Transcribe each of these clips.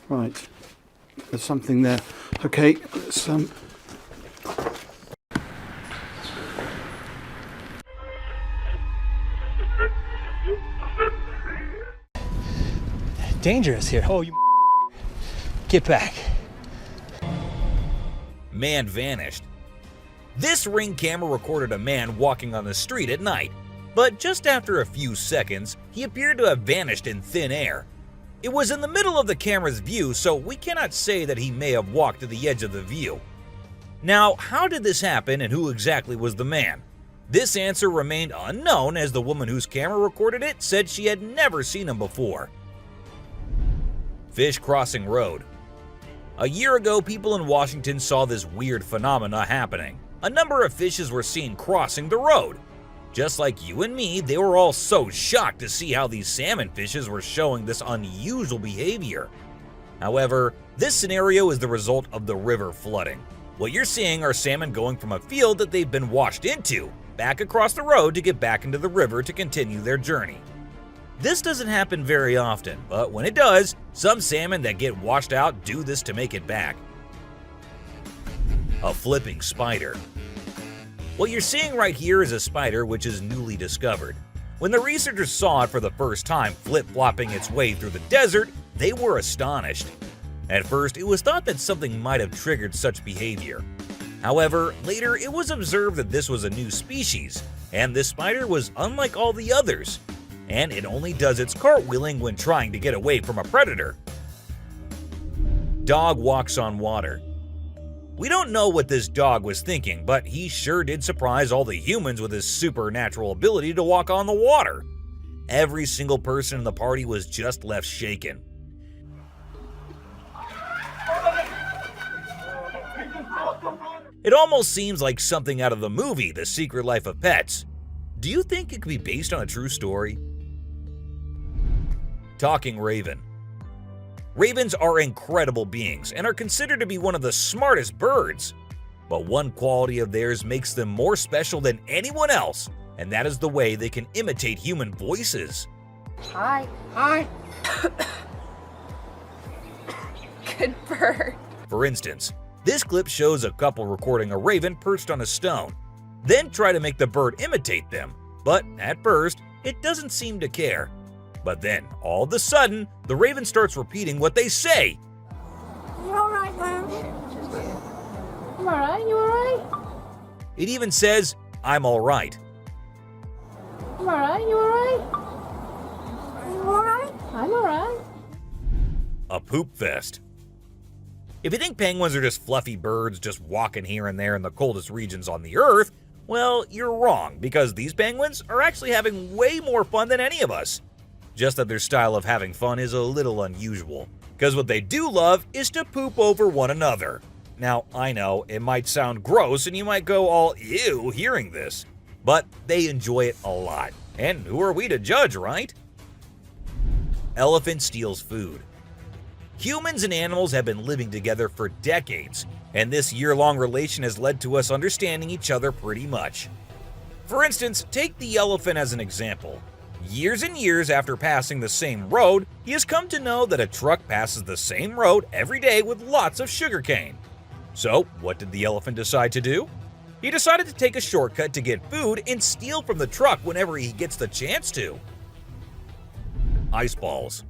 Right, there's something there. Okay, let's Dangerous here. Oh, you get back. Man vanished. This Ring camera recorded a man walking on the street at night, but just after a few seconds, he appeared to have vanished in thin air. It was in the middle of the camera's view, so we cannot say that he may have walked to the edge of the view. Now, how did this happen and who exactly was the man? This answer remained unknown, as the woman whose camera recorded it said she had never seen him before. Fish crossing road. A year ago, people in Washington saw this weird phenomena happening. A number of fishes were seen crossing the road. Just like you and me, they were all so shocked to see how these salmon fishes were showing this unusual behavior. However, this scenario is the result of the river flooding. What you're seeing are salmon going from a field that they've been washed into, back across the road to get back into the river to continue their journey. This doesn't happen very often, but when it does, some salmon that get washed out do this to make it back. A flipping spider. What you're seeing right here is a spider which is newly discovered. When the researchers saw it for the first time flip-flopping its way through the desert, they were astonished. At first, it was thought that something might have triggered such behavior. However, later it was observed that this was a new species, and this spider was unlike all the others, and it only does its cartwheeling when trying to get away from a predator. Dog walks on water. We don't know what this dog was thinking, but he sure did surprise all the humans with his supernatural ability to walk on the water. Every single person in the party was just left shaken. It almost seems like something out of the movie The Secret Life of Pets. Do you think it could be based on a true story? Talking raven. Ravens are incredible beings and are considered to be one of the smartest birds. But one quality of theirs makes them more special than anyone else, and that is the way they can imitate human voices. Hi. Hi. Good bird. For instance, this clip shows a couple recording a raven perched on a stone, then try to make the bird imitate them, but at first, it doesn't seem to care. But then, all of a sudden, the raven starts repeating what they say. You alright, love? I'm alright, you alright? It even says, "I'm alright." I'm alright, you alright? You alright? I'm alright. A poop fest. If you think penguins are just fluffy birds just walking here and there in the coldest regions on the Earth, well, you're wrong, because these penguins are actually having way more fun than any of us. Just that their style of having fun is a little unusual, because what they do love is to poop over one another. Now, I know, it might sound gross and you might go all ew hearing this, but they enjoy it a lot. And who are we to judge, right? Elephant steals food. Humans and animals have been living together for decades, and this year-long relation has led to us understanding each other pretty much. For instance, take the elephant as an example. Years and years after passing the same road, he has come to know that a truck passes the same road every day with lots of sugarcane. So, what did the elephant decide to do? He decided to take a shortcut to get food and steal from the truck whenever he gets the chance to. Ice balls.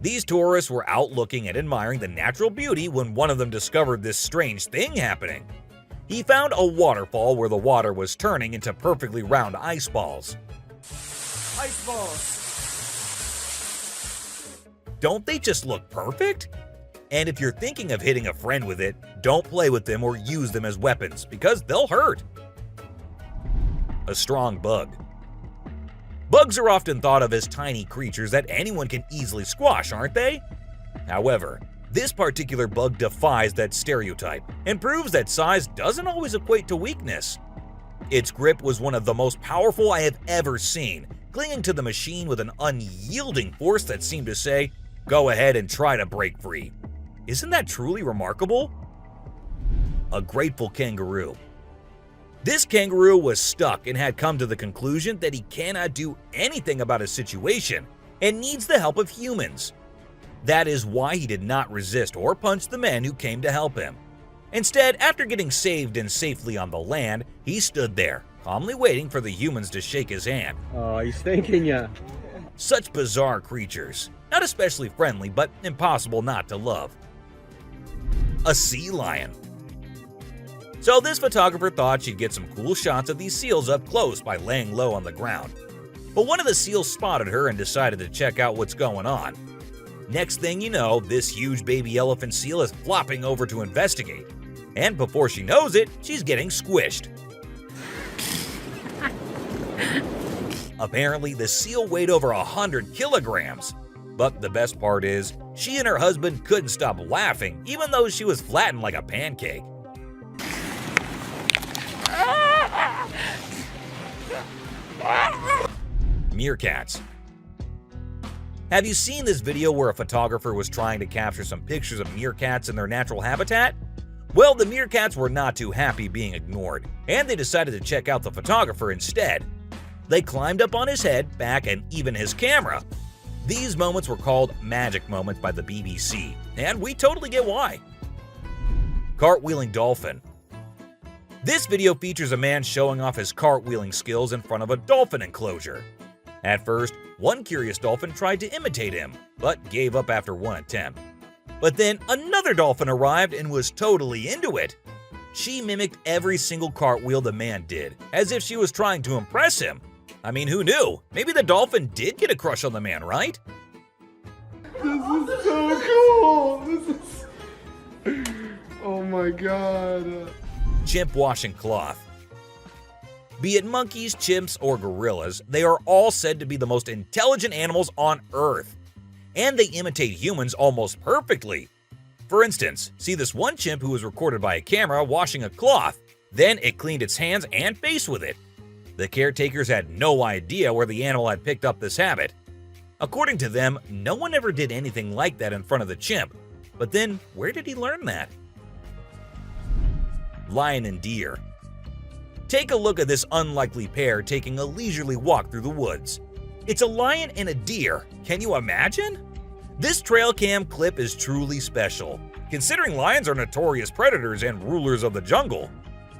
These tourists were out looking and admiring the natural beauty when one of them discovered this strange thing happening. He found a waterfall where the water was turning into perfectly round ice balls. Ice balls. Don't they just look perfect? And if you're thinking of hitting a friend with it, don't play with them or use them as weapons, because they'll hurt. A strong bug. Bugs are often thought of as tiny creatures that anyone can easily squash, aren't they? However, this particular bug defies that stereotype and proves that size doesn't always equate to weakness. Its grip was one of the most powerful I have ever seen, clinging to the machine with an unyielding force that seemed to say, "Go ahead and try to break free." Isn't that truly remarkable? A grateful kangaroo. This kangaroo was stuck and had come to the conclusion that he cannot do anything about his situation and needs the help of humans. That is why he did not resist or punch the men who came to help him. Instead, after getting saved and safely on the land, he stood there, calmly waiting for the humans to shake his hand. Oh, he's thanking ya. Such bizarre creatures, not especially friendly, but impossible not to love. A sea lion. So this photographer thought she'd get some cool shots of these seals up close by laying low on the ground. But one of the seals spotted her and decided to check out what's going on. Next thing you know, this huge baby elephant seal is flopping over to investigate. And before she knows it, she's getting squished. Apparently, the seal weighed over 100 kilograms. But the best part is, she and her husband couldn't stop laughing even though she was flattened like a pancake. Meerkats. Have you seen this video where a photographer was trying to capture some pictures of meerkats in their natural habitat? Well, the meerkats were not too happy being ignored, and they decided to check out the photographer instead. They climbed up on his head, back, and even his camera. These moments were called magic moments by the BBC, and we totally get why. Cartwheeling dolphin. This video features a man showing off his cartwheeling skills in front of a dolphin enclosure. At first, one curious dolphin tried to imitate him, but gave up after one attempt. But then another dolphin arrived and was totally into it. She mimicked every single cartwheel the man did, as if she was trying to impress him. I mean, who knew? Maybe the dolphin did get a crush on the man, right? This is so cool! This is... Oh my god. Chimp washing cloth. Be it monkeys, chimps, or gorillas, they are all said to be the most intelligent animals on Earth. And they imitate humans almost perfectly. For instance, see this one chimp who was recorded by a camera washing a cloth. Then it cleaned its hands and face with it. The caretakers had no idea where the animal had picked up this habit. According to them, no one ever did anything like that in front of the chimp. But then, where did he learn that? Lion and deer. Take a look at this unlikely pair taking a leisurely walk through the woods. It's a lion and a deer. Can you imagine? This trail cam clip is truly special, considering lions are notorious predators and rulers of the jungle.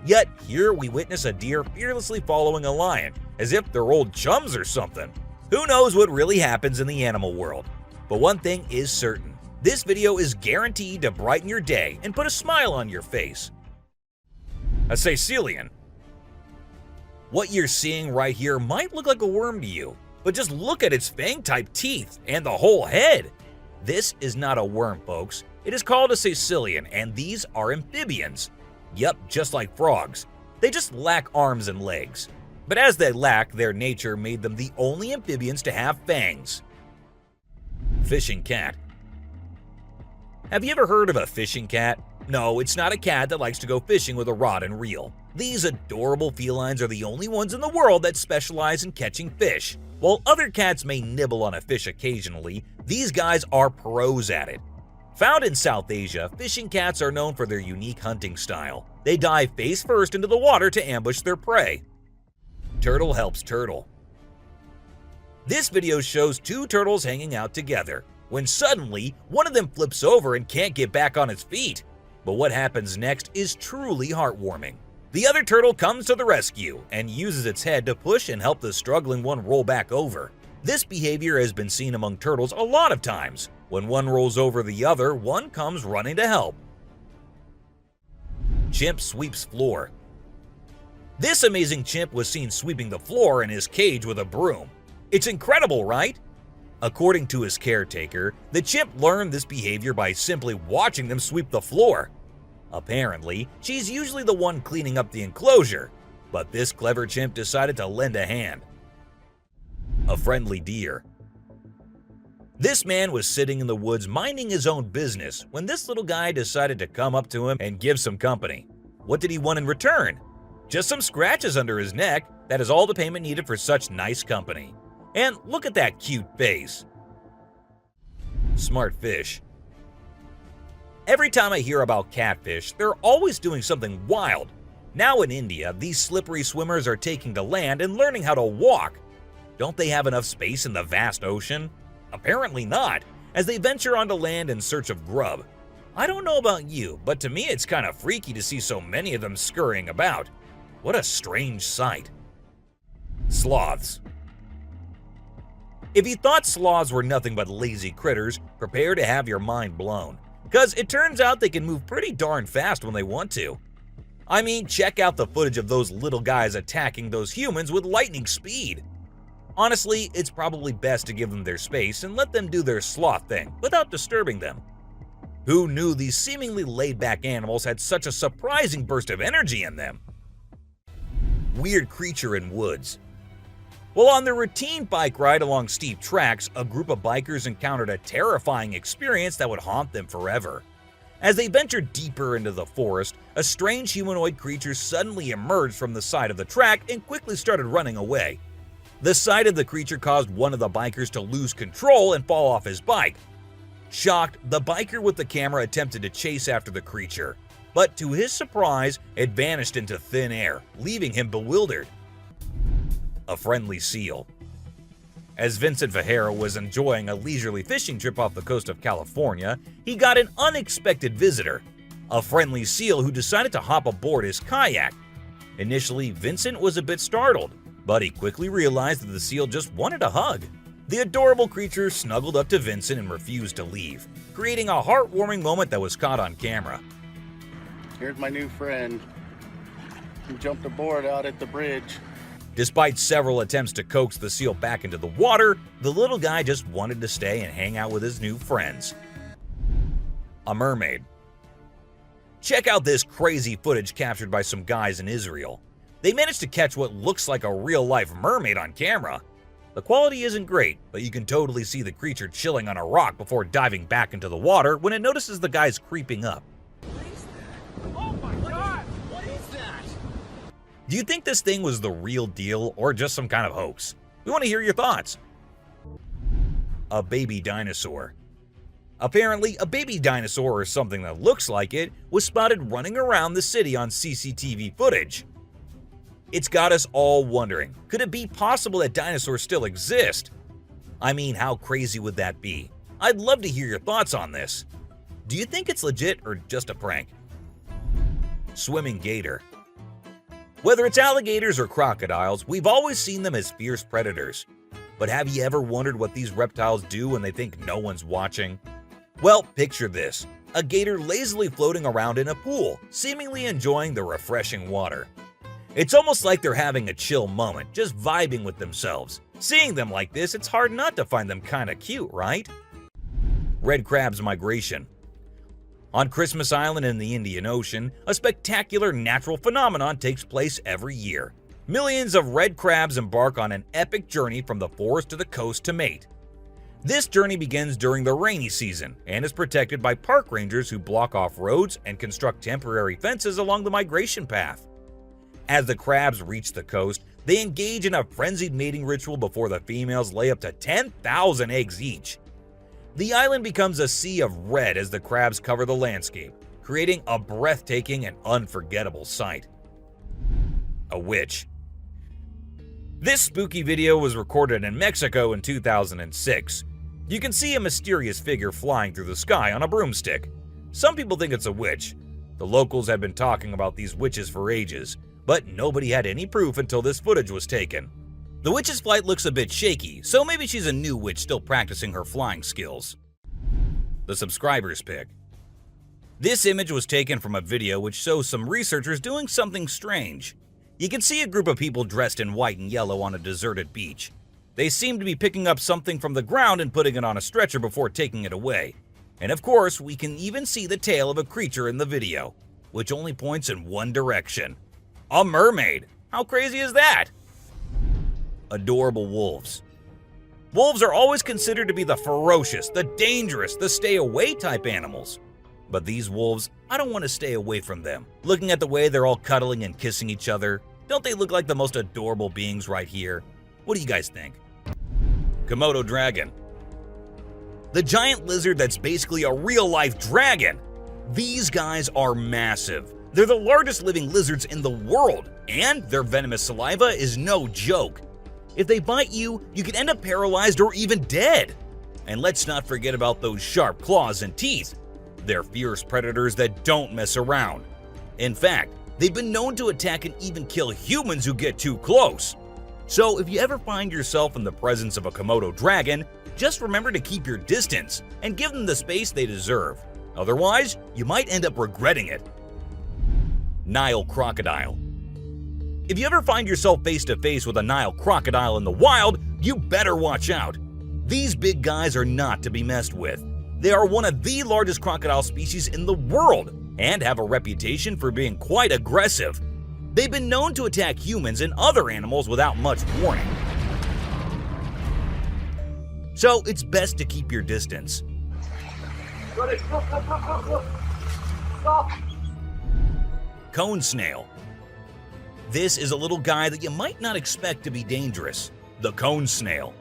Yet here we witness a deer fearlessly following a lion, as if they're old chums or something. Who knows what really happens in the animal world? But one thing is certain. This video is guaranteed to brighten your day and put a smile on your face. A Caecilian. What you're seeing right here might look like a worm to you, but just look at its fang-type teeth and the whole head. This is not a worm, folks. It is called a Caecilian, and these are amphibians. Yep, just like frogs. They just lack arms and legs. But as they lack, their nature made them the only amphibians to have fangs. Fishing cat. Have you ever heard of a fishing cat? No, it's not a cat that likes to go fishing with a rod and reel. These adorable felines are the only ones in the world that specialize in catching fish. While other cats may nibble on a fish occasionally, these guys are pros at it. Found in South Asia, fishing cats are known for their unique hunting style. They dive face first into the water to ambush their prey. Turtle helps turtle. This video shows two turtles hanging out together, when suddenly one of them flips over and can't get back on its feet. But what happens next is truly heartwarming. The other turtle comes to the rescue and uses its head to push and help the struggling one roll back over. This behavior has been seen among turtles a lot of times. When one rolls over the other, one comes running to help. Chimp sweeps floor. This amazing chimp was seen sweeping the floor in his cage with a broom. It's incredible, right? According to his caretaker, the chimp learned this behavior by simply watching them sweep the floor. Apparently, she's usually the one cleaning up the enclosure, but this clever chimp decided to lend a hand. A friendly deer. This man was sitting in the woods minding his own business when this little guy decided to come up to him and give some company. What did he want in return? Just some scratches under his neck. That is all the payment needed for such nice company. And look at that cute face. Smart fish. Every time I hear about catfish, they're always doing something wild. Now in India, these slippery swimmers are taking to land and learning how to walk. Don't they have enough space in the vast ocean? Apparently not. as they venture onto land in search of grub. I don't know about you, but to me it's kind of freaky to see so many of them scurrying about. What a strange sight. Sloths. If you thought sloths were nothing but lazy critters, prepare to have your mind blown. Because it turns out they can move pretty darn fast when they want to. I mean, check out the footage of those little guys attacking those humans with lightning speed. Honestly, it's probably best to give them their space and let them do their sloth thing without disturbing them. Who knew these seemingly laid-back animals had such a surprising burst of energy in them? Weird creature in woods. While on their routine bike ride along steep tracks, a group of bikers encountered a terrifying experience that would haunt them forever. As they ventured deeper into the forest, a strange humanoid creature suddenly emerged from the side of the track and quickly started running away. The sight of the creature caused one of the bikers to lose control and fall off his bike. Shocked, the biker with the camera attempted to chase after the creature, but to his surprise, it vanished into thin air, leaving him bewildered. A friendly seal. As Vincent Vajera was enjoying a leisurely fishing trip off the coast of California, he got an unexpected visitor, a friendly seal who decided to hop aboard his kayak. Initially, Vincent was a bit startled, but he quickly realized that the seal just wanted a hug. The adorable creature snuggled up to Vincent and refused to leave, creating a heartwarming moment that was caught on camera. Here's my new friend. He jumped aboard out at the bridge. Despite several attempts to coax the seal back into the water, the little guy just wanted to stay and hang out with his new friends. A mermaid. Check out this crazy footage captured by some guys in Israel. They managed to catch what looks like a real-life mermaid on camera. The quality isn't great, but you can totally see the creature chilling on a rock before diving back into the water when it notices the guys creeping up. Oh my god! What is that? Do you think this thing was the real deal or just some kind of hoax? We want to hear your thoughts. A baby dinosaur. Apparently, a baby dinosaur or something that looks like it was spotted running around the city on CCTV footage. It's got us all wondering, could it be possible that dinosaurs still exist? I mean, how crazy would that be? I'd love to hear your thoughts on this. Do you think it's legit or just a prank? Swimming gator. Whether it's alligators or crocodiles, we've always seen them as fierce predators. But have you ever wondered what these reptiles do when they think no one's watching? Well, picture this. A gator lazily floating around in a pool, seemingly enjoying the refreshing water. It's almost like they're having a chill moment, just vibing with themselves. Seeing them like this, it's hard not to find them kinda cute, right? Red crab's migration. On Christmas Island in the Indian Ocean, a spectacular natural phenomenon takes place every year. Millions of red crabs embark on an epic journey from the forest to the coast to mate. This journey begins during the rainy season and is protected by park rangers who block off roads and construct temporary fences along the migration path. As the crabs reach the coast, they engage in a frenzied mating ritual before the females lay up to 10,000 eggs each. The island becomes a sea of red as the crabs cover the landscape, creating a breathtaking and unforgettable sight. A witch. This spooky video was recorded in Mexico in 2006. You can see a mysterious figure flying through the sky on a broomstick. Some people think it's a witch. The locals had been talking about these witches for ages, but nobody had any proof until this footage was taken. The witch's flight looks a bit shaky, so maybe she's a new witch still practicing her flying skills. The subscriber's pick. This image was taken from a video which shows some researchers doing something strange. You can see a group of people dressed in white and yellow on a deserted beach. They seem to be picking up something from the ground and putting it on a stretcher before taking it away. And of course, we can even see the tail of a creature in the video, which only points in one direction. A mermaid! How crazy is that? Adorable wolves. Wolves are always considered to be the ferocious, the dangerous, the stay-away type animals. But these wolves, I don't want to stay away from them. Looking at the way they're all cuddling and kissing each other, don't they look like the most adorable beings right here? What do you guys think? Komodo dragon. The giant lizard that's basically a real-life dragon. These guys are massive. They're the largest living lizards in the world, and their venomous saliva is no joke. If they bite you, you can end up paralyzed or even dead. And let's not forget about those sharp claws and teeth. They're fierce predators that don't mess around. In fact, they've been known to attack and even kill humans who get too close. So if you ever find yourself in the presence of a Komodo dragon, just remember to keep your distance and give them the space they deserve. Otherwise, you might end up regretting it. Nile crocodile. If you ever find yourself face to face with a Nile crocodile in the wild, you better watch out. These big guys are not to be messed with. They are one of the largest crocodile species in the world and have a reputation for being quite aggressive. They've been known to attack humans and other animals without much warning. So it's best to keep your distance. Cone snail. This is a little guy that you might not expect to be dangerous. The cone snail.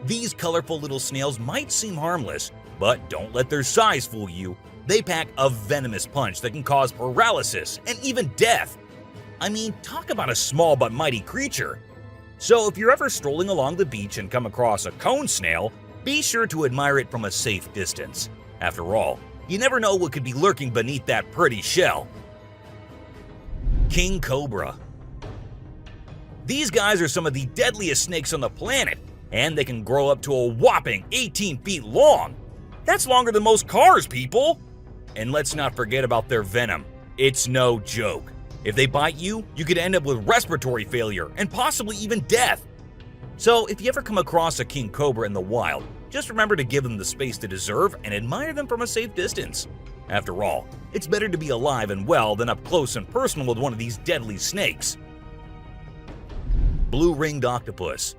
These colorful little snails might seem harmless, but don't let their size fool you. They pack a venomous punch that can cause paralysis and even death. I mean, talk about a small but mighty creature. So if you're ever strolling along the beach and come across a cone snail, be sure to admire it from a safe distance. After all, you never know what could be lurking beneath that pretty shell. King cobra. These guys are some of the deadliest snakes on the planet, and they can grow up to a whopping 18 feet long. That's longer than most cars, people! And let's not forget about their venom. It's no joke. If they bite you, you could end up with respiratory failure and possibly even death. So if you ever come across a king cobra in the wild, just remember to give them the space they deserve and admire them from a safe distance. After all, it's better to be alive and well than up close and personal with one of these deadly snakes. Blue-ringed octopus.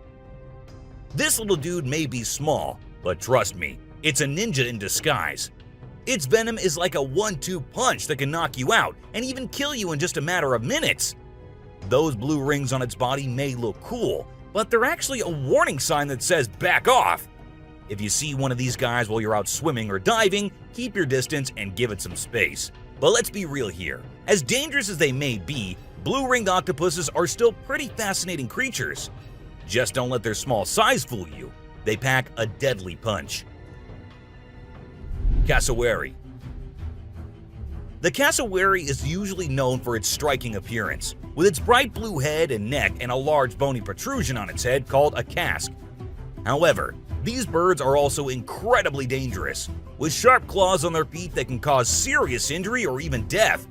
This little dude may be small, but trust me, it's a ninja in disguise. Its venom is like a 1-2 punch that can knock you out and even kill you in just a matter of minutes. Those blue rings on its body may look cool, but they're actually a warning sign that says back off. If you see one of these guys while you're out swimming or diving, keep your distance and give it some space. But let's be real here. As dangerous as they may be, blue-ringed octopuses are still pretty fascinating creatures. Just don't let their small size fool you. They pack a deadly punch. Cassowary. The cassowary is usually known for its striking appearance, with its bright blue head and neck and a large bony protrusion on its head called a casque. However, these birds are also incredibly dangerous, with sharp claws on their feet that can cause serious injury or even death.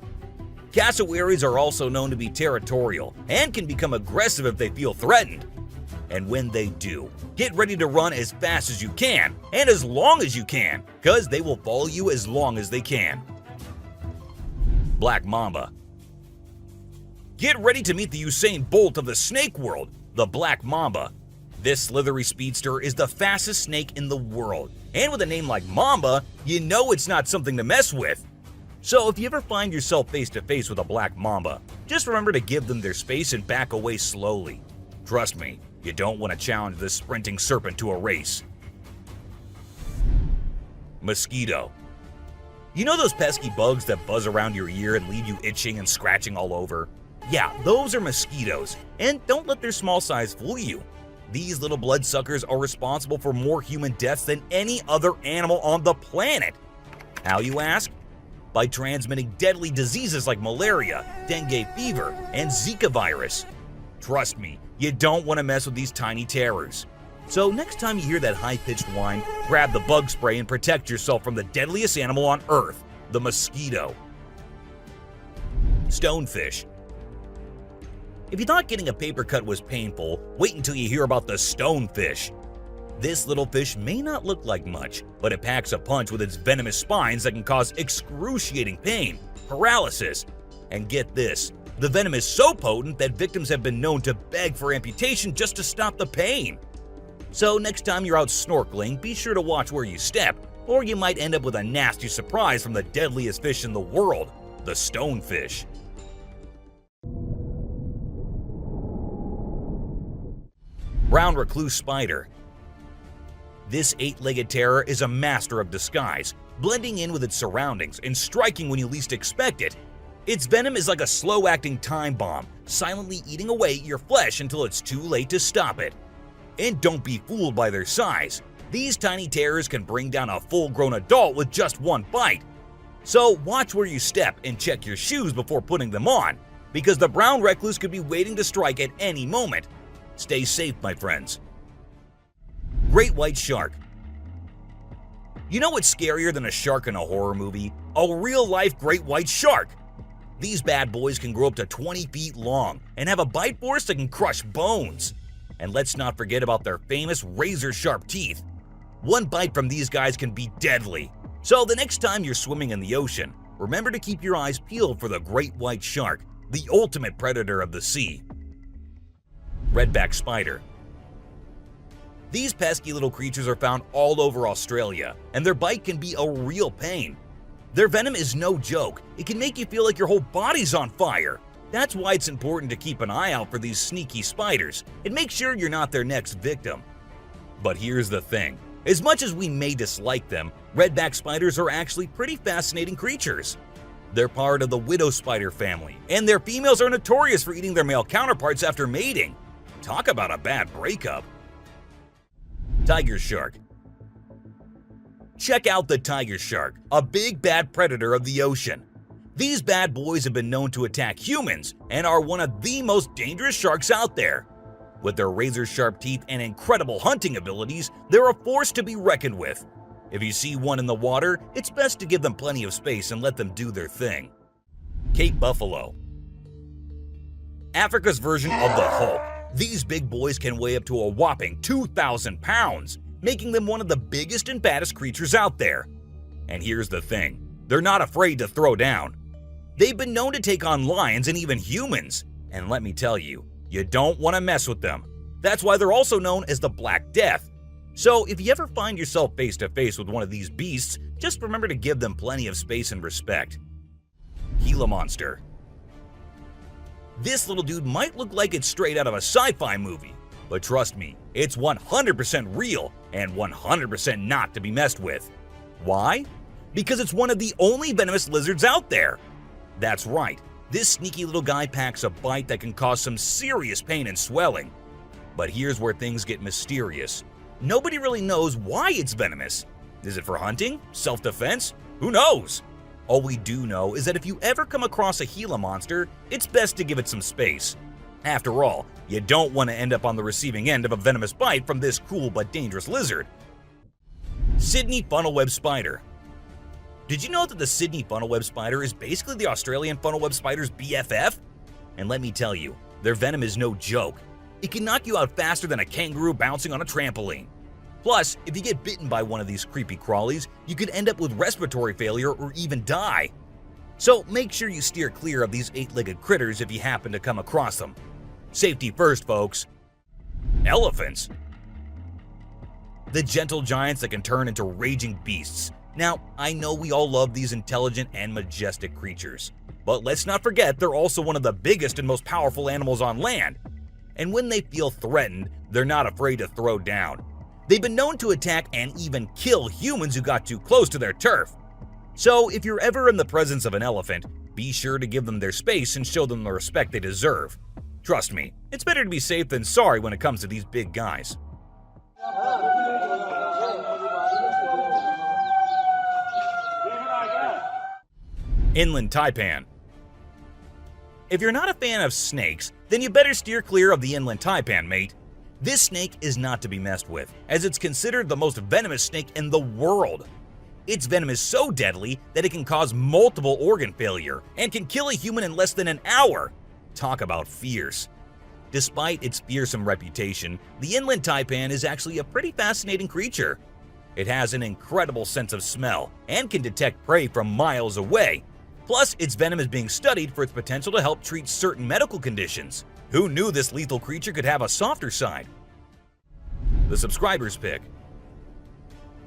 Cassowaries are also known to be territorial and can become aggressive if they feel threatened. And when they do, get ready to run as fast as you can and as long as you can, because they will follow you as long as they can. Black mamba. Get ready to meet the Usain Bolt of the snake world, the black mamba. This slithery speedster is the fastest snake in the world, and with a name like Mamba, you know it's not something to mess with. So if you ever find yourself face to face with a black mamba, just remember to give them their space and back away slowly. Trust me, you don't want to challenge this sprinting serpent to a race. Mosquito. You know those pesky bugs that buzz around your ear and leave you itching and scratching all over? Yeah, those are mosquitoes, and don't let their small size fool you. These little bloodsuckers are responsible for more human deaths than any other animal on the planet. How, you ask? By transmitting deadly diseases like malaria, dengue fever, and Zika virus. Trust me, you don't want to mess with these tiny terrors. So next time you hear that high-pitched whine, grab the bug spray and protect yourself from the deadliest animal on Earth, the mosquito. Stonefish. If you thought getting a paper cut was painful, wait until you hear about the stonefish. This little fish may not look like much, but it packs a punch with its venomous spines that can cause excruciating pain, paralysis, and get this, the venom is so potent that victims have been known to beg for amputation just to stop the pain. So next time you're out snorkeling, be sure to watch where you step, or you might end up with a nasty surprise from the deadliest fish in the world, the stonefish. Brown recluse spider. This 8-legged terror is a master of disguise, blending in with its surroundings and striking when you least expect it. Its venom is like a slow-acting time bomb, silently eating away at your flesh until it's too late to stop it. And don't be fooled by their size. These tiny terrors can bring down a full-grown adult with just one bite. So watch where you step and check your shoes before putting them on, because the brown recluse could be waiting to strike at any moment. Stay safe, my friends. Great white shark. You know what's scarier than a shark in a horror movie? A real-life great white shark. These bad boys can grow up to 20 feet long and have a bite force that can crush bones. And let's not forget about their famous razor-sharp teeth. One bite from these guys can be deadly. So the next time you're swimming in the ocean, remember to keep your eyes peeled for the great white shark, the ultimate predator of the sea. Redback spider. These pesky little creatures are found all over Australia, and their bite can be a real pain. Their venom is no joke. It can make you feel like your whole body's on fire. That's why it's important to keep an eye out for these sneaky spiders and make sure you're not their next victim. But here's the thing. As much as we may dislike them, redback spiders are actually pretty fascinating creatures. They're part of the widow spider family, and their females are notorious for eating their male counterparts after mating. Talk about a bad breakup. Tiger shark. Check out the tiger shark, a big bad predator of the ocean. These bad boys have been known to attack humans and are one of the most dangerous sharks out there. With their razor-sharp teeth and incredible hunting abilities, they're a force to be reckoned with. If you see one in the water, it's best to give them plenty of space and let them do their thing. Cape buffalo. Africa's version of the Hulk. These big boys can weigh up to a whopping 2,000 pounds, making them one of the biggest and baddest creatures out there. And here's the thing, they're not afraid to throw down. They've been known to take on lions and even humans, and let me tell you, you don't want to mess with them. That's why they're also known as the Black Death. So if you ever find yourself face to face with one of these beasts, just remember to give them plenty of space and respect. Gila monster. This little dude might look like it's straight out of a sci-fi movie, but trust me, it's 100% real and 100% not to be messed with. Why? Because it's one of the only venomous lizards out there. That's right, this sneaky little guy packs a bite that can cause some serious pain and swelling. But here's where things get mysterious. Nobody really knows why it's venomous. Is it for hunting? Self-defense? Who knows? All we do know is that if you ever come across a Gila monster, it's best to give it some space. After all, you don't want to end up on the receiving end of a venomous bite from this cool but dangerous lizard. Sydney funnel-web spider. Did you know that the Sydney funnel-web spider is basically the Australian funnel-web spider's BFF? And let me tell you, their venom is no joke. It can knock you out faster than a kangaroo bouncing on a trampoline. Plus, if you get bitten by one of these creepy crawlies, you could end up with respiratory failure or even die. So make sure you steer clear of these 8-legged critters if you happen to come across them. Safety first, folks. Elephants. The gentle giants that can turn into raging beasts. Now, I know we all love these intelligent and majestic creatures, but let's not forget they're also one of the biggest and most powerful animals on land. And when they feel threatened, they're not afraid to throw down. They've been known to attack and even kill humans who got too close to their turf. So if you're ever in the presence of an elephant, be sure to give them their space and show them the respect they deserve. Trust me, it's better to be safe than sorry when it comes to these big guys. Inland taipan. If you're not a fan of snakes, then you better steer clear of the inland taipan, mate. This snake is not to be messed with, as it's considered the most venomous snake in the world. Its venom is so deadly that it can cause multiple organ failure and can kill a human in less than an hour. Talk about fierce. Despite its fearsome reputation, the inland taipan is actually a pretty fascinating creature. It has an incredible sense of smell and can detect prey from miles away. Plus, its venom is being studied for its potential to help treat certain medical conditions. Who knew this lethal creature could have a softer side? The subscriber's pick.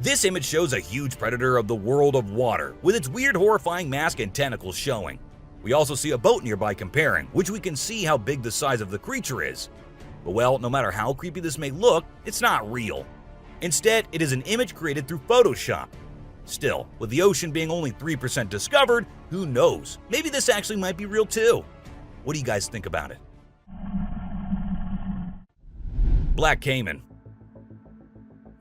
This image shows a huge predator of the world of water, with its weird horrifying mask and tentacles showing. We also see a boat nearby comparing, which we can see how big the size of the creature is. But well, no matter how creepy this may look, it's not real. Instead, it is an image created through Photoshop. Still, with the ocean being only 3% discovered, who knows? Maybe this actually might be real too. What do you guys think about it? Black caiman.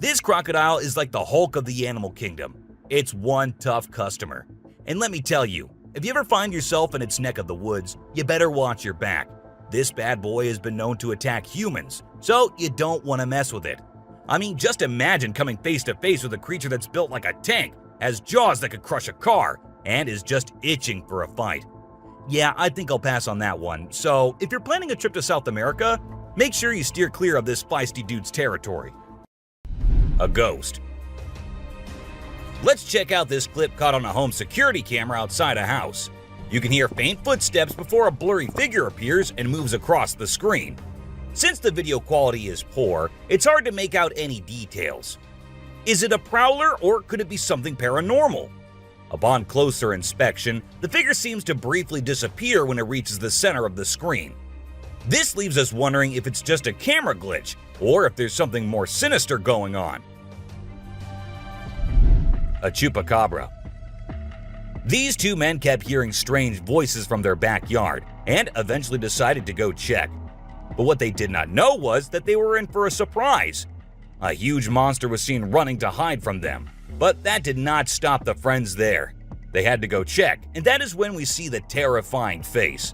This crocodile is like the Hulk of the animal kingdom. It's one tough customer. And let me tell you, if you ever find yourself in its neck of the woods, you better watch your back. This bad boy has been known to attack humans, so you don't want to mess with it. I mean, just imagine coming face to face with a creature that's built like a tank, has jaws that could crush a car, and is just itching for a fight. Yeah, I think I'll pass on that one. So, if you're planning a trip to South America, make sure you steer clear of this feisty dude's territory. A ghost. Let's check out this clip caught on a home security camera outside a house. You can hear faint footsteps before a blurry figure appears and moves across the screen. Since the video quality is poor, it's hard to make out any details. Is it a prowler or could it be something paranormal? Upon closer inspection, the figure seems to briefly disappear when it reaches the center of the screen. This leaves us wondering if it's just a camera glitch or if there's something more sinister going on. A chupacabra. These two men kept hearing strange voices from their backyard and eventually decided to go check. But what they did not know was that they were in for a surprise. A huge monster was seen running to hide from them, but that did not stop the friends there. They had to go check, and that is when we see the terrifying face.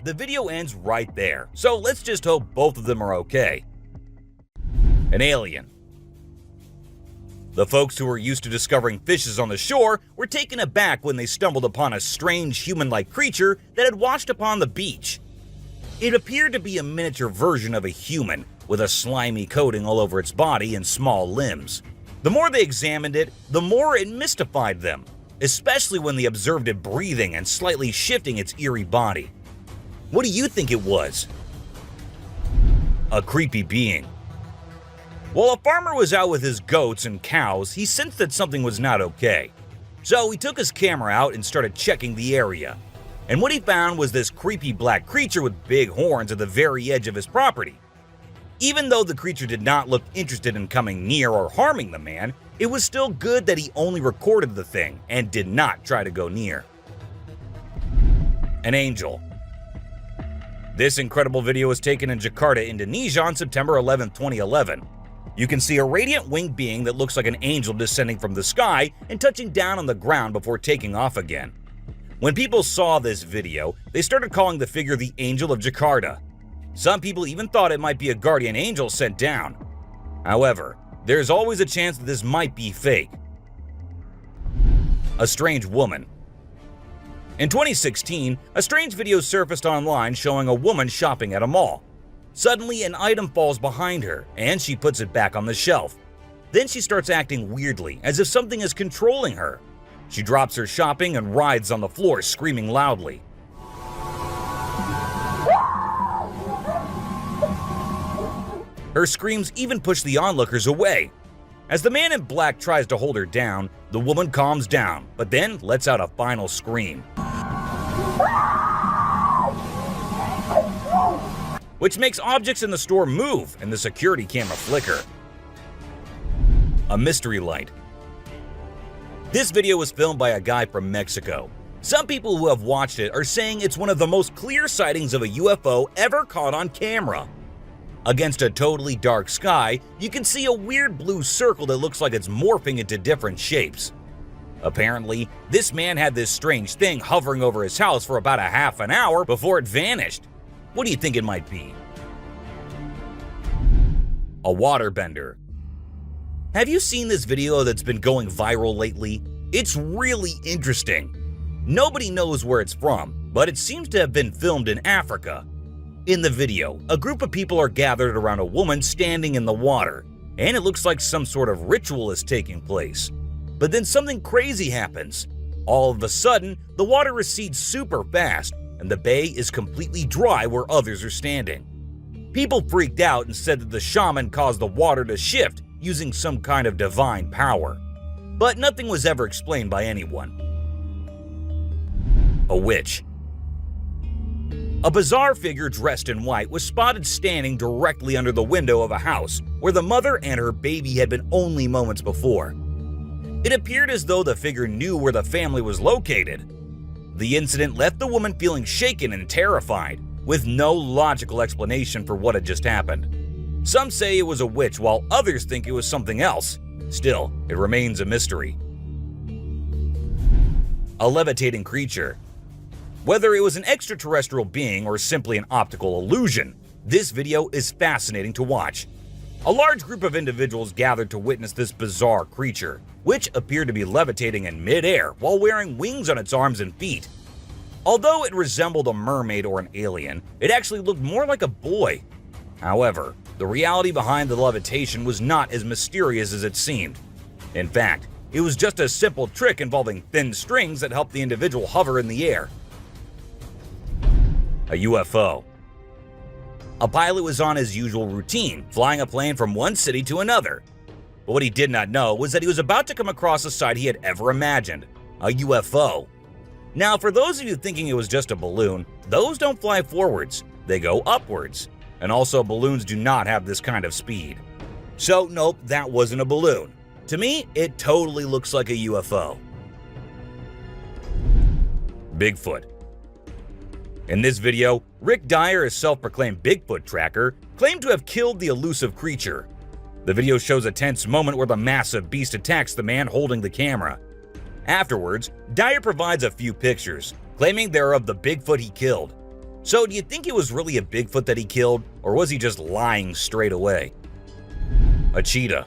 The video ends right there, so let's just hope both of them are okay. An alien. The folks who were used to discovering fishes on the shore were taken aback when they stumbled upon a strange human-like creature that had washed upon the beach. It appeared to be a miniature version of a human, with a slimy coating all over its body and small limbs. The more they examined it, the more it mystified them, especially when they observed it breathing and slightly shifting its eerie body. What do you think it was? A creepy being. While a farmer was out with his goats and cows, he sensed that something was not okay. So he took his camera out and started checking the area. And what he found was this creepy black creature with big horns at the very edge of his property. Even though the creature did not look interested in coming near or harming the man, it was still good that he only recorded the thing and did not try to go near. An angel. This incredible video was taken in Jakarta, Indonesia on September 11, 2011. You can see a radiant winged being that looks like an angel descending from the sky and touching down on the ground before taking off again. When people saw this video, they started calling the figure the Angel of Jakarta. Some people even thought it might be a guardian angel sent down. However, there's always a chance that this might be fake. A strange woman. In 2016, a strange video surfaced online showing a woman shopping at a mall. Suddenly, an item falls behind her, and she puts it back on the shelf. Then she starts acting weirdly, as if something is controlling her. She drops her shopping and writhes on the floor, screaming loudly. Her screams even push the onlookers away. As the man in black tries to hold her down, the woman calms down, but then lets out a final scream, which makes objects in the store move and the security camera flicker. A mystery light. This video was filmed by a guy from Mexico. Some people who have watched it are saying it's one of the most clear sightings of a UFO ever caught on camera. Against a totally dark sky, you can see a weird blue circle that looks like it's morphing into different shapes. Apparently, this man had this strange thing hovering over his house for about a half an hour before it vanished. What do you think it might be? A waterbender. Have you seen this video that's been going viral lately? It's really interesting. Nobody knows where it's from, but it seems to have been filmed in Africa. In the video, a group of people are gathered around a woman standing in the water, and it looks like some sort of ritual is taking place. But then something crazy happens. All of a sudden, the water recedes super fast, and the bay is completely dry where others are standing. People freaked out and said that the shaman caused the water to shift using some kind of divine power. But nothing was ever explained by anyone. A witch. A bizarre figure dressed in white was spotted standing directly under the window of a house where the mother and her baby had been only moments before. It appeared as though the figure knew where the family was located. The incident left the woman feeling shaken and terrified, with no logical explanation for what had just happened. Some say it was a witch, while others think it was something else. Still, it remains a mystery. A levitating creature. Whether it was an extraterrestrial being or simply an optical illusion, this video is fascinating to watch. A large group of individuals gathered to witness this bizarre creature, which appeared to be levitating in mid-air while wearing wings on its arms and feet. Although it resembled a mermaid or an alien, it actually looked more like a boy. However, the reality behind the levitation was not as mysterious as it seemed. In fact, it was just a simple trick involving thin strings that helped the individual hover in the air. A UFO. A pilot was on his usual routine, flying a plane from one city to another. But what he did not know was that he was about to come across a sight he had ever imagined, a UFO. Now, for those of you thinking it was just a balloon, those don't fly forwards, they go upwards. And also, balloons do not have this kind of speed. So, nope, that wasn't a balloon. To me, it totally looks like a UFO. Bigfoot. In this video, Rick Dyer, a self-proclaimed Bigfoot tracker, claimed to have killed the elusive creature. The video shows a tense moment where the massive beast attacks the man holding the camera. Afterwards, Dyer provides a few pictures, claiming they're of the Bigfoot he killed. So do you think it was really a Bigfoot that he killed, or was he just lying straight away? A cheetah.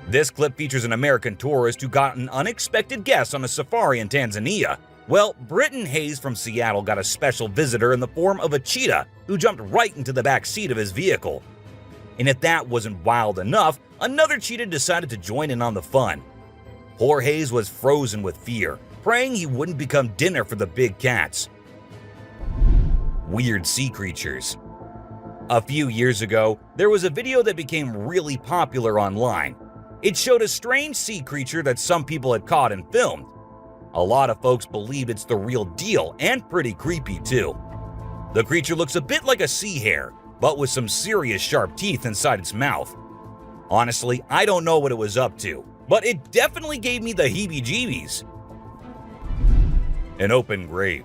This clip features an American tourist who got an unexpected guest on a safari in Tanzania. Well, Britton Hayes from Seattle got a special visitor in the form of a cheetah who jumped right into the back seat of his vehicle. And if that wasn't wild enough, another cheetah decided to join in on the fun. Poor Hayes was frozen with fear, praying he wouldn't become dinner for the big cats. Weird sea creatures. A few years ago, there was a video that became really popular online. It showed a strange sea creature that some people had caught and filmed. A lot of folks believe it's the real deal and pretty creepy too. The creature looks a bit like a sea hare, but with some serious sharp teeth inside its mouth. Honestly, I don't know what it was up to, but it definitely gave me the heebie-jeebies. An open grave.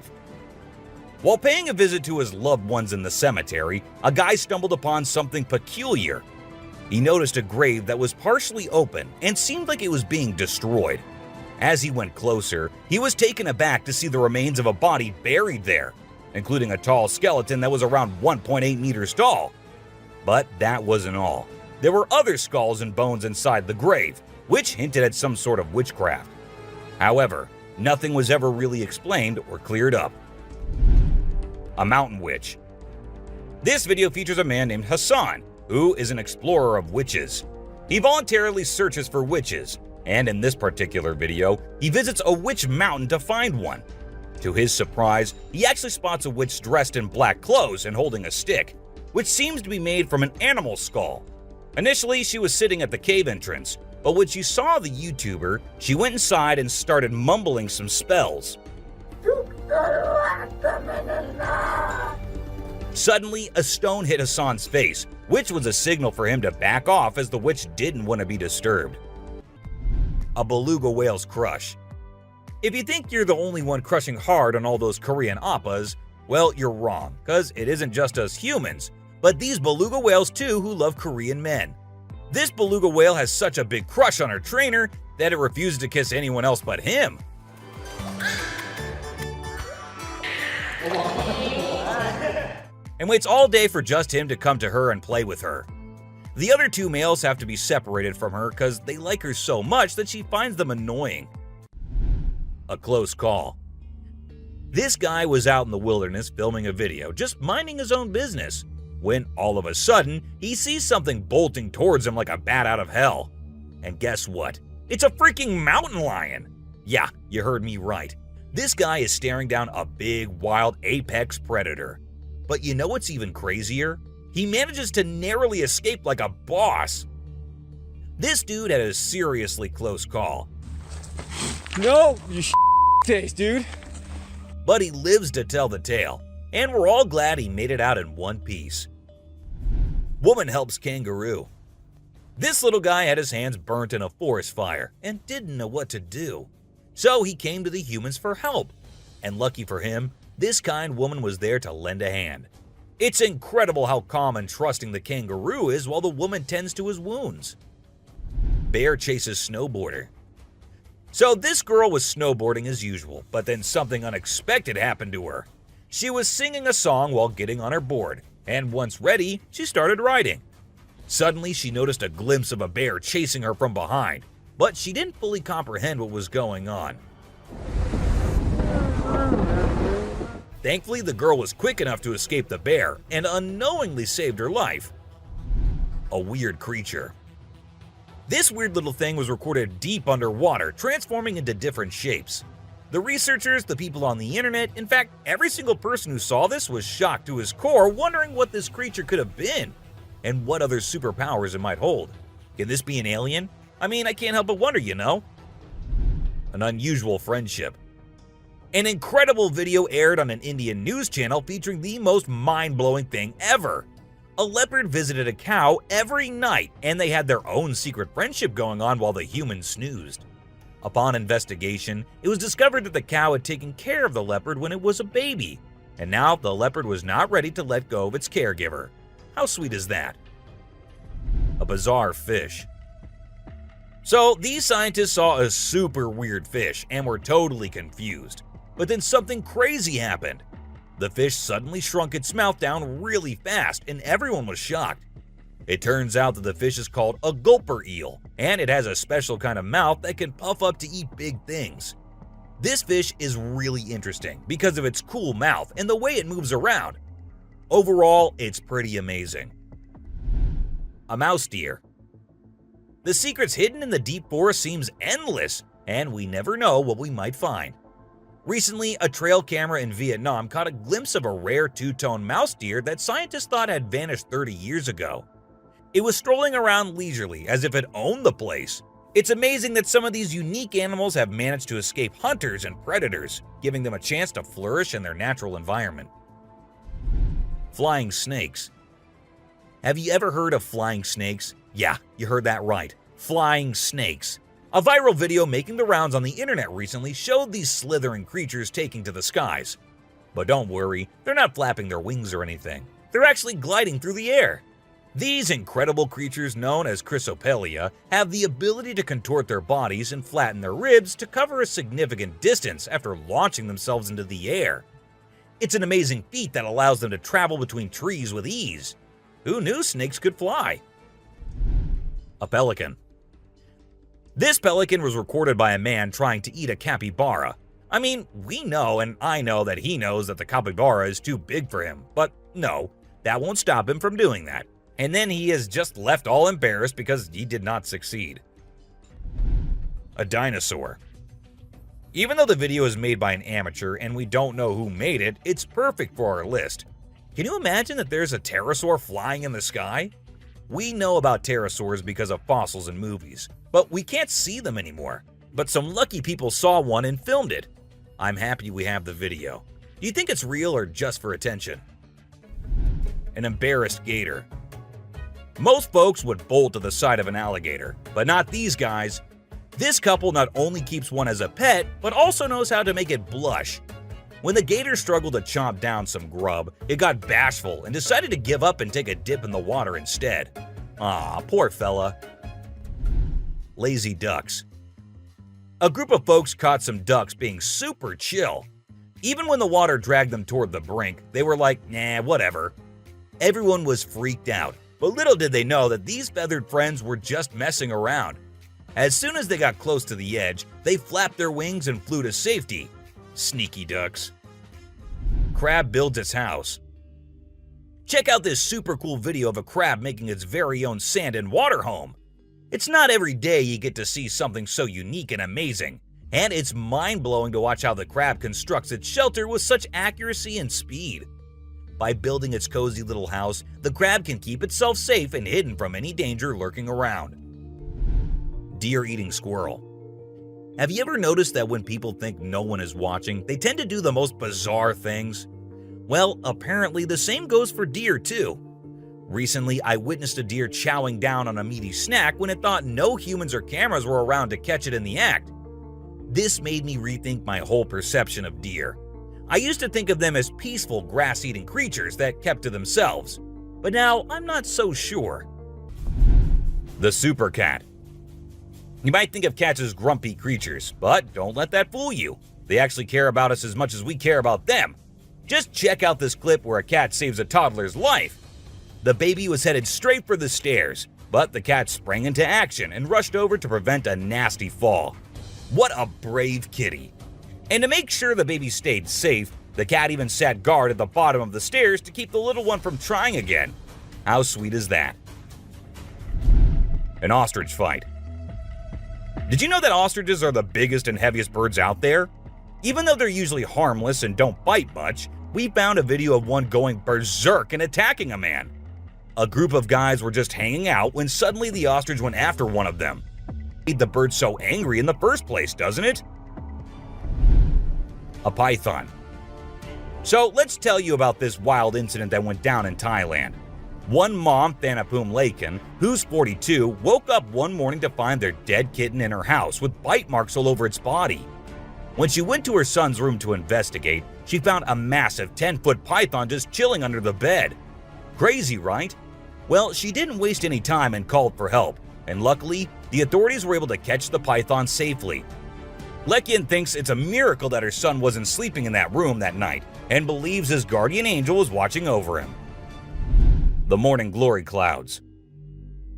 While paying a visit to his loved ones in the cemetery, a guy stumbled upon something peculiar. He noticed a grave that was partially open and seemed like it was being destroyed. As he went closer, he was taken aback to see the remains of a body buried there, including a tall skeleton that was around 1.8 meters tall. But that wasn't all. There were other skulls and bones inside the grave, which hinted at some sort of witchcraft. However, nothing was ever really explained or cleared up. A mountain witch. This video features a man named Hassan, who is an explorer of witches. He voluntarily searches for witches, and in this particular video, he visits a witch mountain to find one. To his surprise, he actually spots a witch dressed in black clothes and holding a stick, which seems to be made from an animal skull. Initially, she was sitting at the cave entrance, but when she saw the YouTuber, she went inside and started mumbling some spells. Suddenly, a stone hit Hassan's face, which was a signal for him to back off as the witch didn't want to be disturbed. A beluga whale's crush. If you think you're the only one crushing hard on all those Korean oppas, well, you're wrong, because it isn't just us humans, but these beluga whales too who love Korean men. This beluga whale has such a big crush on her trainer that it refuses to kiss anyone else but him. And waits all day for just him to come to her and play with her. The other two males have to be separated from her because they like her so much that she finds them annoying. A close call. This guy was out in the wilderness filming a video, just minding his own business, when all of a sudden, he sees something bolting towards him like a bat out of hell. And guess what? It's a freaking mountain lion! Yeah, you heard me right. This guy is staring down a big, wild apex predator. But you know what's even crazier? He manages to narrowly escape like a boss. This dude had a seriously close call. No, you face, dude. But he lives to tell the tale, and we're all glad he made it out in one piece. Woman helps kangaroo. This little guy had his hands burnt in a forest fire and didn't know what to do. So he came to the humans for help. And lucky for him, this kind woman was there to lend a hand. It's incredible how calm and trusting the kangaroo is while the woman tends to his wounds. Bear chases snowboarder. So this girl was snowboarding as usual, but then something unexpected happened to her. She was singing a song while getting on her board, and once ready, she started riding. Suddenly, she noticed a glimpse of a bear chasing her from behind, but she didn't fully comprehend what was going on. Thankfully, the girl was quick enough to escape the bear and unknowingly saved her life. A weird creature. This weird little thing was recorded deep underwater, transforming into different shapes. The researchers, the people on the internet, in fact, every single person who saw this was shocked to his core, wondering what this creature could have been and what other superpowers it might hold. Can this be an alien? I mean, I can't help but wonder, you know? An unusual friendship. An incredible video aired on an Indian news channel featuring the most mind-blowing thing ever. A leopard visited a cow every night, and they had their own secret friendship going on while the human snoozed. Upon investigation, it was discovered that the cow had taken care of the leopard when it was a baby, and now the leopard was not ready to let go of its caregiver. How sweet is that? A bizarre fish. So these scientists saw a super weird fish and were totally confused. But then something crazy happened. The fish suddenly shrunk its mouth down really fast, and everyone was shocked. It turns out that the fish is called a gulper eel, and it has a special kind of mouth that can puff up to eat big things. This fish is really interesting because of its cool mouth and the way it moves around. Overall, it's pretty amazing. A mouse deer. The secrets hidden in the deep forest seems endless, and we never know what we might find. Recently, a trail camera in Vietnam caught a glimpse of a rare two-tone mouse deer that scientists thought had vanished 30 years ago. It was strolling around leisurely as if it owned the place. It's amazing that some of these unique animals have managed to escape hunters and predators, giving them a chance to flourish in their natural environment. Flying snakes. Have you ever heard of flying snakes? Yeah, you heard that right. Flying snakes. A viral video making the rounds on the internet recently showed these slithering creatures taking to the skies. But don't worry, they're not flapping their wings or anything. They're actually gliding through the air. These incredible creatures, known as Chrysopelia, have the ability to contort their bodies and flatten their ribs to cover a significant distance after launching themselves into the air. It's an amazing feat that allows them to travel between trees with ease. Who knew snakes could fly? A pelican. This pelican was recorded by a man trying to eat a capybara. I mean, we know and I know that he knows that the capybara is too big for him, but no, that won't stop him from doing that. And then he is just left all embarrassed because he did not succeed. A dinosaur. Even though the video is made by an amateur and we don't know who made it, it's perfect for our list. Can you imagine that there's a pterosaur flying in the sky? We know about pterosaurs because of fossils in movies, but we can't see them anymore. But some lucky people saw one and filmed it. I'm happy we have the video. Do you think it's real or just for attention? An embarrassed gator. Most folks would bolt to the side of an alligator, but not these guys. This couple not only keeps one as a pet, but also knows how to make it blush. When the gator struggled to chomp down some grub, it got bashful and decided to give up and take a dip in the water instead. Aw, poor fella. Lazy ducks. A group of folks caught some ducks being super chill. Even when the water dragged them toward the brink, they were like, nah, whatever. Everyone was freaked out, but little did they know that these feathered friends were just messing around. As soon as they got close to the edge, they flapped their wings and flew to safety. Sneaky ducks. Crab builds its house. Check out this super cool video of a crab making its very own sand and water home. It's not every day you get to see something so unique and amazing, and it's mind-blowing to watch how the crab constructs its shelter with such accuracy and speed. By building its cozy little house, the crab can keep itself safe and hidden from any danger lurking around. Deer eating squirrel. Have you ever noticed that when people think no one is watching, they tend to do the most bizarre things? Well, apparently the same goes for deer too. Recently, I witnessed a deer chowing down on a meaty snack when it thought no humans or cameras were around to catch it in the act. This made me rethink my whole perception of deer. I used to think of them as peaceful grass-eating creatures that kept to themselves, but now I'm not so sure. The super cat. You might think of cats as grumpy creatures, but don't let that fool you. They actually care about us as much as we care about them. Just check out this clip where a cat saves a toddler's life. The baby was headed straight for the stairs, but the cat sprang into action and rushed over to prevent a nasty fall. What a brave kitty. And to make sure the baby stayed safe, the cat even sat guard at the bottom of the stairs to keep the little one from trying again. How sweet is that? An ostrich fight. Did you know that ostriches are the biggest and heaviest birds out there? Even though they're usually harmless and don't bite much, we found a video of one going berserk and attacking a man. A group of guys were just hanging out when suddenly the ostrich went after one of them. Made the bird so angry in the first place, doesn't it? A python. So let's tell you about this wild incident that went down in Thailand. One mom, Thanapum Laken, who's 42, woke up one morning to find their dead kitten in her house with bite marks all over its body. When she went to her son's room to investigate, she found a massive 10-foot python just chilling under the bed. Crazy, right? Well, she didn't waste any time and called for help, and luckily, the authorities were able to catch the python safely. Lekian thinks it's a miracle that her son wasn't sleeping in that room that night, and believes his guardian angel was watching over him. The morning glory clouds.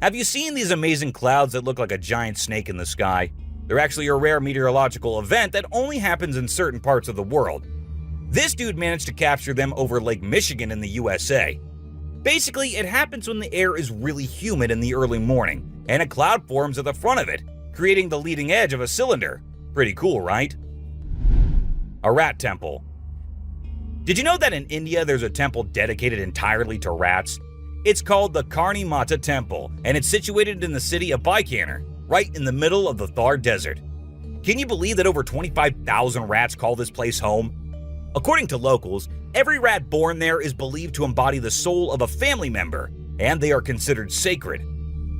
Have you seen these amazing clouds that look like a giant snake in the sky? They're actually a rare meteorological event that only happens in certain parts of the world. This dude managed to capture them over Lake Michigan in the USA. Basically, it happens when the air is really humid in the early morning, and a cloud forms at the front of it, creating the leading edge of a cylinder. Pretty cool, right? A rat temple. Did you know that in India there's a temple dedicated entirely to rats? It's called the Karni Mata Temple, and it's situated in the city of Bikaner, right in the middle of the Thar Desert. Can you believe that over 25,000 rats call this place home? According to locals, every rat born there is believed to embody the soul of a family member, and they are considered sacred.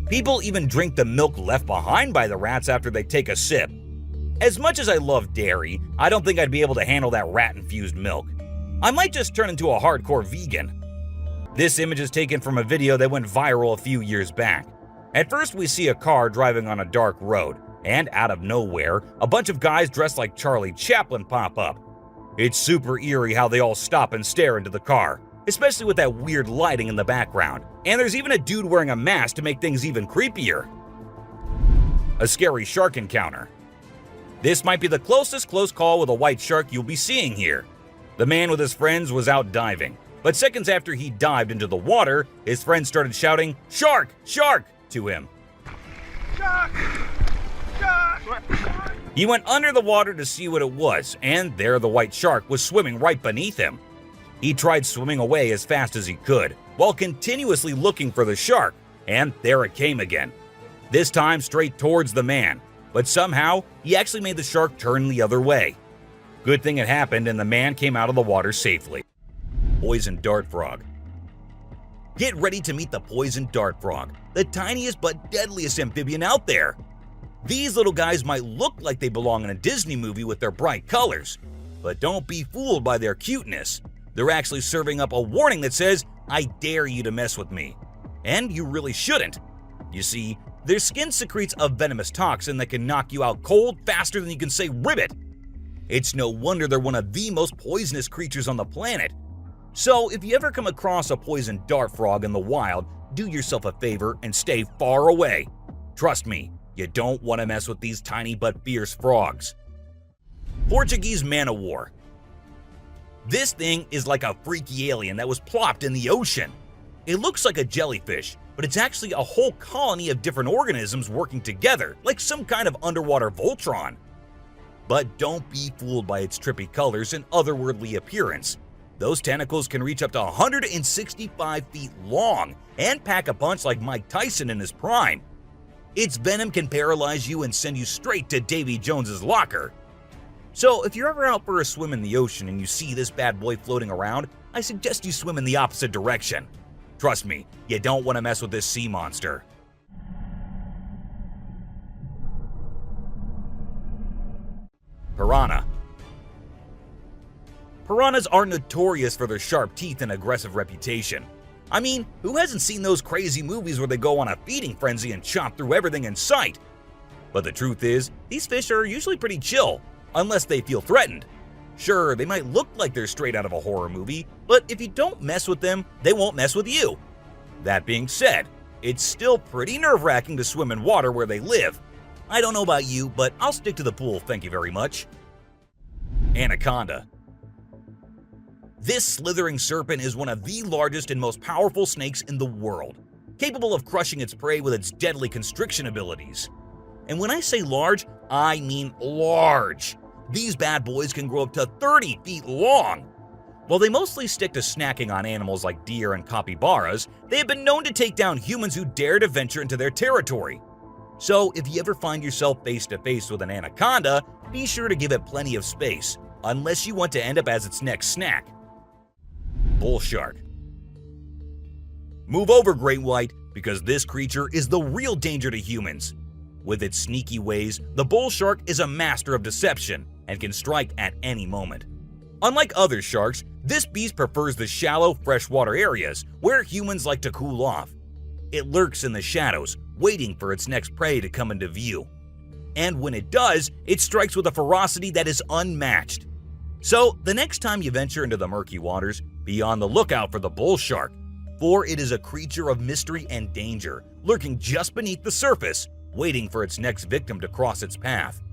People even drink the milk left behind by the rats after they take a sip. As much as I love dairy, I don't think I'd be able to handle that rat-infused milk. I might just turn into a hardcore vegan. This image is taken from a video that went viral a few years back. At first, we see a car driving on a dark road, and out of nowhere, a bunch of guys dressed like Charlie Chaplin pop up. It's super eerie how they all stop and stare into the car, especially with that weird lighting in the background. And there's even a dude wearing a mask to make things even creepier. A scary shark encounter. This might be the closest close call with a white shark you'll be seeing here. The man with his friends was out diving, but seconds after he dived into the water, his friends started shouting, "Shark! Shark!" to him. Shark! Shark! He went under the water to see what it was, and there the white shark was swimming right beneath him. He tried swimming away as fast as he could, while continuously looking for the shark, and there it came again. This time straight towards the man, but somehow he actually made the shark turn the other way. Good thing it happened and the man came out of the water safely. Poison dart frog. Get ready to meet the poison dart frog, the tiniest but deadliest amphibian out there. These little guys might look like they belong in a Disney movie with their bright colors, but don't be fooled by their cuteness. They're actually serving up a warning that says, "I dare you to mess with me." And you really shouldn't. You see, their skin secretes a venomous toxin that can knock you out cold faster than you can say ribbit. It's no wonder they're one of the most poisonous creatures on the planet. So if you ever come across a poison dart frog in the wild, do yourself a favor and stay far away. Trust me, you don't want to mess with these tiny but fierce frogs. Portuguese man of war. This thing is like a freaky alien that was plopped in the ocean. It looks like a jellyfish, but it's actually a whole colony of different organisms working together, like some kind of underwater Voltron. But don't be fooled by its trippy colors and otherworldly appearance. Those tentacles can reach up to 165 feet long and pack a punch like Mike Tyson in his prime. Its venom can paralyze you and send you straight to Davy Jones's locker. So if you're ever out for a swim in the ocean and you see this bad boy floating around, I suggest you swim in the opposite direction. Trust me, you don't want to mess with this sea monster. Piranha. Piranhas are notorious for their sharp teeth and aggressive reputation. I mean, who hasn't seen those crazy movies where they go on a feeding frenzy and chomp through everything in sight? But the truth is, these fish are usually pretty chill, unless they feel threatened. Sure, they might look like they're straight out of a horror movie, but if you don't mess with them, they won't mess with you. That being said, it's still pretty nerve-wracking to swim in water where they live. I don't know about you, but I'll stick to the pool, thank you very much. Anaconda. This slithering serpent is one of the largest and most powerful snakes in the world, capable of crushing its prey with its deadly constriction abilities. And when I say large, I mean large. These bad boys can grow up to 30 feet long. While they mostly stick to snacking on animals like deer and capybaras, they have been known to take down humans who dare to venture into their territory. So if you ever find yourself face to face with an anaconda, be sure to give it plenty of space, unless you want to end up as its next snack. Bull shark. Move over, great white, because this creature is the real danger to humans. With its sneaky ways, the bull shark is a master of deception and can strike at any moment. Unlike other sharks, this beast prefers the shallow, freshwater areas where humans like to cool off. It lurks in the shadows, waiting for its next prey to come into view. And when it does, it strikes with a ferocity that is unmatched. So, the next time you venture into the murky waters, be on the lookout for the bull shark, for it is a creature of mystery and danger, lurking just beneath the surface, waiting for its next victim to cross its path.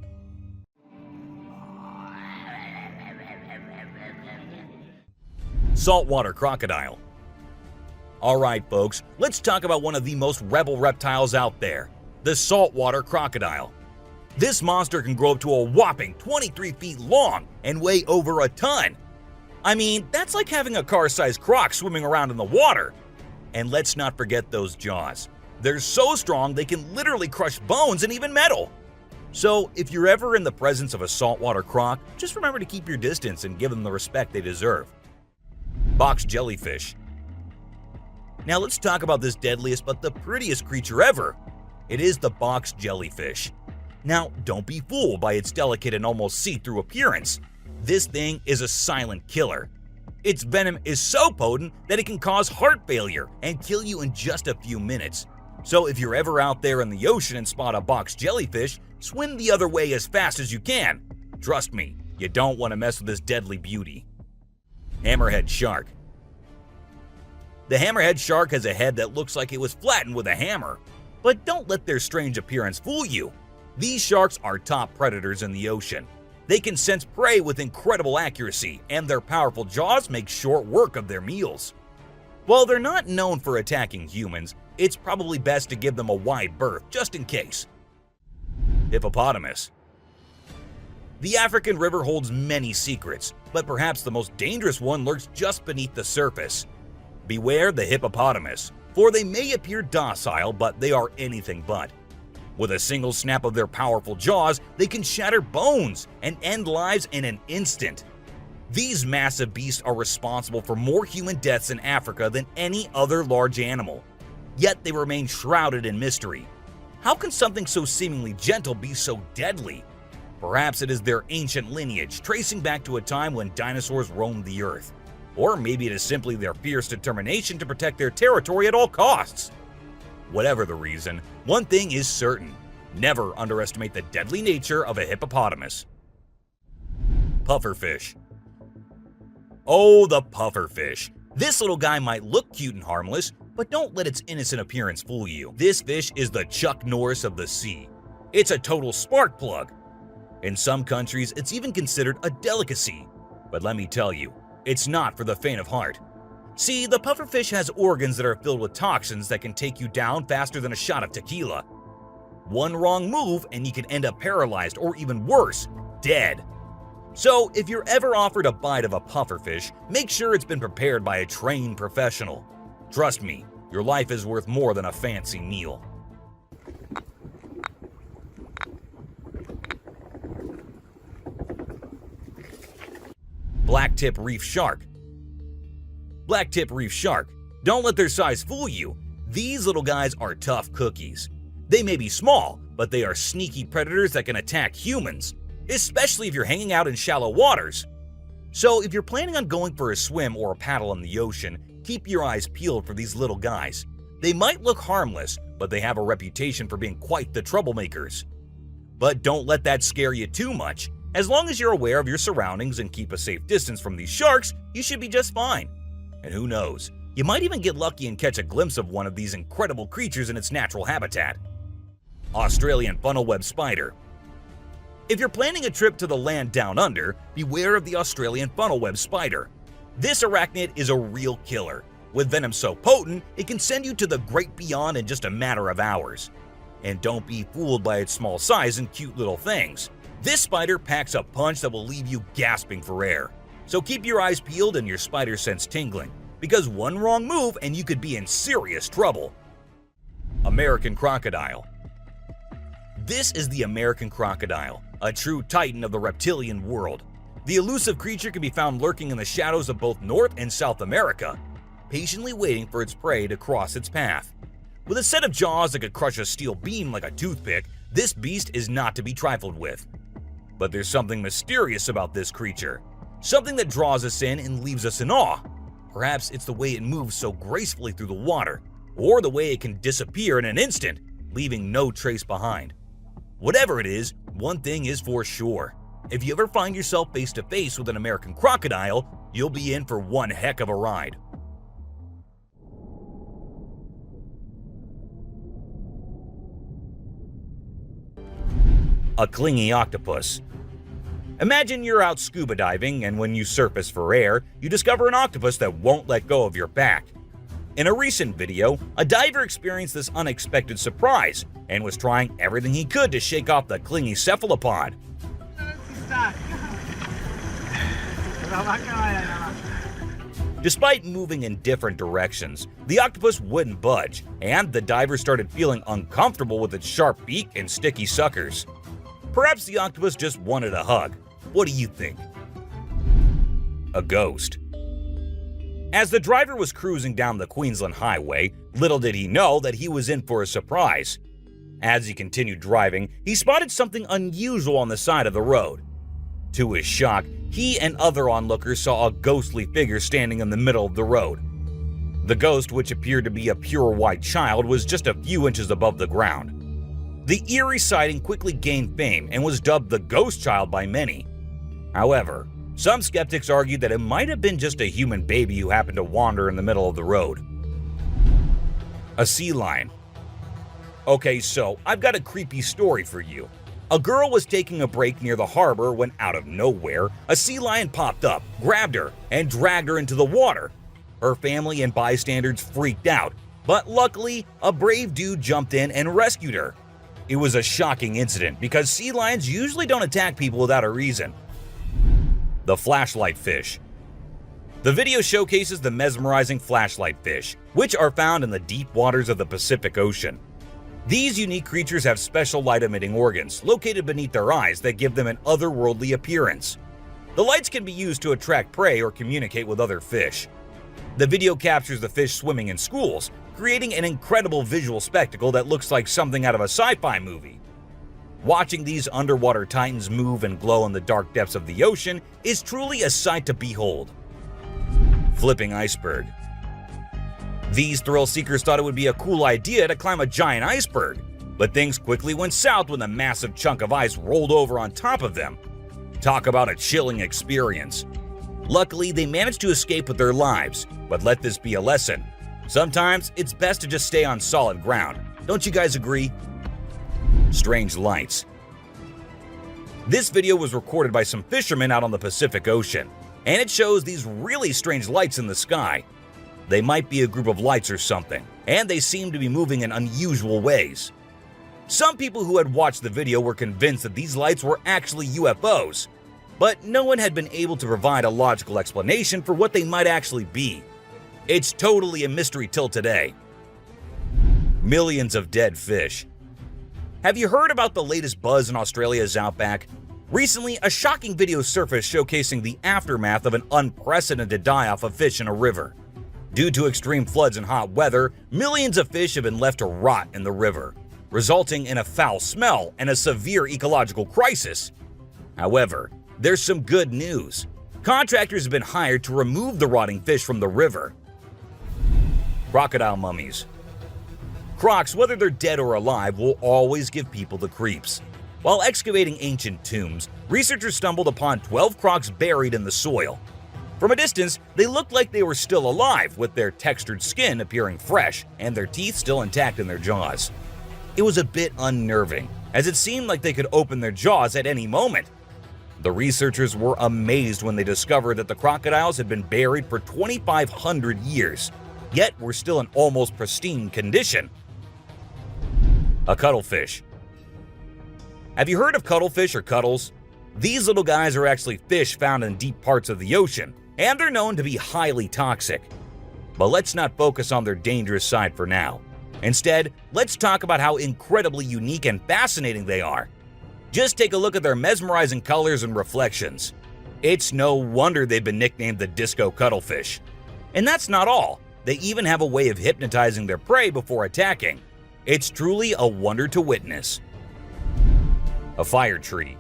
Saltwater crocodile. Alright folks, let's talk about one of the most rebel reptiles out there, the saltwater crocodile. This monster can grow up to a whopping 23 feet long and weigh over a ton. I mean, that's like having a car-sized croc swimming around in the water. And let's not forget those jaws. They're so strong they can literally crush bones and even metal. So if you're ever in the presence of a saltwater croc, just remember to keep your distance and give them the respect they deserve. Box jellyfish. Now let's talk about this deadliest but the prettiest creature ever. It is the box jellyfish. Now don't be fooled by its delicate and almost see-through appearance. This thing is a silent killer. Its venom is so potent that it can cause heart failure and kill you in just a few minutes. So if you're ever out there in the ocean and spot a box jellyfish, swim the other way as fast as you can. Trust me, you don't want to mess with this deadly beauty. Hammerhead shark. The hammerhead shark has a head that looks like it was flattened with a hammer. But don't let their strange appearance fool you. These sharks are top predators in the ocean. They can sense prey with incredible accuracy, and their powerful jaws make short work of their meals. While they're not known for attacking humans, it's probably best to give them a wide berth just in case. Hippopotamus. The African river holds many secrets, but perhaps the most dangerous one lurks just beneath the surface. Beware the hippopotamus, for they may appear docile, but they are anything but. With a single snap of their powerful jaws, they can shatter bones and end lives in an instant. These massive beasts are responsible for more human deaths in Africa than any other large animal. Yet they remain shrouded in mystery. How can something so seemingly gentle be so deadly? Perhaps it is their ancient lineage, tracing back to a time when dinosaurs roamed the earth. Or maybe it is simply their fierce determination to protect their territory at all costs. Whatever the reason, one thing is certain: never underestimate the deadly nature of a hippopotamus. Pufferfish. Oh, the pufferfish. This little guy might look cute and harmless, but don't let its innocent appearance fool you. This fish is the Chuck Norris of the sea. It's a total spark plug. In some countries, it's even considered a delicacy. But let me tell you, it's not for the faint of heart. See, the pufferfish has organs that are filled with toxins that can take you down faster than a shot of tequila. One wrong move and you can end up paralyzed or even worse, dead. So if you're ever offered a bite of a pufferfish, make sure it's been prepared by a trained professional. Trust me, your life is worth more than a fancy meal. Blacktip reef shark. Blacktip reef shark. Don't let their size fool you. These little guys are tough cookies. They may be small, but they are sneaky predators that can attack humans, especially if you're hanging out in shallow waters. So if you're planning on going for a swim or a paddle in the ocean, keep your eyes peeled for these little guys. They might look harmless, but they have a reputation for being quite the troublemakers. But don't let that scare you too much. As long as you're aware of your surroundings and keep a safe distance from these sharks, you should be just fine. And who knows, you might even get lucky and catch a glimpse of one of these incredible creatures in its natural habitat. Australian funnel-web spider. If you're planning a trip to the land down under, beware of the Australian funnel-web spider. This arachnid is a real killer. With venom so potent, it can send you to the great beyond in just a matter of hours. And don't be fooled by its small size and cute little things. This spider packs a punch that will leave you gasping for air. So keep your eyes peeled and your spider sense tingling, because one wrong move and you could be in serious trouble. American crocodile. This is the American crocodile, a true titan of the reptilian world. The elusive creature can be found lurking in the shadows of both North and South America, patiently waiting for its prey to cross its path. With a set of jaws that could crush a steel beam like a toothpick, this beast is not to be trifled with. But there's something mysterious about this creature, something that draws us in and leaves us in awe. Perhaps it's the way it moves so gracefully through the water, or the way it can disappear in an instant, leaving no trace behind. Whatever it is, one thing is for sure. If you ever find yourself face to face with an American crocodile, you'll be in for one heck of a ride. A clingy octopus. Imagine you're out scuba diving, and when you surface for air, you discover an octopus that won't let go of your back. In a recent video, a diver experienced this unexpected surprise and was trying everything he could to shake off the clingy cephalopod. Despite moving in different directions, the octopus wouldn't budge, and the diver started feeling uncomfortable with its sharp beak and sticky suckers. Perhaps the octopus just wanted a hug. What do you think? A ghost. As the driver was cruising down the Queensland Highway, little did he know that he was in for a surprise. As he continued driving, he spotted something unusual on the side of the road. To his shock, he and other onlookers saw a ghostly figure standing in the middle of the road. The ghost, which appeared to be a pure white child, was just a few inches above the ground. The eerie sighting quickly gained fame and was dubbed the Ghost Child by many. However, some skeptics argued that it might have been just a human baby who happened to wander in the middle of the road. A sea lion. Okay, so I've got a creepy story for you. A girl was taking a break near the harbor when, out of nowhere, a sea lion popped up, grabbed her, and dragged her into the water. Her family and bystanders freaked out, but luckily, a brave dude jumped in and rescued her. It was a shocking incident because sea lions usually don't attack people without a reason. The flashlight fish. The video showcases the mesmerizing flashlight fish, which are found in the deep waters of the Pacific Ocean. These unique creatures have special light-emitting organs located beneath their eyes that give them an otherworldly appearance. The lights can be used to attract prey or communicate with other fish. The video captures the fish swimming in schools, creating an incredible visual spectacle that looks like something out of a sci-fi movie. Watching these underwater titans move and glow in the dark depths of the ocean is truly a sight to behold. Flipping iceberg. These thrill seekers thought it would be a cool idea to climb a giant iceberg, but things quickly went south when a massive chunk of ice rolled over on top of them. Talk about a chilling experience. Luckily, they managed to escape with their lives, but let this be a lesson. Sometimes it's best to just stay on solid ground. Don't you guys agree? Strange lights. This video was recorded by some fishermen out on the Pacific Ocean, and it shows these really strange lights in the sky. They might be a group of lights or something, and they seem to be moving in unusual ways. Some people who had watched the video were convinced that these lights were actually UFOs, but no one had been able to provide a logical explanation for what they might actually be. It's totally a mystery till today. Millions of dead fish. Have you heard about the latest buzz in Australia's outback? Recently, a shocking video surfaced showcasing the aftermath of an unprecedented die-off of fish in a river. Due to extreme floods and hot weather, millions of fish have been left to rot in the river, resulting in a foul smell and a severe ecological crisis. However, there's some good news. Contractors have been hired to remove the rotting fish from the river. Crocodile mummies. Crocs, whether they're dead or alive, will always give people the creeps. While excavating ancient tombs, researchers stumbled upon 12 crocs buried in the soil. From a distance, they looked like they were still alive, with their textured skin appearing fresh and their teeth still intact in their jaws. It was a bit unnerving, as it seemed like they could open their jaws at any moment. The researchers were amazed when they discovered that the crocodiles had been buried for 2,500 years, yet were still in almost pristine condition. A cuttlefish. Have you heard of cuttlefish or cuttles? These little guys are actually fish found in deep parts of the ocean, and they're known to be highly toxic. But let's not focus on their dangerous side for now. Instead, let's talk about how incredibly unique and fascinating they are. Just take a look at their mesmerizing colors and reflections. It's no wonder they've been nicknamed the disco cuttlefish. And that's not all. They even have a way of hypnotizing their prey before attacking. It's truly a wonder to witness. A fire tree.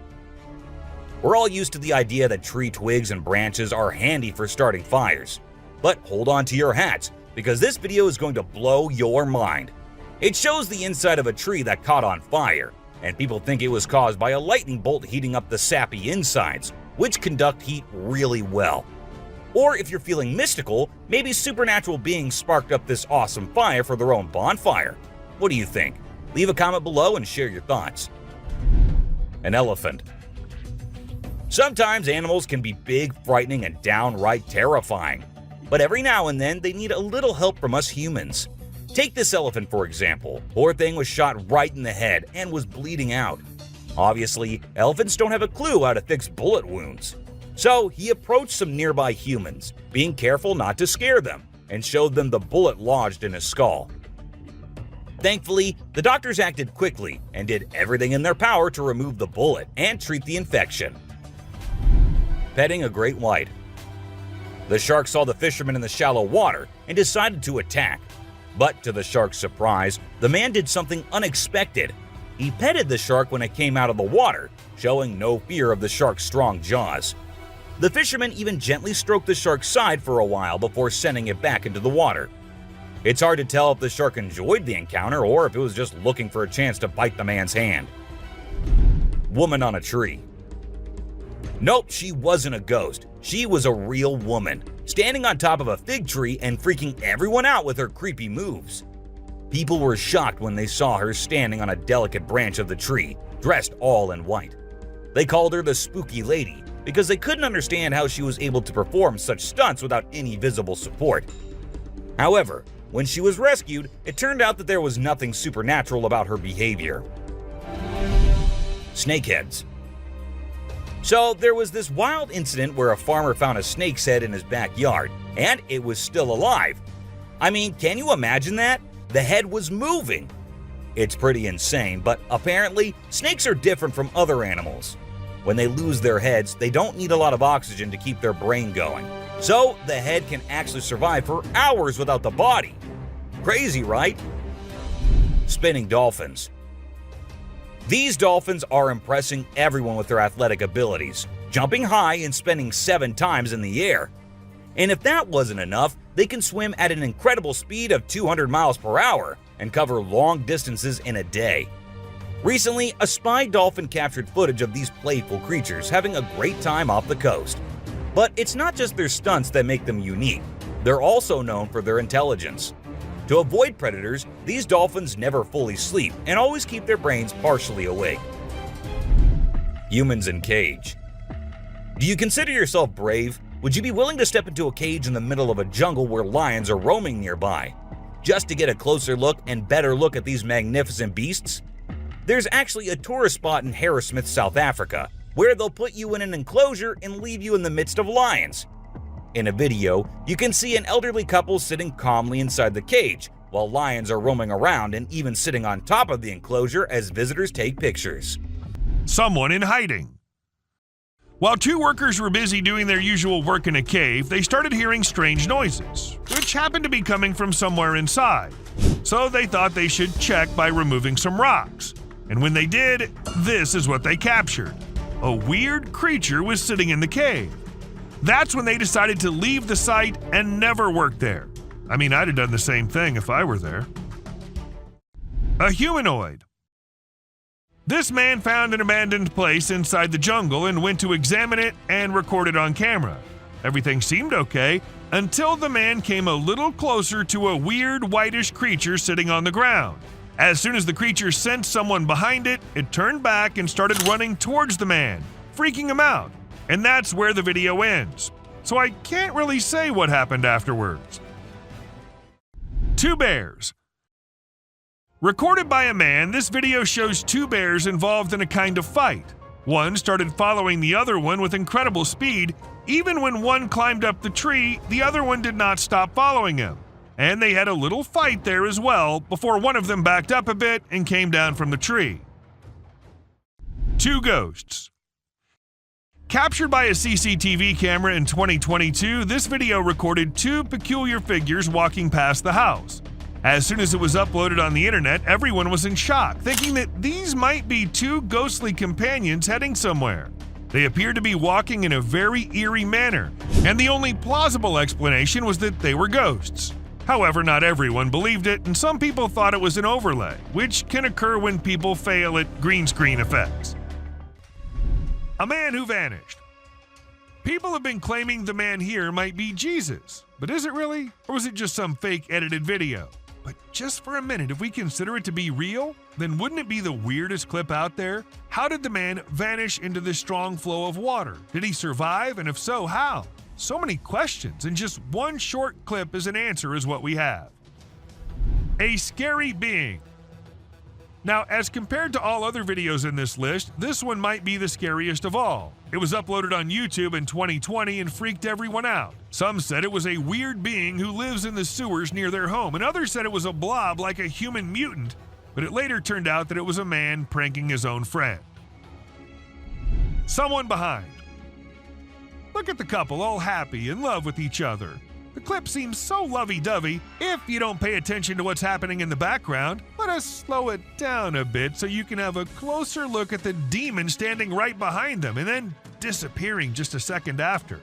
We're all used to the idea that tree twigs and branches are handy for starting fires. But hold on to your hats, because this video is going to blow your mind. It shows the inside of a tree that caught on fire, and people think it was caused by a lightning bolt heating up the sappy insides, which conduct heat really well. Or if you're feeling mystical, maybe supernatural beings sparked up this awesome fire for their own bonfire. What do you think? Leave a comment below and share your thoughts. An elephant. Sometimes animals can be big, frightening, and downright terrifying. But every now and then, they need a little help from us humans. Take this elephant for example. Poor thing was shot right in the head and was bleeding out. Obviously, elephants don't have a clue how to fix bullet wounds. So he approached some nearby humans, being careful not to scare them, and showed them the bullet lodged in his skull. Thankfully, the doctors acted quickly and did everything in their power to remove the bullet and treat the infection. Petting a great white. The shark saw the fisherman in the shallow water and decided to attack. But to the shark's surprise, the man did something unexpected. He petted the shark when it came out of the water, showing no fear of the shark's strong jaws. The fisherman even gently stroked the shark's side for a while before sending it back into the water. It's hard to tell if the shark enjoyed the encounter or if it was just looking for a chance to bite the man's hand. Woman on a tree. Nope, she wasn't a ghost. She was a real woman, standing on top of a fig tree and freaking everyone out with her creepy moves. People were shocked when they saw her standing on a delicate branch of the tree, dressed all in white. They called her the Spooky Lady because they couldn't understand how she was able to perform such stunts without any visible support. However, when she was rescued, it turned out that there was nothing supernatural about her behavior. Snakeheads. So there was this wild incident where a farmer found a snake's head in his backyard, and it was still alive. I mean, can you imagine that? The head was moving. It's pretty insane, but apparently snakes are different from other animals. When they lose their heads, they don't need a lot of oxygen to keep their brain going. So the head can actually survive for hours without the body. Crazy, right? Spinning dolphins. These dolphins are impressing everyone with their athletic abilities, jumping high and spinning 7 times in the air. And if that wasn't enough, they can swim at an incredible speed of 200 miles per hour and cover long distances in a day. Recently, a spy dolphin captured footage of these playful creatures having a great time off the coast. But it's not just their stunts that make them unique. They're also known for their intelligence. To avoid predators, these dolphins never fully sleep and always keep their brains partially awake. Humans in cage. Do you consider yourself brave? Would you be willing to step into a cage in the middle of a jungle where lions are roaming nearby, just to get a closer look and better look at these magnificent beasts? There's actually a tourist spot in Harrismith, South Africa, where they'll put you in an enclosure and leave you in the midst of lions. In a video, you can see an elderly couple sitting calmly inside the cage, while lions are roaming around and even sitting on top of the enclosure as visitors take pictures. Someone in hiding. While 2 workers were busy doing their usual work in a cave, they started hearing strange noises, which happened to be coming from somewhere inside. So they thought they should check by removing some rocks. And when they did, this is what they captured. A weird creature was sitting in the cave. That's when they decided to leave the site and never work there. I mean, I'd have done the same thing if I were there. A humanoid. This man found an abandoned place inside the jungle and went to examine it and record it on camera. Everything seemed okay until the man came a little closer to a weird whitish creature sitting on the ground. As soon as the creature sensed someone behind it, it turned back and started running towards the man, freaking him out. And that's where the video ends. So I can't really say what happened afterwards. Two bears. Recorded by a man, this video shows two bears involved in a kind of fight. One started following the other one with incredible speed. Even when one climbed up the tree, the other one did not stop following him. And they had a little fight there as well before one of them backed up a bit and came down from the tree. Two ghosts. Captured by a CCTV camera in 2022, this video recorded two peculiar figures walking past the house. As soon as it was uploaded on the internet, everyone was in shock, thinking that these might be two ghostly companions heading somewhere. They appeared to be walking in a very eerie manner, and the only plausible explanation was that they were ghosts. However, not everyone believed it, and some people thought it was an overlay, which can occur when people fail at green screen effects. A man who vanished. People have been claiming the man here might be Jesus, but is it really? Or was it just some fake edited video? But just for a minute, if we consider it to be real, then wouldn't it be the weirdest clip out there? How did the man vanish into this strong flow of water? Did he survive? And if so, how? So many questions, and just one short clip as an answer is what we have. A scary being. Now, as compared to all other videos in this list, this one might be the scariest of all. It was uploaded on YouTube in 2020 and freaked everyone out. Some said it was a weird being who lives in the sewers near their home, and others said it was a blob like a human mutant, but it later turned out that it was a man pranking his own friend. Someone behind. Look at the couple all happy, in love with each other. The clip seems so lovey-dovey. If you don't pay attention to what's happening in the background, let us slow it down a bit so you can have a closer look at the demon standing right behind them and then disappearing just a second after.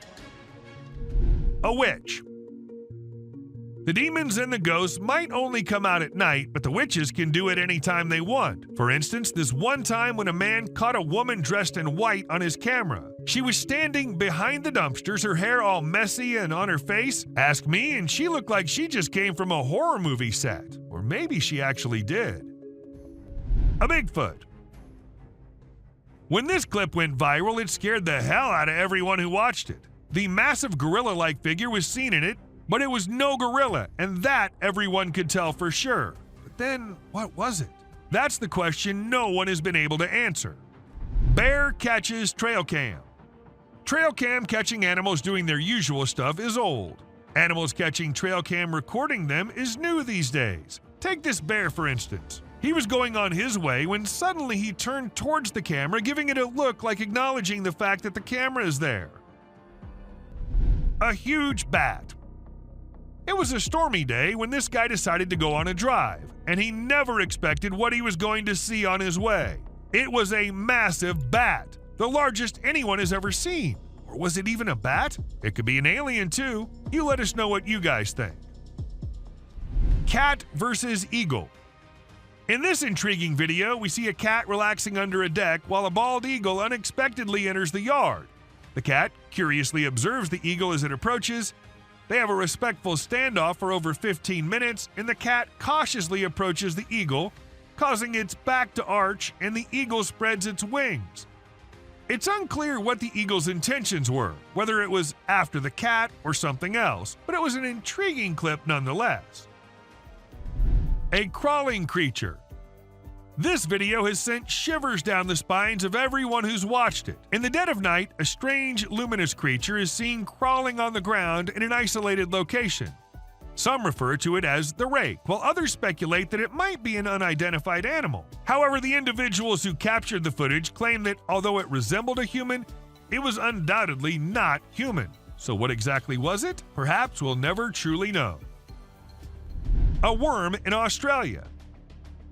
A witch. The demons and the ghosts might only come out at night, but the witches can do it anytime they want. For instance, this one time when a man caught a woman dressed in white on his camera. She was standing behind the dumpsters, her hair all messy and on her face. Ask me, and she looked like she just came from a horror movie set. Or maybe she actually did. A Bigfoot. When this clip went viral, it scared the hell out of everyone who watched it. The massive gorilla-like figure was seen in it, but it was no gorilla, and that everyone could tell for sure. But then, what was it? That's the question no one has been able to answer. Bear catches trail cam. Trail cam catching animals doing their usual stuff is old. Animals catching trail cam recording them is new these days. Take this bear for instance. He was going on his way when suddenly he turned towards the camera, giving it a look like acknowledging the fact that the camera is there. A huge bat. It was a stormy day when this guy decided to go on a drive, and he never expected what he was going to see on his way. It was a massive bat, the largest anyone has ever seen. Or was it even a bat? It could be an alien too. You let us know what you guys think. Cat versus eagle. In this intriguing video, we see a cat relaxing under a deck while a bald eagle unexpectedly enters the yard. The cat curiously observes the eagle as it approaches. They have a respectful standoff for over 15 minutes, and the cat cautiously approaches the eagle, causing its back to arch, and the eagle spreads its wings. It's unclear what the eagle's intentions were, whether it was after the cat or something else, but it was an intriguing clip nonetheless. A crawling creature. This video has sent shivers down the spines of everyone who's watched it. In the dead of night, a strange, luminous creature is seen crawling on the ground in an isolated location. Some refer to it as the rake, while others speculate that it might be an unidentified animal. However, the individuals who captured the footage claim that although it resembled a human, it was undoubtedly not human. So what exactly was it? Perhaps we'll never truly know. A worm in Australia.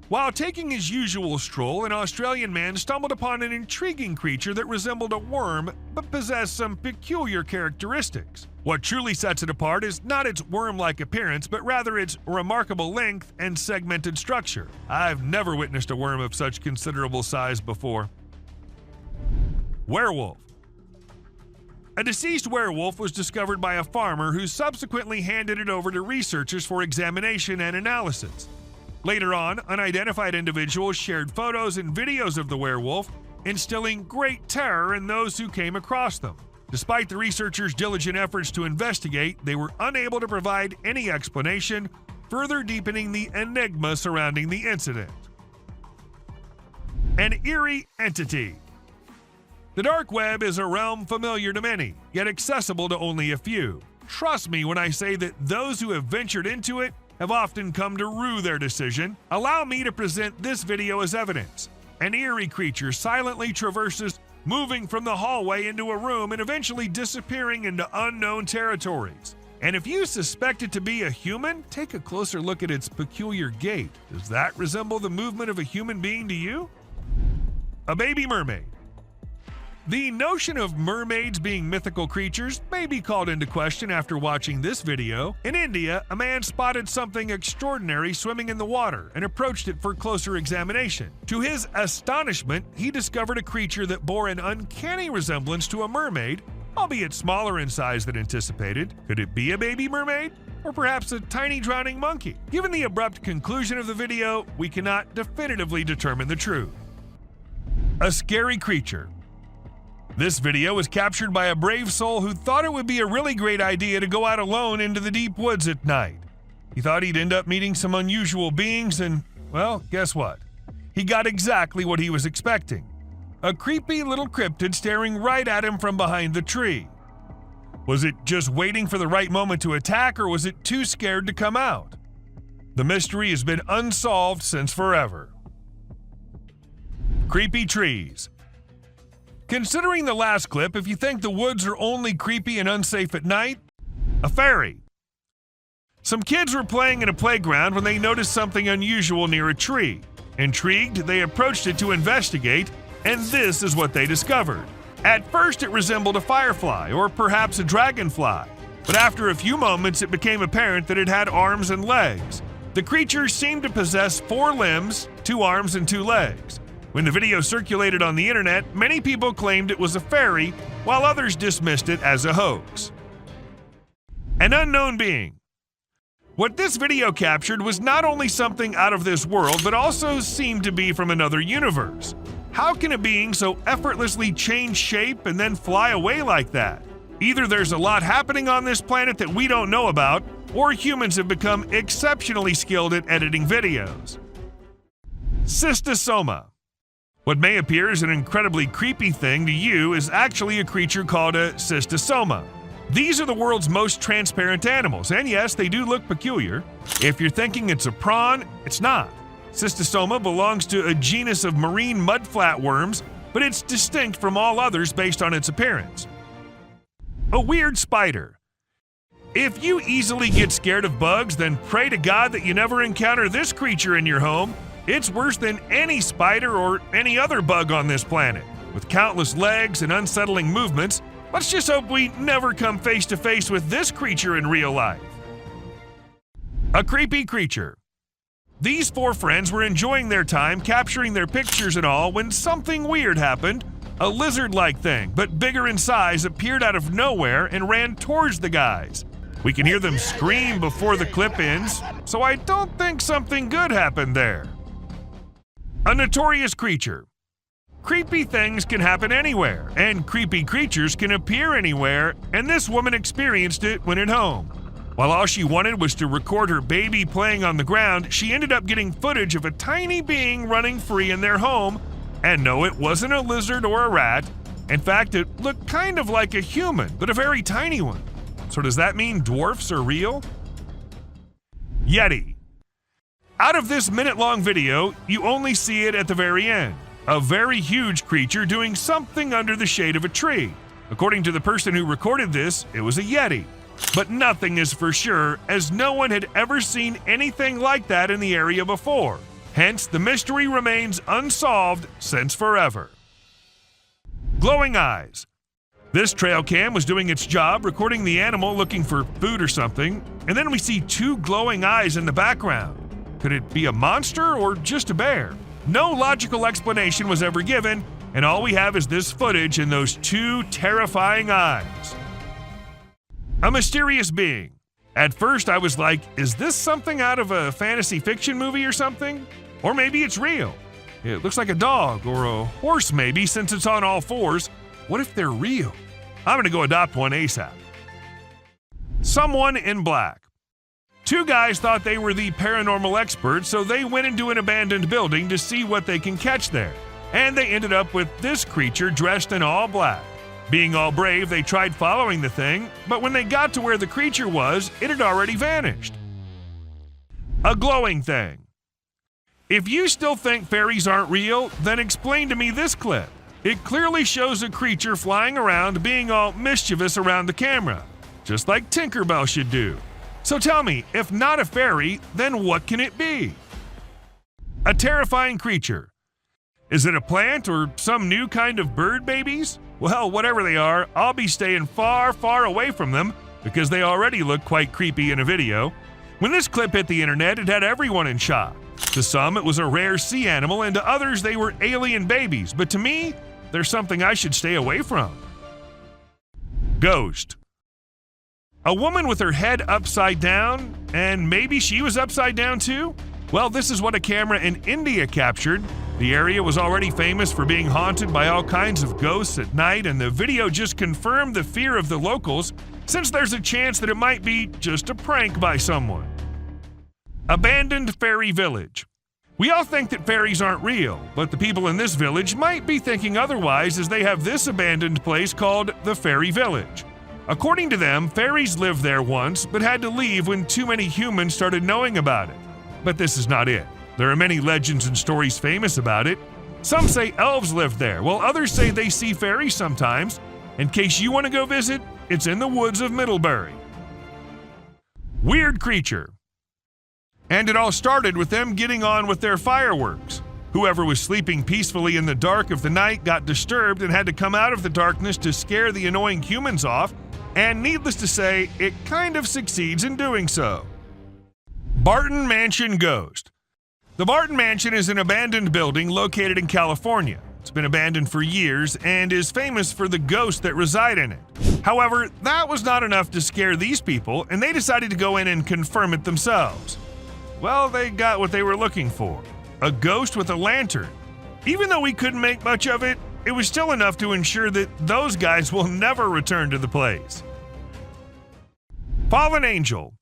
While taking his usual stroll, an Australian man stumbled upon an intriguing creature that resembled a worm but possessed some peculiar characteristics. What truly sets it apart is not its worm-like appearance, but rather its remarkable length and segmented structure. I've never witnessed a worm of such considerable size before. Werewolf. A deceased werewolf was discovered by a farmer who subsequently handed it over to researchers for examination and analysis. Later on, unidentified individuals shared photos and videos of the werewolf, instilling great terror in those who came across them. Despite the researchers' diligent efforts to investigate, they were unable to provide any explanation, further deepening the enigma surrounding the incident. An eerie entity. The dark web is a realm familiar to many, yet accessible to only a few. Trust me when I say that those who have ventured into it have often come to rue their decision. Allow me to present this video as evidence. An eerie creature silently traverses, moving from the hallway into a room and eventually disappearing into unknown territories. And if you suspect it to be a human, take a closer look at its peculiar gait. Does that resemble the movement of a human being to you? A baby mermaid. The notion of mermaids being mythical creatures may be called into question after watching this video. In India, a man spotted something extraordinary swimming in the water and approached it for closer examination. To his astonishment, he discovered a creature that bore an uncanny resemblance to a mermaid, albeit smaller in size than anticipated. Could it be a baby mermaid? Or perhaps a tiny drowning monkey? Given the abrupt conclusion of the video, we cannot definitively determine the truth. A scary creature. This video was captured by a brave soul who thought it would be a really great idea to go out alone into the deep woods at night. He thought he'd end up meeting some unusual beings and, well, guess what? He got exactly what he was expecting. A creepy little cryptid staring right at him from behind the tree. Was it just waiting for the right moment to attack, or was it too scared to come out? The mystery has been unsolved since forever. Creepy trees. Considering the last clip, if you think the woods are only creepy and unsafe at night, a fairy. Some kids were playing in a playground when they noticed something unusual near a tree. Intrigued, they approached it to investigate, and this is what they discovered. At first, it resembled a firefly, or perhaps a dragonfly, but after a few moments, it became apparent that it had arms and legs. The creature seemed to possess 4 limbs, 2 arms, and 2 legs. When the video circulated on the internet, many people claimed it was a fairy, while others dismissed it as a hoax. An unknown being. What this video captured was not only something out of this world, but also seemed to be from another universe. How can a being so effortlessly change shape and then fly away like that? Either there's a lot happening on this planet that we don't know about, or humans have become exceptionally skilled at editing videos. Cystosoma. What may appear as an incredibly creepy thing to you is actually a creature called a cystosoma. These are the world's most transparent animals, and yes, they do look peculiar. If you're thinking it's a prawn, it's not. Cystosoma belongs to a genus of marine mudflat worms, but it's distinct from all others based on its appearance. A weird spider. If you easily get scared of bugs, then pray to God that you never encounter this creature in your home. It's worse than any spider or any other bug on this planet. With countless legs and unsettling movements, let's just hope we never come face to face with this creature in real life. A creepy creature. These 4 friends were enjoying their time capturing their pictures and all when something weird happened. A lizard-like thing, but bigger in size, appeared out of nowhere and ran towards the guys. We can hear them scream before the clip ends, so I don't think something good happened there. A notorious creature. Creepy things can happen anywhere, and creepy creatures can appear anywhere, and this woman experienced it when at home. While all she wanted was to record her baby playing on the ground, she ended up getting footage of a tiny being running free in their home, and no, it wasn't a lizard or a rat. In fact, it looked kind of like a human, but a very tiny one. So does that mean dwarfs are real? Yeti. Out of this minute-long video, you only see it at the very end. A very huge creature doing something under the shade of a tree. According to the person who recorded this, it was a Yeti. But nothing is for sure, as no one had ever seen anything like that in the area before. Hence, the mystery remains unsolved since forever. Glowing eyes. This trail cam was doing its job, recording the animal looking for food or something, and then we see two glowing eyes in the background. Could it be a monster or just a bear? No logical explanation was ever given, and all we have is this footage and those two terrifying eyes. A mysterious being. At first I was like, is this something out of a fantasy fiction movie or something? Or maybe it's real. It looks like a dog or a horse maybe, since it's on all fours. What if they're real? I'm gonna go adopt one ASAP. Someone in black. Two guys thought they were the paranormal experts, so they went into an abandoned building to see what they can catch there. And they ended up with this creature dressed in all black. Being all brave, they tried following the thing, but when they got to where the creature was, it had already vanished. A glowing thing. If you still think fairies aren't real, then explain to me this clip. It clearly shows a creature flying around being all mischievous around the camera, just like Tinkerbell should do. So tell me, if not a fairy, then what can it be? A terrifying creature. Is it a plant or some new kind of bird babies? Well, whatever they are, I'll be staying far, far away from them because they already look quite creepy in a video. When this clip hit the internet, it had everyone in shock. To some, it was a rare sea animal, and to others, they were alien babies. But to me, they're something I should stay away from. Ghost. A woman with her head upside down, and maybe she was upside down too? Well, this is what a camera in India captured. The area was already famous for being haunted by all kinds of ghosts at night, and the video just confirmed the fear of the locals, since there's a chance that it might be just a prank by someone. Abandoned fairy village. We all think that fairies aren't real, but the people in this village might be thinking otherwise, as they have this abandoned place called the Fairy Village. According to them, fairies lived there once, but had to leave when too many humans started knowing about it. But this is not it. There are many legends and stories famous about it. Some say elves lived there, while others say they see fairies sometimes. In case you want to go visit, it's in the woods of Middlebury. Weird creature. And it all started with them getting on with their fireworks. Whoever was sleeping peacefully in the dark of the night got disturbed and had to come out of the darkness to scare the annoying humans off, and needless to say, it kind of succeeds in doing so. Barton Mansion Ghost. The Barton Mansion is an abandoned building located in California. It's been abandoned for years and is famous for the ghosts that reside in it. However, that was not enough to scare these people, and they decided to go in and confirm it themselves. Well, they got what they were looking for. A ghost with a lantern. Even though we couldn't make much of it, it was still enough to ensure that those guys will never return to the place. Fallen Angel.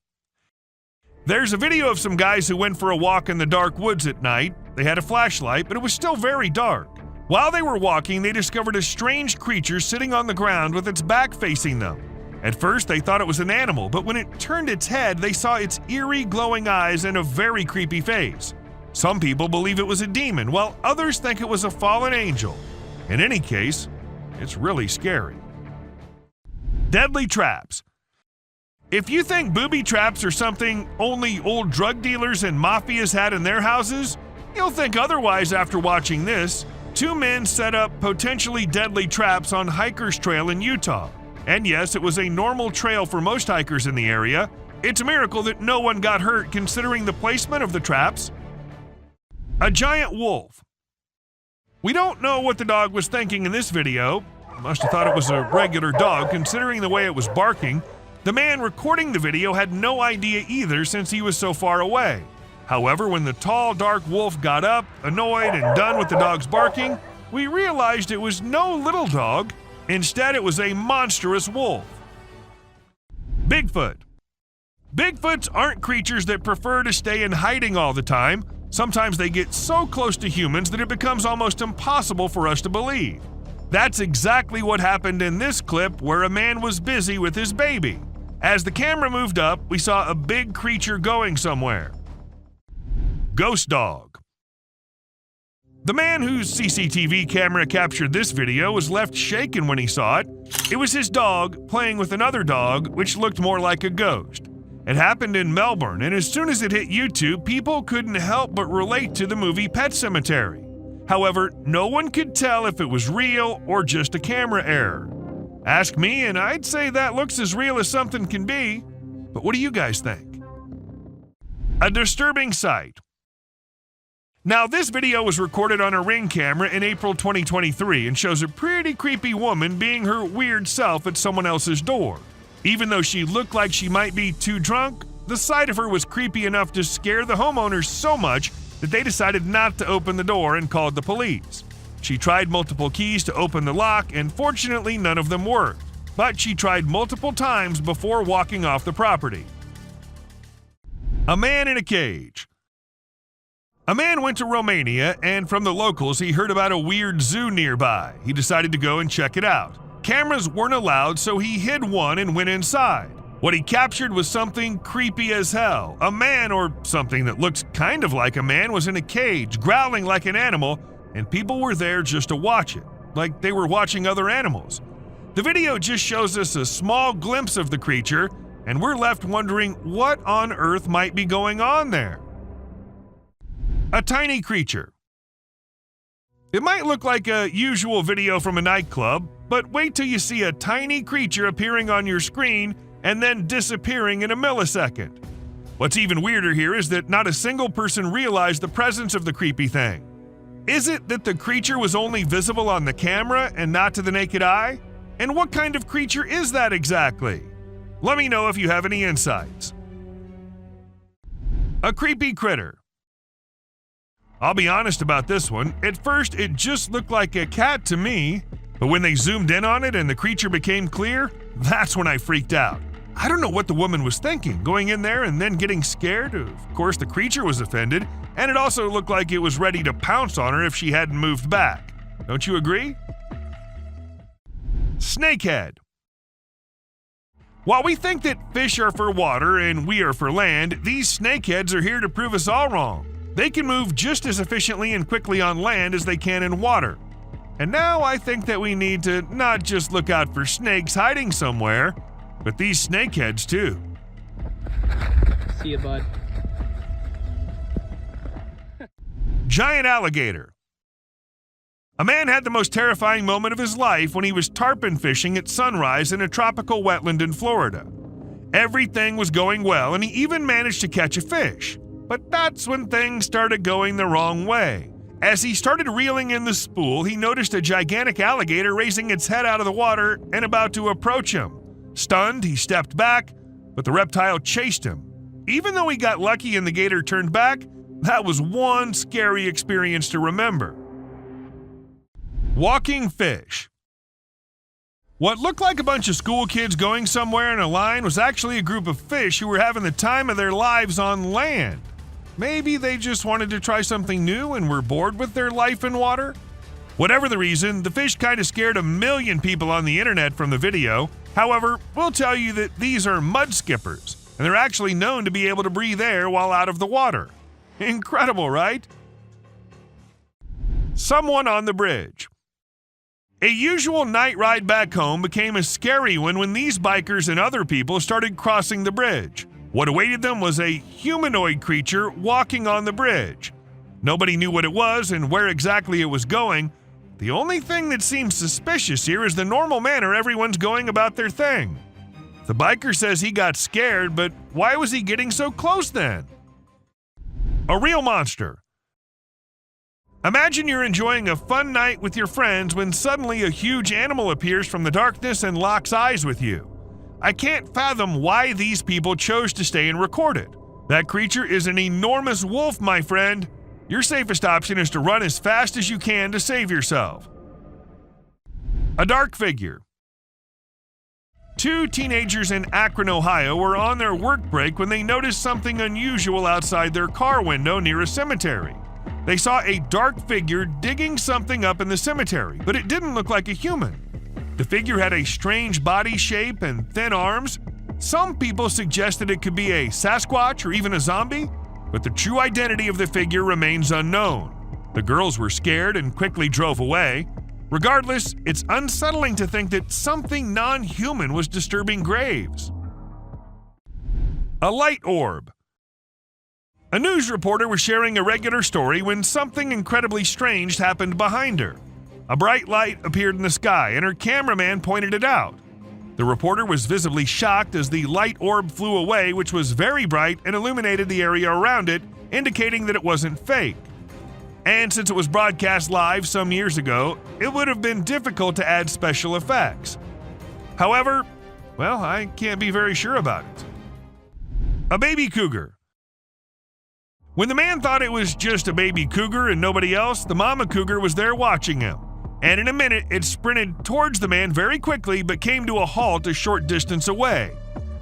There's a video of some guys who went for a walk in the dark woods at night. They had a flashlight, but it was still very dark. While they were walking, they discovered a strange creature sitting on the ground with its back facing them. At first, they thought it was an animal, but when it turned its head, they saw its eerie, glowing eyes and a very creepy face. Some people believe it was a demon, while others think it was a fallen angel. In any case, it's really scary. Deadly traps. If you think booby traps are something only old drug dealers and mafias had in their houses, you'll think otherwise after watching this. Two men set up potentially deadly traps on Hikers Trail in Utah. And yes, it was a normal trail for most hikers in the area. It's a miracle that no one got hurt considering the placement of the traps. A giant wolf. We don't know what the dog was thinking in this video. Must have thought it was a regular dog considering the way it was barking. The man recording the video had no idea either since he was so far away. However, when the tall, dark wolf got up, annoyed and done with the dog's barking, we realized it was no little dog. Instead, it was a monstrous wolf. Bigfoot. Bigfoots aren't creatures that prefer to stay in hiding all the time. Sometimes they get so close to humans that it becomes almost impossible for us to believe. That's exactly what happened in this clip where a man was busy with his baby. As the camera moved up, we saw a big creature going somewhere. Ghost dog. The man whose CCTV camera captured this video was left shaken when he saw it. It was his dog playing with another dog, which looked more like a ghost. It happened in Melbourne, and as soon as it hit YouTube, people couldn't help but relate to the movie Pet Sematary. However, no one could tell if it was real or just a camera error. Ask me, and I'd say that looks as real as something can be. But what do you guys think? A disturbing sight. Now, this video was recorded on a Ring camera in April 2023 and shows a pretty creepy woman being her weird self at someone else's door. Even though she looked like she might be too drunk, the sight of her was creepy enough to scare the homeowners so much that they decided not to open the door and called the police. She tried multiple keys to open the lock, and fortunately none of them worked. But she tried multiple times before walking off the property. A man in a cage. A man went to Romania, and from the locals he heard about a weird zoo nearby. He decided to go and check it out. Cameras weren't allowed, so he hid one and went inside. What he captured was something creepy as hell. A man, or something that looks kind of like a man, was in a cage, growling like an animal, and people were there just to watch it, like they were watching other animals. The video just shows us a small glimpse of the creature, and we're left wondering what on earth might be going on there. A tiny creature. It might look like a usual video from a nightclub, but wait till you see a tiny creature appearing on your screen and then disappearing in a millisecond. What's even weirder here is that not a single person realized the presence of the creepy thing. Is it that the creature was only visible on the camera and not to the naked eye? And what kind of creature is that exactly? Let me know if you have any insights. A creepy critter. I'll be honest about this one. At first, it just looked like a cat to me, but when they zoomed in on it and the creature became clear, that's when I freaked out. I don't know what the woman was thinking, going in there and then getting scared. Of course, the creature was offended, and it also looked like it was ready to pounce on her if she hadn't moved back. Don't you agree? Snakehead. While we think that fish are for water and we are for land, these snakeheads are here to prove us all wrong. They can move just as efficiently and quickly on land as they can in water. And now I think that we need to not just look out for snakes hiding somewhere, but these snakeheads too. See ya, bud. Giant alligator. A man had the most terrifying moment of his life when he was tarpon fishing at sunrise in a tropical wetland in Florida. Everything was going well, and he even managed to catch a fish. But that's when things started going the wrong way. As he started reeling in the spool, he noticed a gigantic alligator raising its head out of the water and about to approach him. Stunned, he stepped back, but the reptile chased him. Even though he got lucky and the gator turned back, that was one scary experience to remember. Walking fish. What looked like a bunch of school kids going somewhere in a line was actually a group of fish who were having the time of their lives on land. Maybe they just wanted to try something new and were bored with their life in water? Whatever the reason, the fish kind of scared 1 million people on the internet from the video. However, we'll tell you that these are mud skippers, and they're actually known to be able to breathe air while out of the water. Incredible, right? Someone on the bridge. A usual night ride back home became a scary one when these bikers and other people started crossing the bridge. What awaited them was a humanoid creature walking on the bridge. Nobody knew what it was and where exactly it was going. The only thing that seems suspicious here is the normal manner everyone's going about their thing. The biker says he got scared, but why was he getting so close then? A real monster. Imagine you're enjoying a fun night with your friends when suddenly a huge animal appears from the darkness and locks eyes with you. I can't fathom why these people chose to stay and record it. That creature is an enormous wolf, my friend. Your safest option is to run as fast as you can to save yourself. A dark figure. 2 teenagers in Akron, Ohio were on their work break when they noticed something unusual outside their car window near a cemetery. They saw a dark figure digging something up in the cemetery, but it didn't look like a human. The figure had a strange body shape and thin arms. Some people suggested it could be a Sasquatch or even a zombie, but the true identity of the figure remains unknown. The girls were scared and quickly drove away. Regardless, it's unsettling to think that something non-human was disturbing graves. A light orb. A news reporter was sharing a regular story when something incredibly strange happened behind her. A bright light appeared in the sky, and her cameraman pointed it out. The reporter was visibly shocked as the light orb flew away, which was very bright and illuminated the area around it, indicating that it wasn't fake. And since it was broadcast live some years ago, it would have been difficult to add special effects. However, well, I can't be very sure about it. A baby cougar. When the man thought it was just a baby cougar and nobody else, the mama cougar was there watching him. And in a minute, it sprinted towards the man very quickly but came to a halt a short distance away.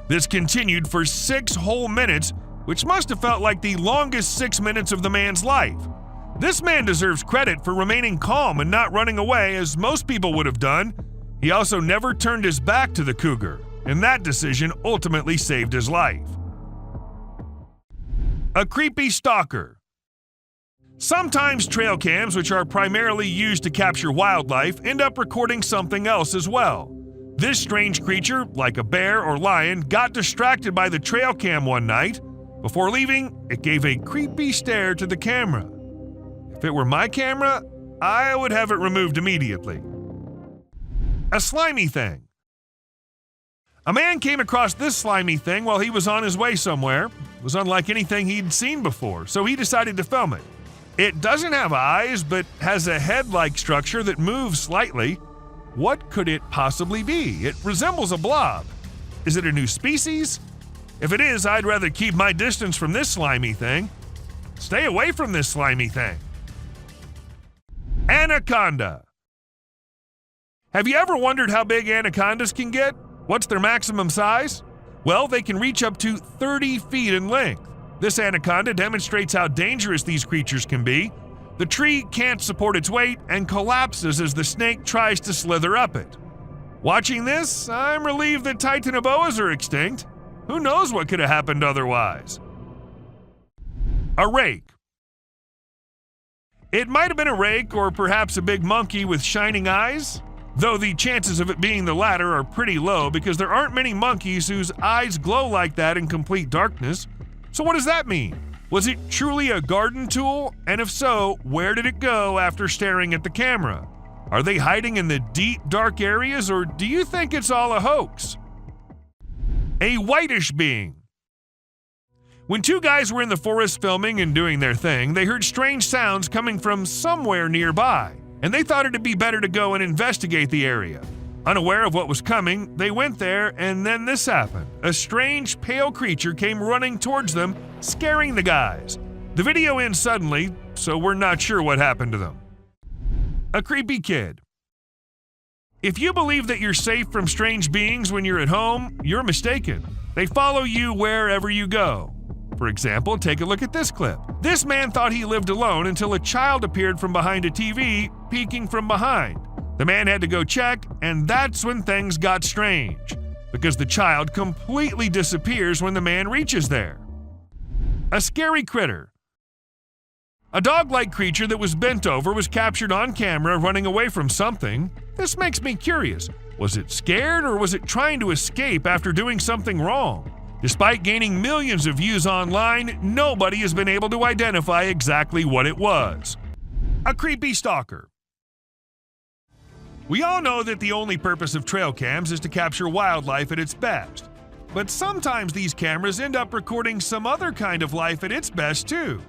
This continued for 6 whole minutes, which must have felt like the longest 6 minutes of the man's life. This man deserves credit for remaining calm and not running away as most people would have done. He also never turned his back to the cougar, and that decision ultimately saved his life. A creepy stalker. Sometimes trail cams, which are primarily used to capture wildlife, end up recording something else as well. This strange creature, like a bear or lion, got distracted by the trail cam one night. Before leaving, it gave a creepy stare to the camera. If it were my camera, I would have it removed immediately. A slimy thing. A man came across this slimy thing while he was on his way somewhere. It was unlike anything he'd seen before, so he decided to film it. It doesn't have eyes, but has a head-like structure that moves slightly. What could it possibly be? It resembles a blob. Is it a new species? If it is, I'd rather keep my distance from this slimy thing. Stay away from this slimy thing. Anaconda. Have you ever wondered how big anacondas can get? What's their maximum size? Well, they can reach up to 30 feet in length. This anaconda demonstrates how dangerous these creatures can be. The tree can't support its weight and collapses as the snake tries to slither up it. Watching this, I'm relieved that titanoboas are extinct. Who knows what could have happened otherwise? A rake. It might have been a rake or perhaps a big monkey with shining eyes, though the chances of it being the latter are pretty low because there aren't many monkeys whose eyes glow like that in complete darkness. So what does that mean? Was it truly a garden tool? And if so, where did it go after staring at the camera? Are they hiding in the deep, dark areas, or do you think it's all a hoax? A whitish being. When 2 guys were in the forest filming and doing their thing, they heard strange sounds coming from somewhere nearby, and they thought it'd be better to go and investigate the area. Unaware of what was coming, they went there, and then this happened. A strange, pale creature came running towards them, scaring the guys. The video ends suddenly, so we're not sure what happened to them. A creepy kid. If you believe that you're safe from strange beings when you're at home, you're mistaken. They follow you wherever you go. For example, take a look at this clip. This man thought he lived alone until a child appeared from behind a TV, peeking from behind. The man had to go check, and that's when things got strange, because the child completely disappears when the man reaches there. A scary critter. A dog-like creature that was bent over was captured on camera running away from something. This makes me curious. Was it scared or was it trying to escape after doing something wrong? Despite gaining millions of views online, nobody has been able to identify exactly what it was. A creepy stalker. We all know that the only purpose of trail cams is to capture wildlife at its best. But sometimes these cameras end up recording some other kind of life at its best too.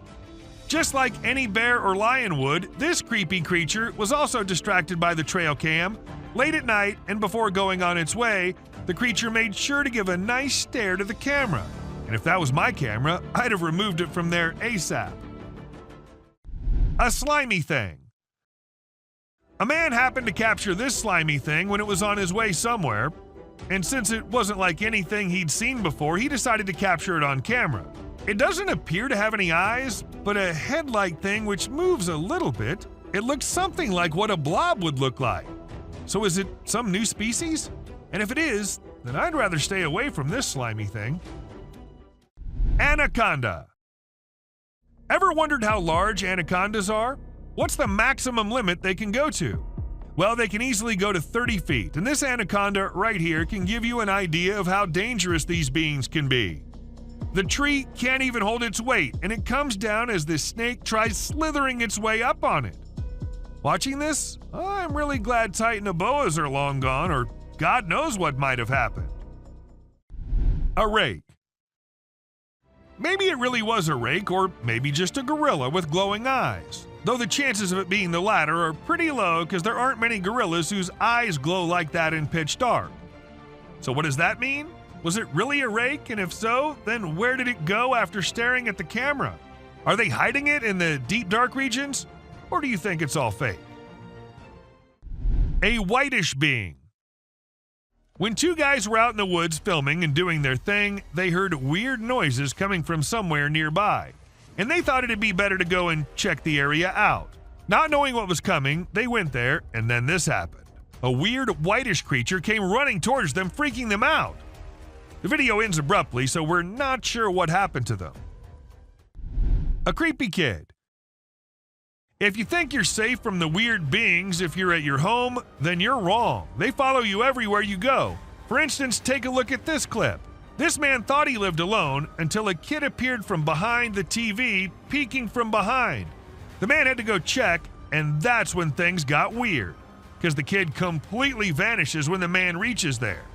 Just like any bear or lion would, this creepy creature was also distracted by the trail cam. Late at night and before going on its way, the creature made sure to give a nice stare to the camera. And if that was my camera, I'd have removed it from there ASAP. A slimy thing. A man happened to capture this slimy thing when it was on his way somewhere, and since it wasn't like anything he'd seen before, he decided to capture it on camera. It doesn't appear to have any eyes, but a head-like thing which moves a little bit. It looks something like what a blob would look like. So is it some new species? And if it is, then I'd rather stay away from this slimy thing. Anaconda. Ever wondered how large anacondas are? What's the maximum limit they can go to? Well, they can easily go to 30 feet, and this anaconda right here can give you an idea of how dangerous these beings can be. The tree can't even hold its weight, and it comes down as the snake tries slithering its way up on it. Watching this, I'm really glad Titanoboas are long gone, or God knows what might have happened. A rake. Maybe it really was a rake, or maybe just a gorilla with glowing eyes. Though the chances of it being the latter are pretty low because there aren't many gorillas whose eyes glow like that in pitch dark. So what does that mean? Was it really a rake? And if so, then where did it go after staring at the camera? Are they hiding it in the deep dark regions? Or do you think it's all fake? A whitish being. When two guys were out in the woods filming and doing their thing, they heard weird noises coming from somewhere nearby, and they thought it'd be better to go and check the area out. Not knowing what was coming, they went there, and then this happened. A weird whitish creature came running towards them, freaking them out. The video ends abruptly, so we're not sure what happened to them. A creepy kid. If you think you're safe from the weird beings if you're at your home, then you're wrong. They follow you everywhere you go. For instance, take a look at this clip. This man thought he lived alone until a kid appeared from behind the TV, peeking from behind. The man had to go check, and that's when things got weird, because the kid completely vanishes when the man reaches there.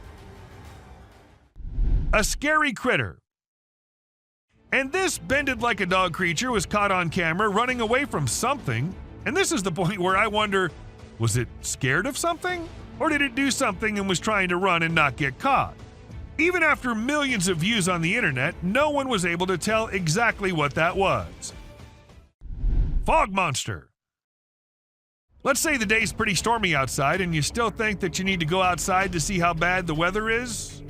A scary critter. And this bended-like-a-dog creature was caught on camera running away from something, and this is the point where I wonder, was it scared of something? Or did it do something and was trying to run and not get caught? Even after millions of views on the internet, no one was able to tell exactly what that was. Fog monster. Let's say the day's pretty stormy outside and you still think that you need to go outside to see how bad the weather is.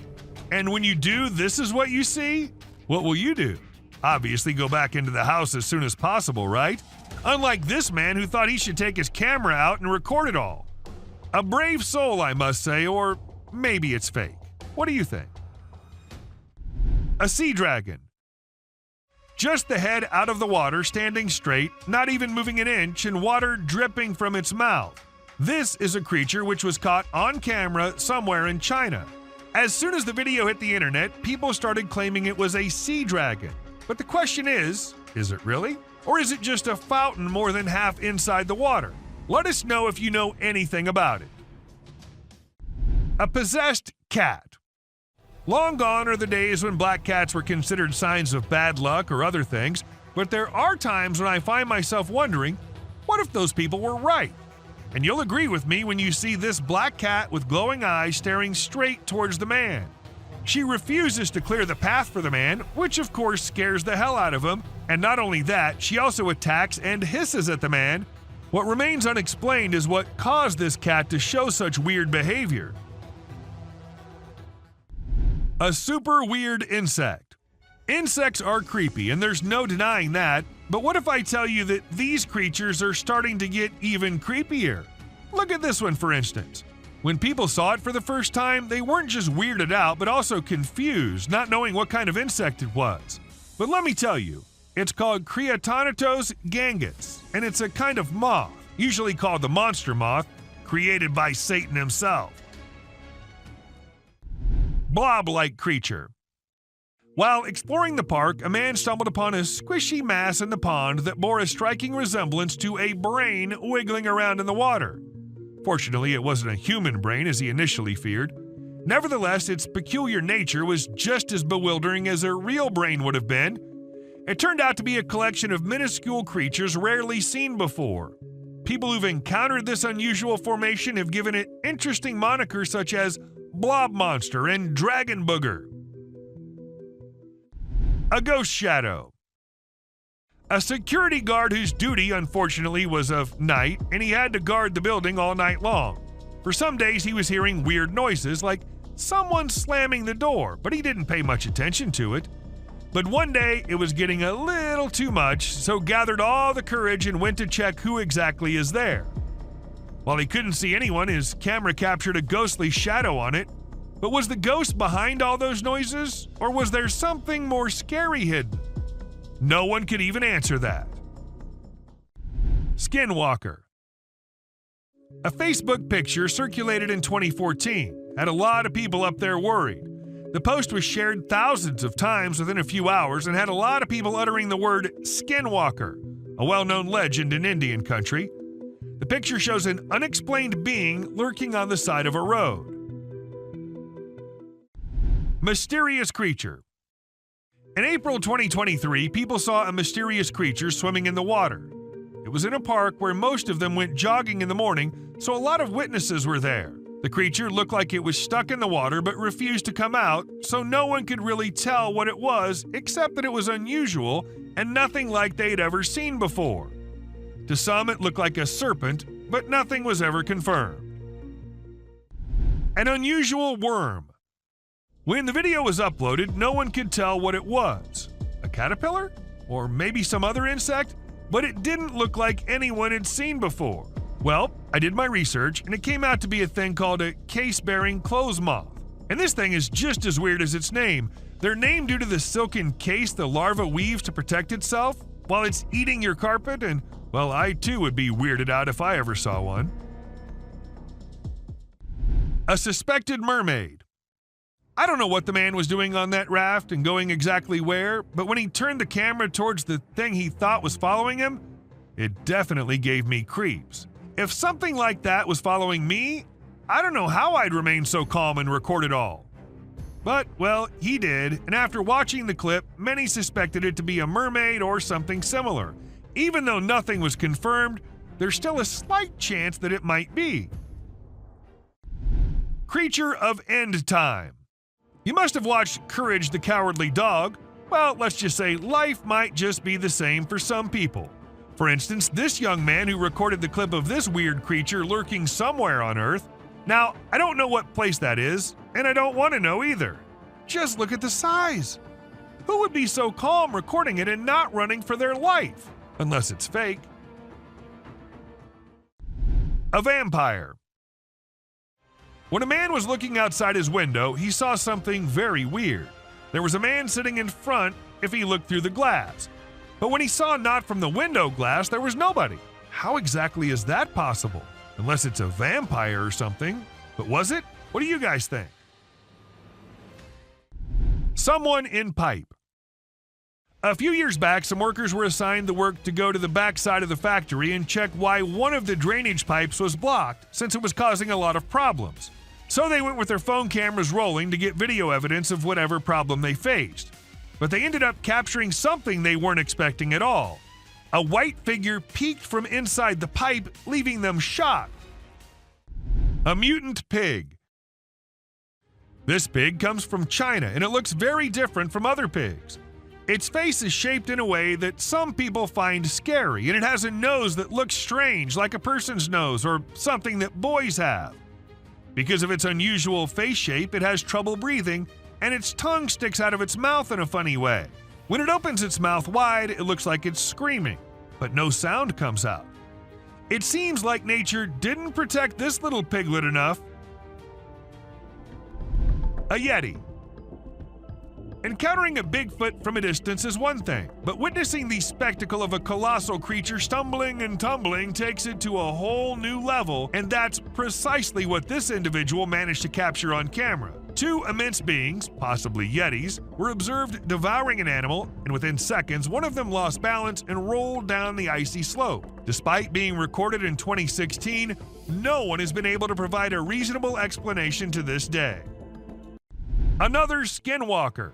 And when you do, this is what you see? What will you do? Obviously go back into the house as soon as possible, right? Unlike this man who thought he should take his camera out and record it all. A brave soul, I must say, or maybe it's fake. What do you think? A sea dragon. Just the head out of the water, standing straight, not even moving an inch, and water dripping from its mouth. This is a creature which was caught on camera somewhere in China. As soon as the video hit the internet, people started claiming it was a sea dragon. But the question is it really? Or is it just a fountain more than half inside the water? Let us know if you know anything about it. A possessed cat. Long gone are the days when black cats were considered signs of bad luck or other things, but there are times when I find myself wondering, what if those people were right? And you'll agree with me when you see this black cat with glowing eyes staring straight towards the man. She refuses to clear the path for the man, which of course scares the hell out of him, and not only that, she also attacks and hisses at the man. What remains unexplained is what caused this cat to show such weird behavior. A super weird insect. Insects are creepy, and there's no denying that, but what if I tell you that these creatures are starting to get even creepier? Look at this one, for instance. When people saw it for the first time, they weren't just weirded out, but also confused, not knowing what kind of insect it was. But let me tell you, it's called Creatonatos gangus, and it's a kind of moth, usually called the monster moth, created by Satan himself. Blob-like creature. While exploring the park, a man stumbled upon a squishy mass in the pond that bore a striking resemblance to a brain wiggling around in the water. Fortunately, it wasn't a human brain as he initially feared. Nevertheless, its peculiar nature was just as bewildering as a real brain would have been. It turned out to be a collection of minuscule creatures rarely seen before. People who've encountered this unusual formation have given it interesting monikers such as Blob Monster and Dragon Booger. A ghost shadow. A security guard whose duty, unfortunately, was of night, and he had to guard the building all night long. For some days, he was hearing weird noises, like someone slamming the door, but he didn't pay much attention to it. But one day, it was getting a little too much, so gathered all the courage and went to check who exactly is there. While he couldn't see anyone, his camera captured a ghostly shadow on it. But was the ghost behind all those noises, or was there something more scary hidden? No one could even answer that. Skinwalker. A Facebook picture circulated in 2014 had a lot of people up there worried. The post was shared thousands of times within a few hours and had a lot of people uttering the word skinwalker, a well-known legend in Indian country. The picture shows an unexplained being lurking on the side of a road. Mysterious creature. In April 2023, people saw a mysterious creature swimming in the water. It was in a park where most of them went jogging in the morning, so a lot of witnesses were there. The creature looked like it was stuck in the water but refused to come out, so no one could really tell what it was except that it was unusual and nothing like they'd ever seen before. To some, it looked like a serpent, but nothing was ever confirmed. An unusual worm. When the video was uploaded, no one could tell what it was. A caterpillar? Or maybe some other insect? But it didn't look like anyone had seen before. Well, I did my research, and it came out to be a thing called a case-bearing clothes moth. And this thing is just as weird as its name. They're named due to the silken case the larva weaves to protect itself while it's eating your carpet, and, well, I too would be weirded out if I ever saw one. A suspected mermaid. I don't know what the man was doing on that raft and going exactly where, but when he turned the camera towards the thing he thought was following him, it definitely gave me creeps. If something like that was following me, I don't know how I'd remain so calm and record it all. But, well, he did, and after watching the clip, many suspected it to be a mermaid or something similar. Even though nothing was confirmed, there's still a slight chance that it might be. Creature of End Time. You must have watched Courage the Cowardly Dog. Well, let's just say life might just be the same for some people. For instance, this young man who recorded the clip of this weird creature lurking somewhere on Earth. Now, I don't know what place that is, and I don't want to know either. Just look at the size. Who would be so calm recording it and not running for their life? Unless it's fake. A vampire. When a man was looking outside his window, he saw something very weird. There was a man sitting in front if he looked through the glass. But when he saw not from the window glass, there was nobody. How exactly is that possible? Unless it's a vampire or something. But was it? What do you guys think? Someone in pipe. A few years back, some workers were assigned the work to go to the back side of the factory and check why one of the drainage pipes was blocked, since it was causing a lot of problems. So they went with their phone cameras rolling to get video evidence of whatever problem they faced. But they ended up capturing something they weren't expecting at all. A white figure peeked from inside the pipe, leaving them shocked. A mutant pig. This pig comes from China, and it looks very different from other pigs. Its face is shaped in a way that some people find scary, and it has a nose that looks strange, like a person's nose or something that boys have. Because of its unusual face shape, it has trouble breathing, and its tongue sticks out of its mouth in a funny way. When it opens its mouth wide, it looks like it's screaming, but no sound comes out. It seems like nature didn't protect this little piglet enough. A Yeti. Encountering a Bigfoot from a distance is one thing, but witnessing the spectacle of a colossal creature stumbling and tumbling takes it to a whole new level, and that's precisely what this individual managed to capture on camera. Two immense beings, possibly Yetis, were observed devouring an animal, and within seconds, one of them lost balance and rolled down the icy slope. Despite being recorded in 2016, no one has been able to provide a reasonable explanation to this day. Another skinwalker.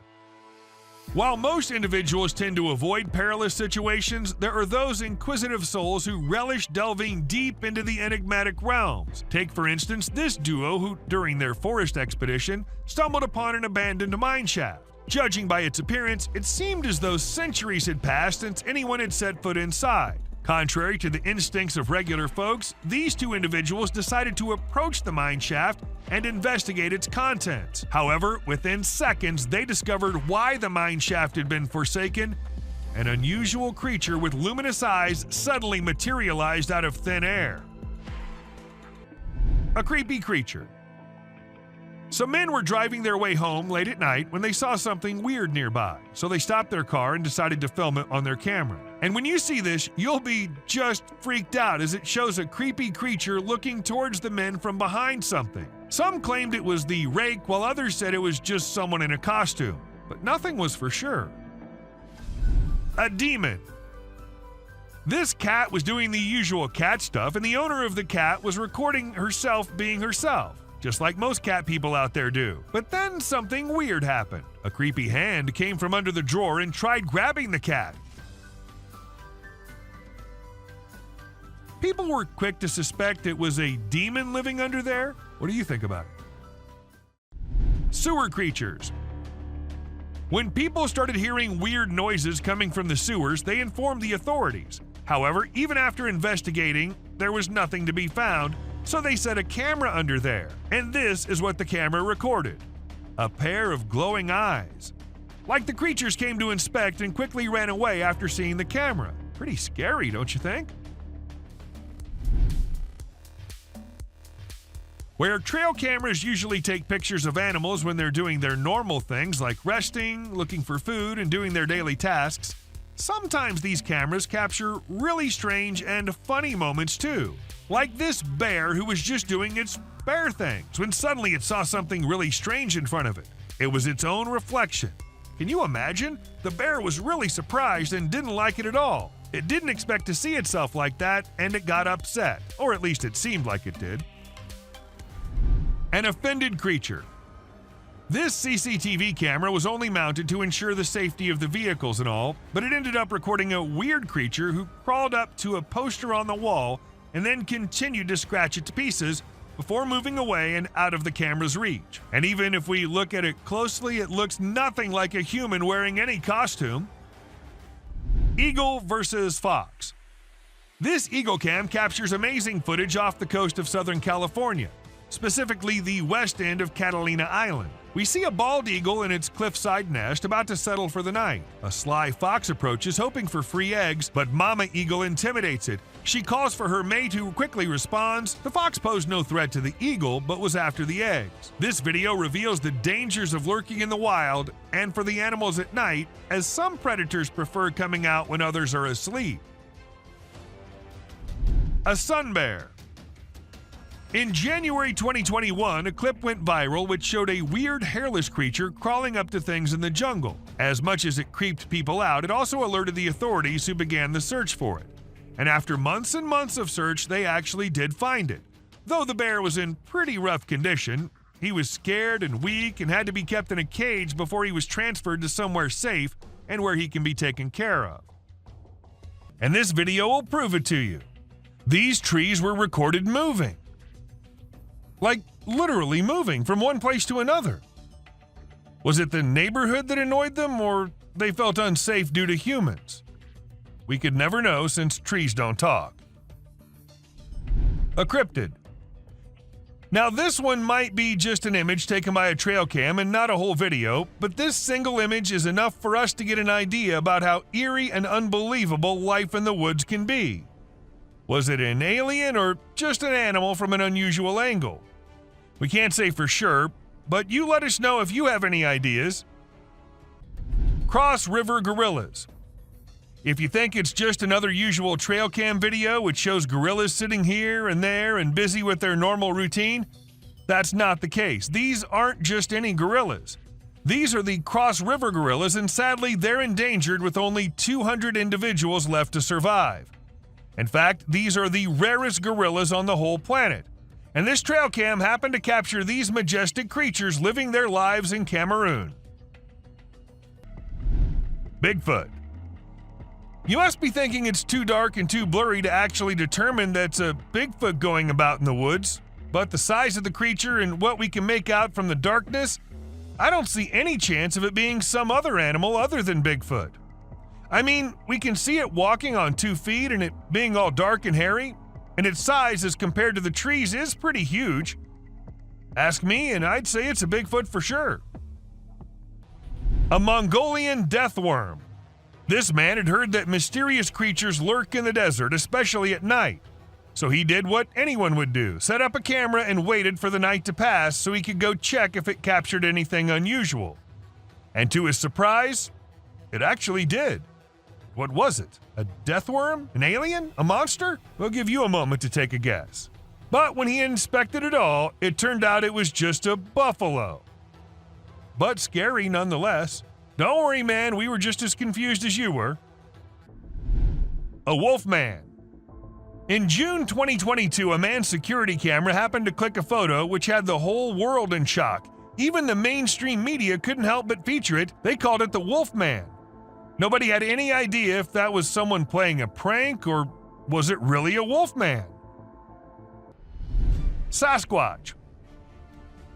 While most individuals tend to avoid perilous situations, there are those inquisitive souls who relish delving deep into the enigmatic realms. Take, for instance, this duo who, during their forest expedition, stumbled upon an abandoned mine shaft. Judging by its appearance, it seemed as though centuries had passed since anyone had set foot inside. Contrary to the instincts of regular folks, these two individuals decided to approach the mine shaft and investigate its contents. However, within seconds, they discovered why the mine shaft had been forsaken. An unusual creature with luminous eyes suddenly materialized out of thin air. A creepy creature. Some men were driving their way home late at night when they saw something weird nearby, so they stopped their car and decided to film it on their camera. And when you see this, you'll be just freaked out as it shows a creepy creature looking towards the men from behind something. Some claimed it was the rake, while others said it was just someone in a costume, but nothing was for sure. A demon. This cat was doing the usual cat stuff, and the owner of the cat was recording herself being herself, just like most cat people out there do. But then something weird happened. A creepy hand came from under the drawer and tried grabbing the cat. People were quick to suspect it was a demon living under there. What do you think about it? Sewer creatures. When people started hearing weird noises coming from the sewers, they informed the authorities. However, even after investigating, there was nothing to be found, so they set a camera under there. And this is what the camera recorded. A pair of glowing eyes. Like the creatures came to inspect and quickly ran away after seeing the camera. Pretty scary, don't you think? Where trail cameras usually take pictures of animals when they're doing their normal things like resting, looking for food, and doing their daily tasks, sometimes these cameras capture really strange and funny moments too. Like this bear who was just doing its bear things when suddenly it saw something really strange in front of it. It was its own reflection. Can you imagine? The bear was really surprised and didn't like it at all. It didn't expect to see itself like that, and it got upset, or at least it seemed like it did. An offended creature. This CCTV camera was only mounted to ensure the safety of the vehicles and all, but it ended up recording a weird creature who crawled up to a poster on the wall and then continued to scratch it to pieces before moving away and out of the camera's reach. And even if we look at it closely, it looks nothing like a human wearing any costume. Eagle versus fox. This Eagle Cam captures amazing footage off the coast of Southern California, specifically the west end of Catalina Island. We see a bald eagle in its cliffside nest about to settle for the night. A sly fox approaches hoping for free eggs, but Mama Eagle intimidates it. She calls for her mate who quickly responds. The fox posed no threat to the eagle, but was after the eggs. This video reveals the dangers of lurking in the wild and for the animals at night, as some predators prefer coming out when others are asleep. A sun bear. In January 2021, a clip went viral which showed a weird hairless creature crawling up to things in the jungle. As much as it creeped people out, it also alerted the authorities who began the search for it. And after months and months of search, they actually did find it. Though the bear was in pretty rough condition, he was scared and weak and had to be kept in a cage before he was transferred to somewhere safe and where he can be taken care of. And this video will prove it to you. These trees were recorded moving. Like literally moving from one place to another. Was it the neighborhood that annoyed them, or they felt unsafe due to humans? We could never know since trees don't talk. A cryptid. Now this one might be just an image taken by a trail cam and not a whole video, but this single image is enough for us to get an idea about how eerie and unbelievable life in the woods can be. Was it an alien or just an animal from an unusual angle? We can't say for sure, but you let us know if you have any ideas. Cross River Gorillas. If you think it's just another usual trail cam video which shows gorillas sitting here and there and busy with their normal routine, that's not the case. These aren't just any gorillas. These are the Cross River gorillas, and sadly they're endangered with only 200 individuals left to survive. In fact, these are the rarest gorillas on the whole planet. And this trail cam happened to capture these majestic creatures living their lives in Cameroon. Bigfoot. You must be thinking it's too dark and too blurry to actually determine that's a Bigfoot going about in the woods, but the size of the creature and what we can make out from the darkness, I don't see any chance of it being some other animal other than Bigfoot. I mean, we can see it walking on 2 feet and it being all dark and hairy, and its size as compared to the trees is pretty huge. Ask me and I'd say it's a Bigfoot for sure. A Mongolian death worm. This man had heard that mysterious creatures lurk in the desert, especially at night. So he did what anyone would do, set up a camera and waited for the night to pass so he could go check if it captured anything unusual. And to his surprise, it actually did. What was it? A death worm? An alien? A monster? We'll give you a moment to take a guess. But when he inspected it all, it turned out it was just a buffalo. But scary nonetheless. Don't worry, man, we were just as confused as you were. A wolf man. In June 2022, a man's security camera happened to click a photo which had the whole world in shock. Even the mainstream media couldn't help but feature it. They called it the Wolf Man. Nobody had any idea if that was someone playing a prank or was it really a wolf man? Sasquatch.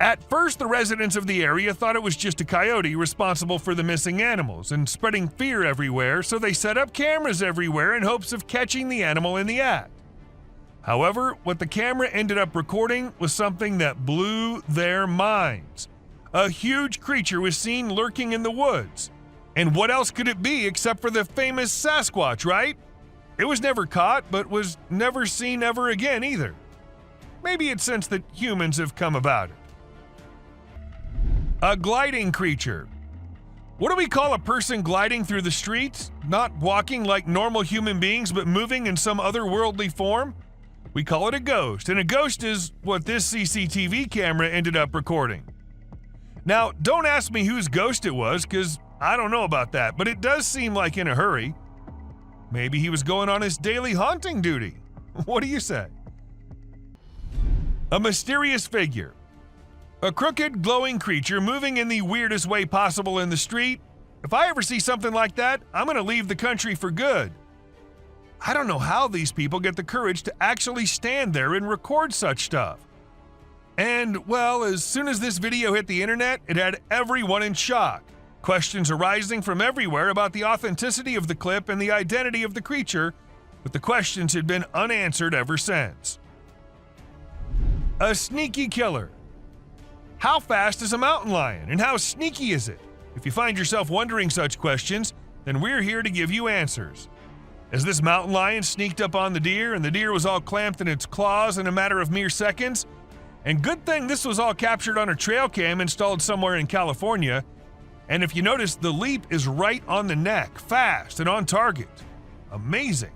At first, the residents of the area thought it was just a coyote responsible for the missing animals and spreading fear everywhere, so they set up cameras everywhere in hopes of catching the animal in the act. However, what the camera ended up recording was something that blew their minds. A huge creature was seen lurking in the woods. And what else could it be except for the famous Sasquatch, right? It was never caught, but was never seen ever again either. Maybe it's since that humans have come about it. A gliding creature. What do we call a person gliding through the streets? Not walking like normal human beings, but moving in some otherworldly form? We call it a ghost, and a ghost is what this CCTV camera ended up recording. Now, don't ask me whose ghost it was, because I don't know about that, but it does seem like in a hurry. Maybe he was going on his daily haunting duty. What do you say? A mysterious figure. A crooked, glowing creature moving in the weirdest way possible in the street. If I ever see something like that, I'm going to leave the country for good. I don't know how these people get the courage to actually stand there and record such stuff. And, well, as soon as this video hit the internet, it had everyone in shock. Questions arising from everywhere about the authenticity of the clip and the identity of the creature, but the questions had been unanswered ever since. A sneaky killer. How fast is a mountain lion, and how sneaky is it? If you find yourself wondering such questions, then we're here to give you answers. As this mountain lion sneaked up on the deer, and the deer was all clamped in its claws in a matter of mere seconds, and good thing this was all captured on a trail cam installed somewhere in California, and if you notice, the leap is right on the neck, fast and on target. Amazing.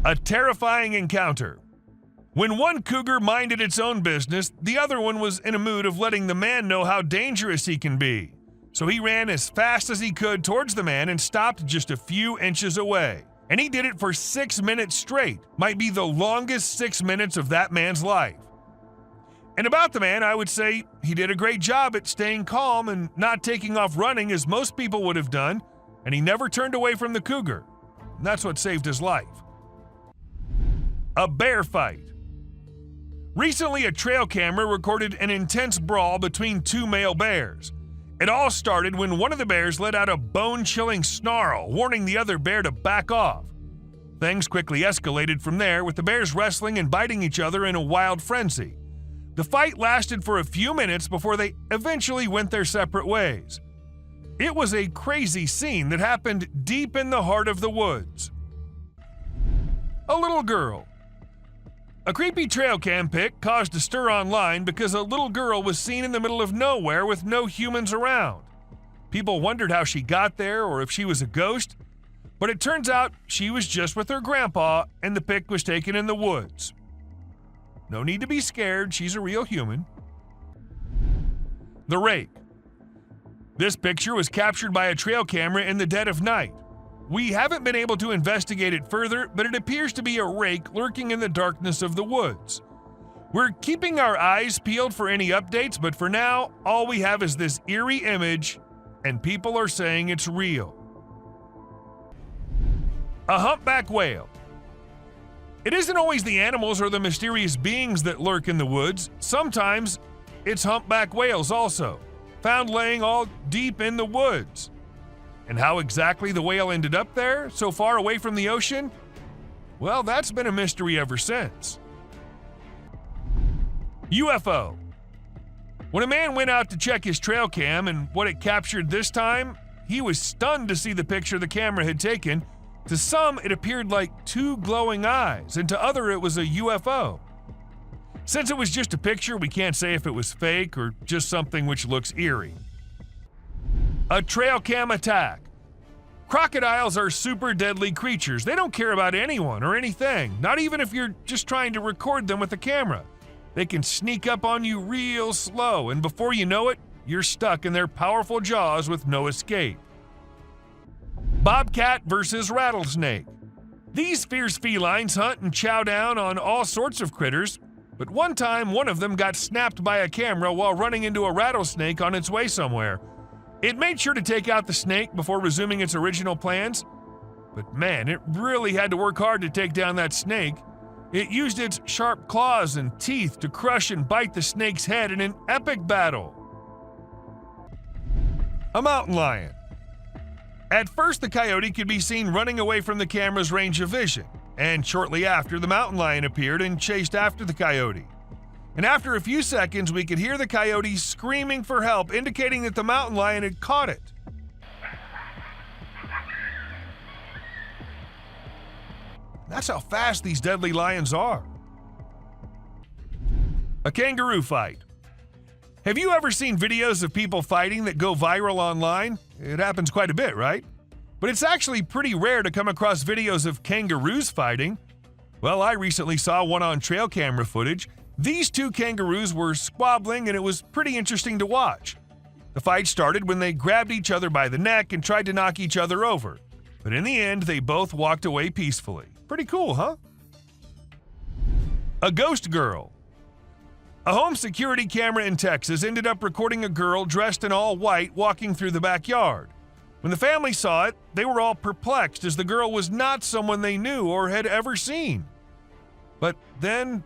A terrifying encounter. When one cougar minded its own business, the other one was in a mood of letting the man know how dangerous he can be. So he ran as fast as he could towards the man and stopped just a few inches away. And he did it for 6 minutes straight. Might be the longest 6 minutes of that man's life. And about the man, I would say he did a great job at staying calm and not taking off running as most people would have done, and he never turned away from the cougar. And that's what saved his life. A bear fight. Recently, a trail camera recorded an intense brawl between two male bears. It all started when one of the bears let out a bone-chilling snarl, warning the other bear to back off. Things quickly escalated from there, with the bears wrestling and biting each other in a wild frenzy. The fight lasted for a few minutes before they eventually went their separate ways. It was a crazy scene that happened deep in the heart of the woods. A little girl. A creepy trail cam pic caused a stir online because a little girl was seen in the middle of nowhere with no humans around. People wondered how she got there or if she was a ghost, but it turns out she was just with her grandpa and the pic was taken in the woods. No need to be scared, she's a real human. The rake. This picture was captured by a trail camera in the dead of night. We haven't been able to investigate it further, but it appears to be a rake lurking in the darkness of the woods. We're keeping our eyes peeled for any updates, but for now, all we have is this eerie image, and people are saying it's real. A humpback whale. It isn't always the animals or the mysterious beings that lurk in the woods. Sometimes it's humpback whales also, found laying all deep in the woods. And how exactly the whale ended up there, so far away from the ocean? Well, that's been a mystery ever since. UFO. When a man went out to check his trail cam and what it captured this time, he was stunned to see the picture the camera had taken. To some, it appeared like two glowing eyes, and to others, it was a UFO. Since it was just a picture, we can't say if it was fake or just something which looks eerie. A trail cam attack. Crocodiles are super deadly creatures. They don't care about anyone or anything, not even if you're just trying to record them with a camera. They can sneak up on you real slow, and before you know it, you're stuck in their powerful jaws with no escape. Bobcat versus rattlesnake. These fierce felines hunt and chow down on all sorts of critters, but one time one of them got snapped by a camera while running into a rattlesnake on its way somewhere. It made sure to take out the snake before resuming its original plans, but man, it really had to work hard to take down that snake. It used its sharp claws and teeth to crush and bite the snake's head in an epic battle. A mountain lion. At first, the coyote could be seen running away from the camera's range of vision, and shortly after, the mountain lion appeared and chased after the coyote. And after a few seconds, we could hear the coyote screaming for help, indicating that the mountain lion had caught it. That's how fast these deadly lions are. A kangaroo fight. Have you ever seen videos of people fighting that go viral online? It happens quite a bit, right? But it's actually pretty rare to come across videos of kangaroos fighting. Well, I recently saw one on trail camera footage. These two kangaroos were squabbling, and it was pretty interesting to watch. The fight started when they grabbed each other by the neck and tried to knock each other over. But in the end, they both walked away peacefully. Pretty cool, huh? A ghost girl. A home security camera in Texas ended up recording a girl dressed in all white walking through the backyard. When the family saw it, they were all perplexed as the girl was not someone they knew or had ever seen. But then,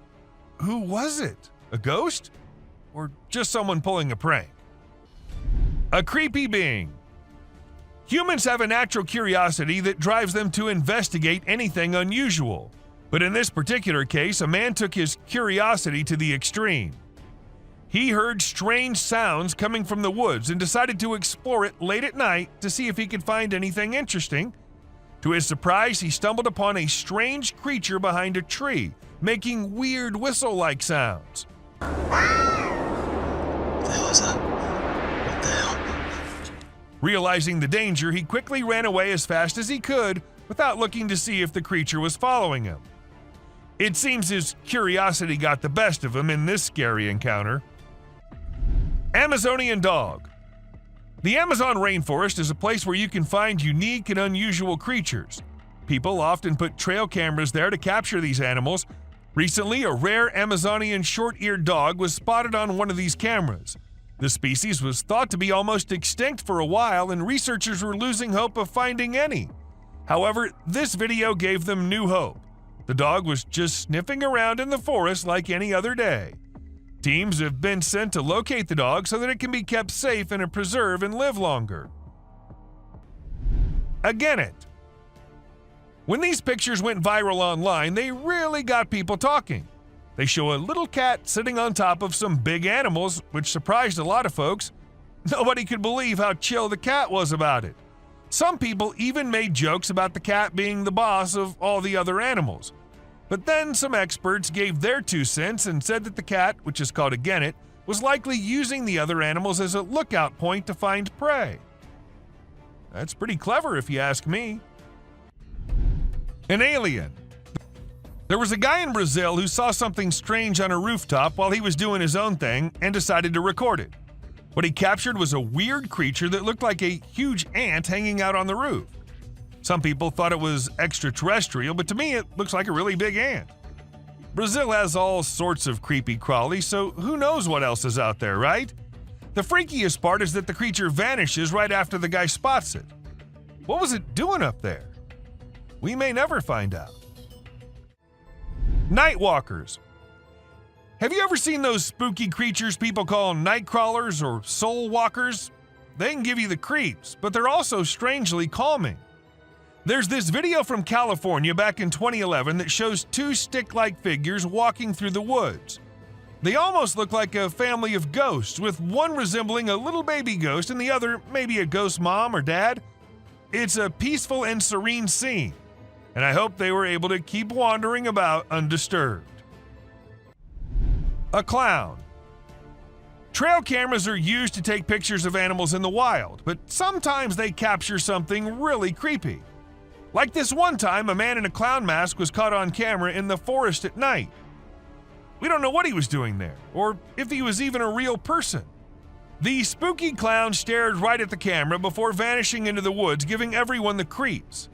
who was it? A ghost? Or just someone pulling a prank? A creepy being. Humans have a natural curiosity that drives them to investigate anything unusual. But in this particular case, a man took his curiosity to the extreme. He heard strange sounds coming from the woods and decided to explore it late at night to see if he could find anything interesting. To his surprise, he stumbled upon a strange creature behind a tree, making weird whistle-like sounds. What the hell is that? What the hell? Realizing the danger, he quickly ran away as fast as he could without looking to see if the creature was following him. It seems his curiosity got the best of him in this scary encounter. Amazonian dog. The Amazon rainforest is a place where you can find unique and unusual creatures. People often put trail cameras there to capture these animals. Recently, a rare Amazonian short-eared dog was spotted on one of these cameras. The species was thought to be almost extinct for a while, and researchers were losing hope of finding any. However, this video gave them new hope. The dog was just sniffing around in the forest like any other day. Teams have been sent to locate the dog so that it can be kept safe in a preserve and live longer. A genet. When these pictures went viral online, they really got people talking. They show a little cat sitting on top of some big animals, which surprised a lot of folks. Nobody could believe how chill the cat was about it. Some people even made jokes about the cat being the boss of all the other animals. But then some experts gave their 2 cents and said that the cat, which is called a genet, was likely using the other animals as a lookout point to find prey. That's pretty clever if you ask me. An alien. There was a guy in Brazil who saw something strange on a rooftop while he was doing his own thing and decided to record it. What he captured was a weird creature that looked like a huge ant hanging out on the roof. Some people thought it was extraterrestrial, but to me it looks like a really big ant. Brazil has all sorts of creepy crawlies, so who knows what else is out there, right? The freakiest part is that the creature vanishes right after the guy spots it. What was it doing up there? We may never find out. Night walkers. Have you ever seen those spooky creatures people call night crawlers or soul walkers? They can give you the creeps, but they're also strangely calming. There's this video from California back in 2011 that shows 2 stick-like figures walking through the woods. They almost look like a family of ghosts, with one resembling a little baby ghost and the other maybe a ghost mom or dad. It's a peaceful and serene scene, and I hope they were able to keep wandering about undisturbed. A clown. Trail cameras are used to take pictures of animals in the wild, but sometimes they capture something really creepy. Like this one time, a man in a clown mask was caught on camera in the forest at night. We don't know what he was doing there, or if he was even a real person. The spooky clown stared right at the camera before vanishing into the woods, giving everyone the creeps.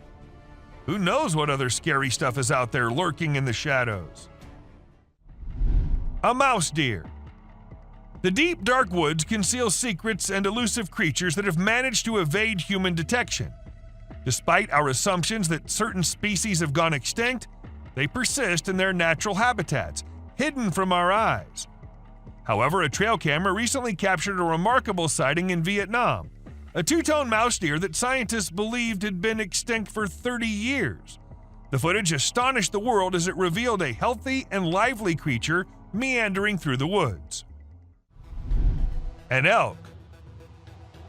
Who knows what other scary stuff is out there lurking in the shadows? A mouse deer. The deep, dark woods conceal secrets and elusive creatures that have managed to evade human detection. Despite our assumptions that certain species have gone extinct, they persist in their natural habitats, hidden from our eyes. However, a trail camera recently captured a remarkable sighting in Vietnam, a two-tone mouse deer that scientists believed had been extinct for 30 years. The footage astonished the world as it revealed a healthy and lively creature meandering through the woods. An elk.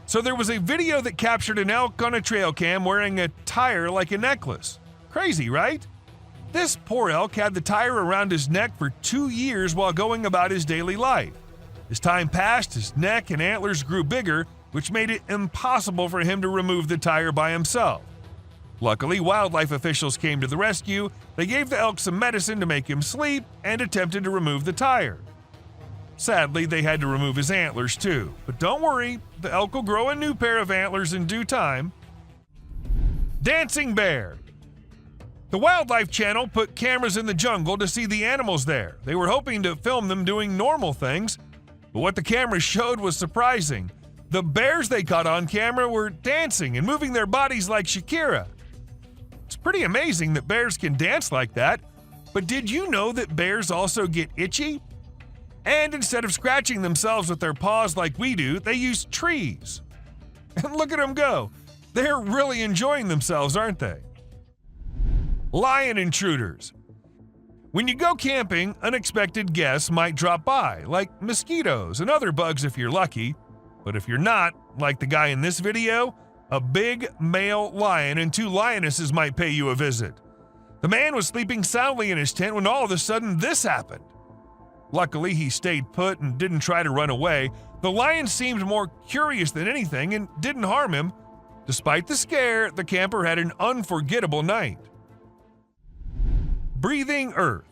So there was a video that captured an elk on a trail cam wearing a tire like a necklace. Crazy, right? This poor elk had the tire around his neck for 2 years while going about his daily life. As time passed, his neck and antlers grew bigger, which made it impossible for him to remove the tire by himself. Luckily, wildlife officials came to the rescue. They gave the elk some medicine to make him sleep and attempted to remove the tire. Sadly, they had to remove his antlers too. But don't worry, the elk will grow a new pair of antlers in due time. Dancing bear. The Wildlife Channel put cameras in the jungle to see the animals there. They were hoping to film them doing normal things, but what the cameras showed was surprising. The bears they caught on camera were dancing and moving their bodies like Shakira. It's pretty amazing that bears can dance like that, but did you know that bears also get itchy? And instead of scratching themselves with their paws like we do, they use trees. And look at them go. They're really enjoying themselves, aren't they? Lion intruders. When you go camping, unexpected guests might drop by, like mosquitoes and other bugs if you're lucky. But if you're not, like the guy in this video, a big male lion and 2 lionesses might pay you a visit. The man was sleeping soundly in his tent when all of a sudden this happened. Luckily, he stayed put and didn't try to run away. The lion seemed more curious than anything and didn't harm him. Despite the scare, the camper had an unforgettable night. Breathing earth.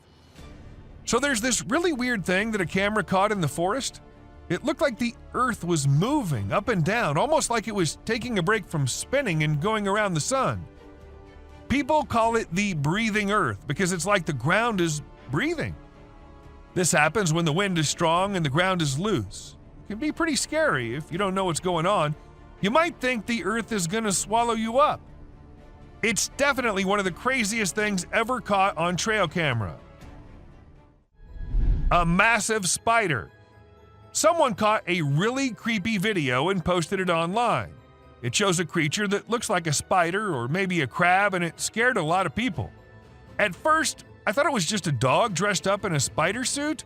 So there's this really weird thing that a camera caught in the forest. It looked like the earth was moving up and down, almost like it was taking a break from spinning and going around the sun. People call it the breathing earth because it's like the ground is breathing. This happens when the wind is strong and the ground is loose. It can be pretty scary if you don't know what's going on. You might think the earth is going to swallow you up. It's definitely one of the craziest things ever caught on trail camera. A massive spider. Someone caught a really creepy video and posted it online. It shows a creature that looks like a spider or maybe a crab, and it scared a lot of people. At first, I thought it was just a dog dressed up in a spider suit,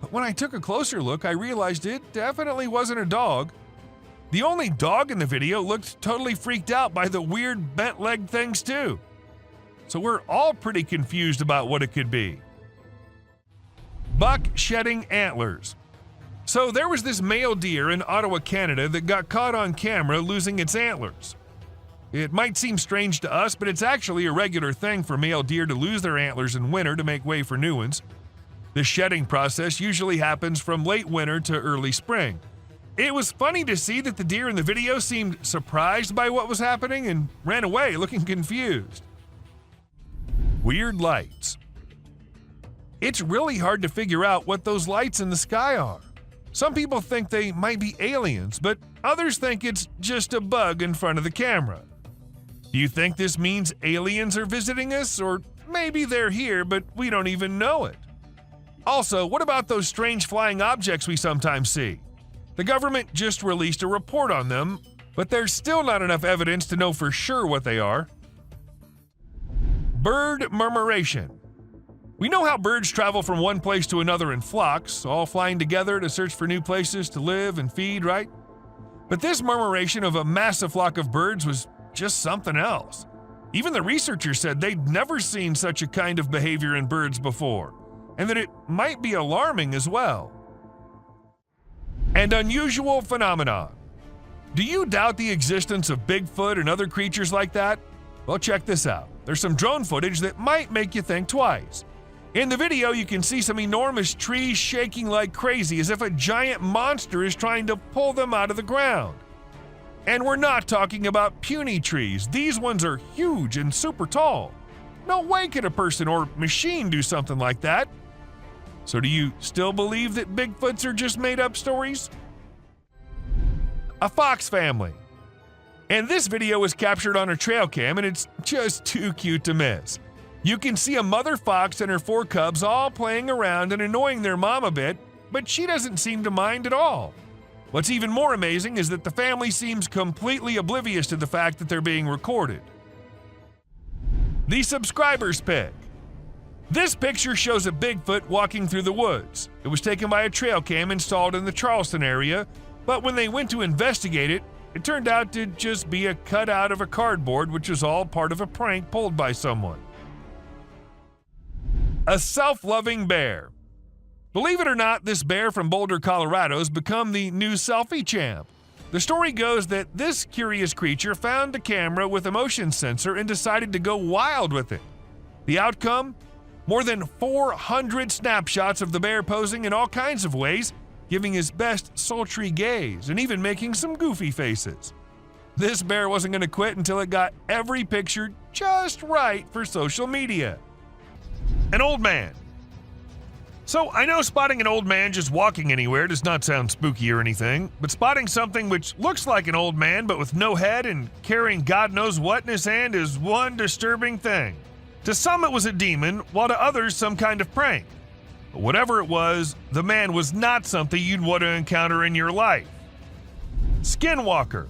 but when I took a closer look, I realized it definitely wasn't a dog. The only dog in the video looked totally freaked out by the weird bent-legged things too. So we're all pretty confused about what it could be. Buck shedding antlers. So there was this male deer in Ottawa, Canada that got caught on camera losing its antlers. It might seem strange to us, but it's actually a regular thing for male deer to lose their antlers in winter to make way for new ones. The shedding process usually happens from late winter to early spring. It was funny to see that the deer in the video seemed surprised by what was happening and ran away looking confused. Weird lights. It's really hard to figure out what those lights in the sky are. Some people think they might be aliens, but others think it's just a bug in front of the camera. Do you think this means aliens are visiting us, or maybe they're here but we don't even know it? Also, what about those strange flying objects we sometimes see? The government just released a report on them, but there's still not enough evidence to know for sure what they are. Bird murmuration. We know how birds travel from one place to another in flocks, all flying together to search for new places to live and feed, right? But this murmuration of a massive flock of birds was just something else. Even the researchers said they'd never seen such a kind of behavior in birds before, and that it might be alarming as well. And unusual phenomenon. Do you doubt the existence of Bigfoot and other creatures like that? Well, check this out. There's some drone footage that might make you think twice. In the video, you can see some enormous trees shaking like crazy as if a giant monster is trying to pull them out of the ground. And we're not talking about puny trees. These ones are huge and super tall. No way could a person or machine do something like that. So do you still believe that Bigfoots are just made-up stories? A fox family. And this video was captured on a trail cam, and it's just too cute to miss. You can see a mother fox and her 4 cubs all playing around and annoying their mom a bit, but she doesn't seem to mind at all. What's even more amazing is that the family seems completely oblivious to the fact that they're being recorded. The subscribers pick. This picture shows a Bigfoot walking through the woods. It was taken by a trail cam installed in the Charleston area, but when they went to investigate it, it turned out to just be a cutout of a cardboard, which was all part of a prank pulled by someone. A self-loving bear. Believe it or not, this bear from Boulder, Colorado has become the new selfie champ. The story goes that this curious creature found a camera with a motion sensor and decided to go wild with it. The outcome? More than 400 snapshots of the bear posing in all kinds of ways, giving his best sultry gaze and even making some goofy faces. This bear wasn't going to quit until it got every picture just right for social media. An old man. So I know spotting an old man just walking anywhere does not sound spooky or anything, but spotting something which looks like an old man but with no head and carrying God knows what in his hand is one disturbing thing. To some it was a demon, while to others some kind of prank. But whatever it was, the man was not something you'd want to encounter in your life. Skinwalker.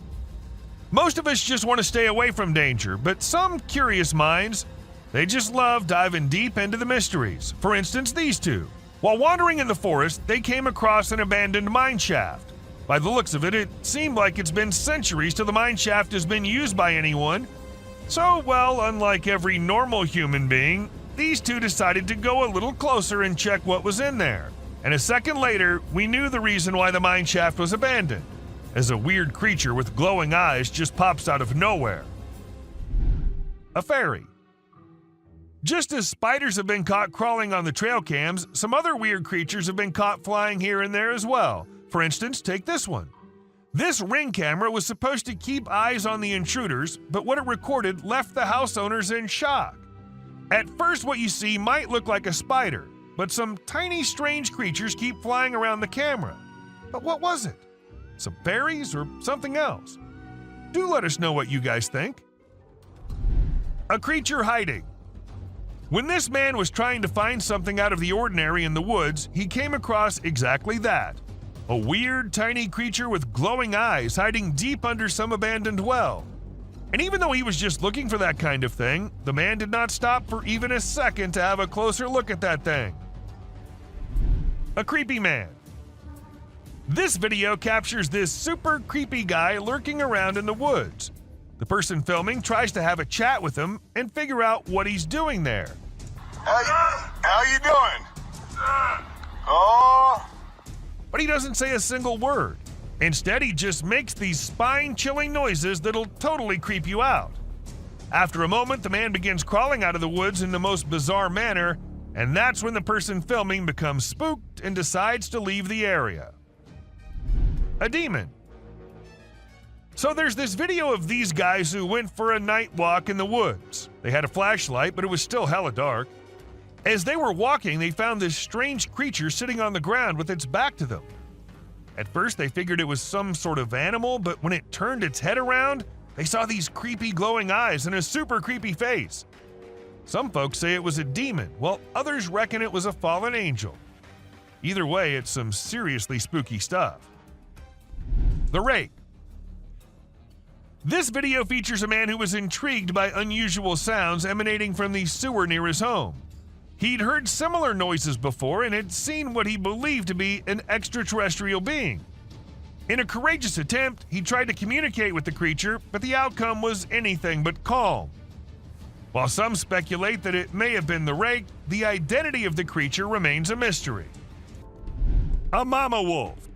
Most of us just want to stay away from danger, but some curious minds, they just love diving deep into the mysteries. For instance, these two. While wandering in the forest, they came across an abandoned mine shaft. By the looks of it, it seemed like it's been centuries till the mine shaft has been used by anyone. So, well, unlike every normal human being, these two decided to go a little closer and check what was in there. And a second later, we knew the reason why the mine shaft was abandoned, as a weird creature with glowing eyes just pops out of nowhere. A fairy. Just as spiders have been caught crawling on the trail cams, some other weird creatures have been caught flying here and there as well. For instance, take this one. This Ring camera was supposed to keep eyes on the intruders, but what it recorded left the house owners in shock. At first, what you see might look like a spider, but some tiny strange creatures keep flying around the camera. But what was it? Some fairies or something else? Do let us know what you guys think. A creature hiding. When this man was trying to find something out of the ordinary in the woods, he came across exactly that. A weird, tiny creature with glowing eyes hiding deep under some abandoned well. And even though he was just looking for that kind of thing, the man did not stop for even a second to have a closer look at that thing. A creepy man. This video captures this super creepy guy lurking around in the woods. The person filming tries to have a chat with him and figure out what he's doing there. How you doing? Oh. But he doesn't say a single word. Instead, he just makes these spine-chilling noises that'll totally creep you out. After a moment, the man begins crawling out of the woods in the most bizarre manner, and that's when the person filming becomes spooked and decides to leave the area. A demon. So there's this video of these guys who went for a night walk in the woods. They had a flashlight, but it was still hella dark. As they were walking, they found this strange creature sitting on the ground with its back to them. At first, they figured it was some sort of animal, but when it turned its head around, they saw these creepy glowing eyes and a super creepy face. Some folks say it was a demon, while others reckon it was a fallen angel. Either way, it's some seriously spooky stuff. The Rake. This video features a man who was intrigued by unusual sounds emanating from the sewer near his home. He'd heard similar noises before and had seen what he believed to be an extraterrestrial being. In a courageous attempt, he tried to communicate with the creature, but the outcome was anything but calm. While some speculate that it may have been the Rake, the identity of the creature remains a mystery. A mama wolf.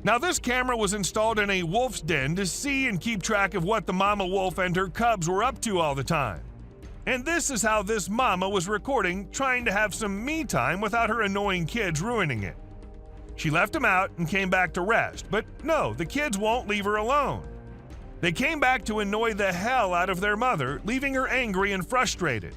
Now, this camera was installed in a wolf's den to see and keep track of what the mama wolf and her cubs were up to all the time. And this is how this mama was recording, trying to have some me time without her annoying kids ruining it. She left them out and came back to rest, but no, the kids won't leave her alone. They came back to annoy the hell out of their mother, leaving her angry and frustrated.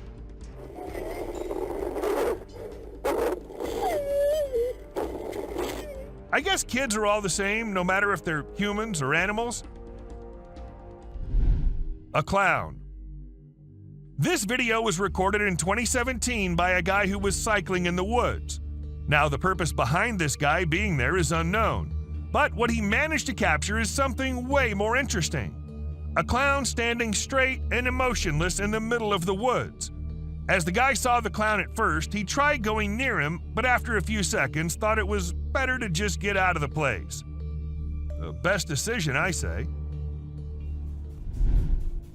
I guess kids are all the same, no matter if they're humans or animals. A clown. This video was recorded in 2017 by a guy who was cycling in the woods. Now, the purpose behind this guy being there is unknown, but what he managed to capture is something way more interesting. A clown standing straight and emotionless in the middle of the woods. As the guy saw the clown at first, he tried going near him, but after a few seconds thought it was better to just get out of the place. The best decision, I say.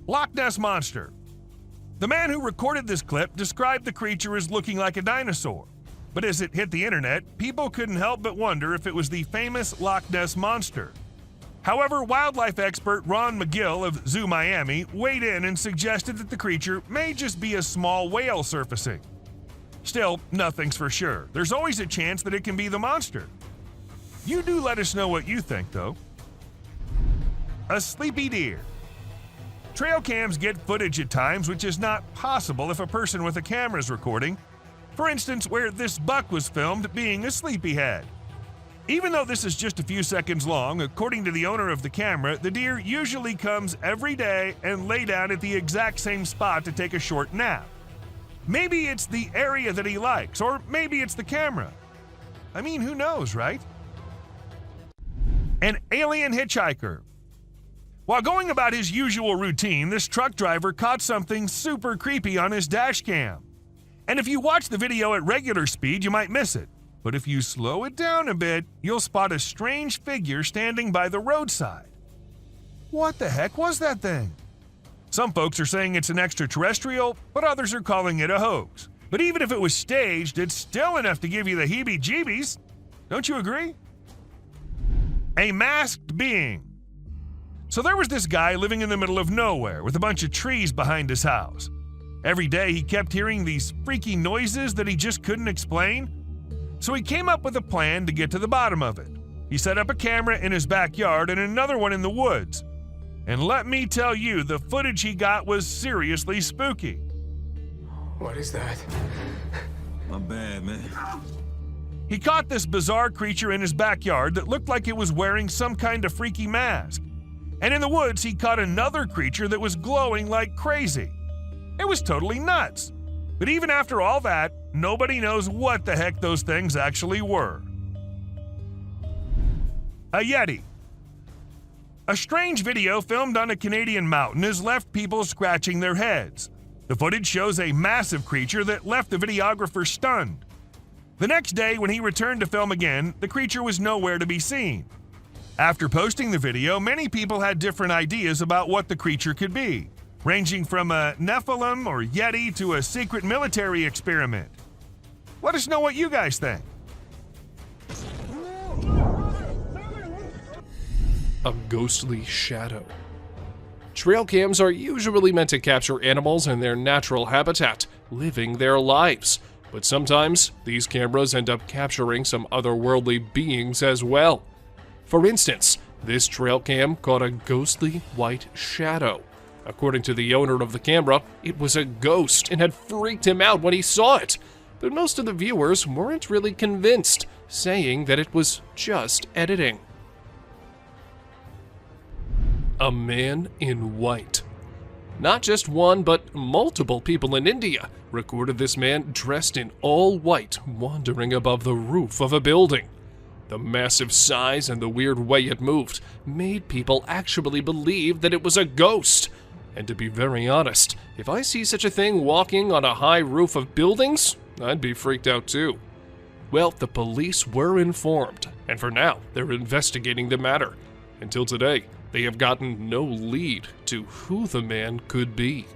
Loch Ness Monster. The man who recorded this clip described the creature as looking like a dinosaur, but as it hit the internet, people couldn't help but wonder if it was the famous Loch Ness Monster. However, wildlife expert Ron McGill of Zoo Miami weighed in and suggested that the creature may just be a small whale surfacing. Still, nothing's for sure. There's always a chance that it can be the monster. You do let us know what you think, though. A sleepy deer. Trail cams get footage at times which is not possible if a person with a camera is recording. For instance, where this buck was filmed being a sleepyhead. Even though this is just a few seconds long, according to the owner of the camera, the deer usually comes every day and lay down at the exact same spot to take a short nap. Maybe it's the area that he likes, or maybe it's the camera. I mean, who knows, right? An alien hitchhiker. While going about his usual routine, this truck driver caught something super creepy on his dash cam. And if you watch the video at regular speed, you might miss it. But if you slow it down a bit, you'll spot a strange figure standing by the roadside. What the heck was that thing? Some folks are saying it's an extraterrestrial, but others are calling it a hoax. But even if it was staged, it's still enough to give you the heebie-jeebies. Don't you agree? A masked being. So there was this guy living in the middle of nowhere with a bunch of trees behind his house. Every day he kept hearing these freaky noises that he just couldn't explain. So he came up with a plan to get to the bottom of it. He set up a camera in his backyard and another one in the woods. And let me tell you, the footage he got was seriously spooky. What is that? My bad, man. He caught this bizarre creature in his backyard that looked like it was wearing some kind of freaky mask. And in the woods, he caught another creature that was glowing like crazy. It was totally nuts. But even after all that, nobody knows what the heck those things actually were. A Yeti. A strange video filmed on a Canadian mountain has left people scratching their heads. The footage shows a massive creature that left the videographer stunned. The next day, when he returned to film again, the creature was nowhere to be seen. After posting the video, many people had different ideas about what the creature could be, ranging from a Nephilim or Yeti to a secret military experiment. Let us know what you guys think. A ghostly shadow. Trail cams are usually meant to capture animals in their natural habitat, living their lives. But sometimes, these cameras end up capturing some otherworldly beings as well. For instance, this trail cam caught a ghostly white shadow. According to the owner of the camera, it was a ghost and had freaked him out when he saw it. But most of the viewers weren't really convinced, saying that it was just editing. A man in white. Not just one, but multiple people in India recorded this man dressed in all white wandering above the roof of a building. The massive size and the weird way it moved made people actually believe that it was a ghost. And to be very honest, if I see such a thing walking on a high roof of buildings, I'd be freaked out too. Well, the police were informed, and for now, they're investigating the matter. Until today, they have gotten no lead to who the man could be.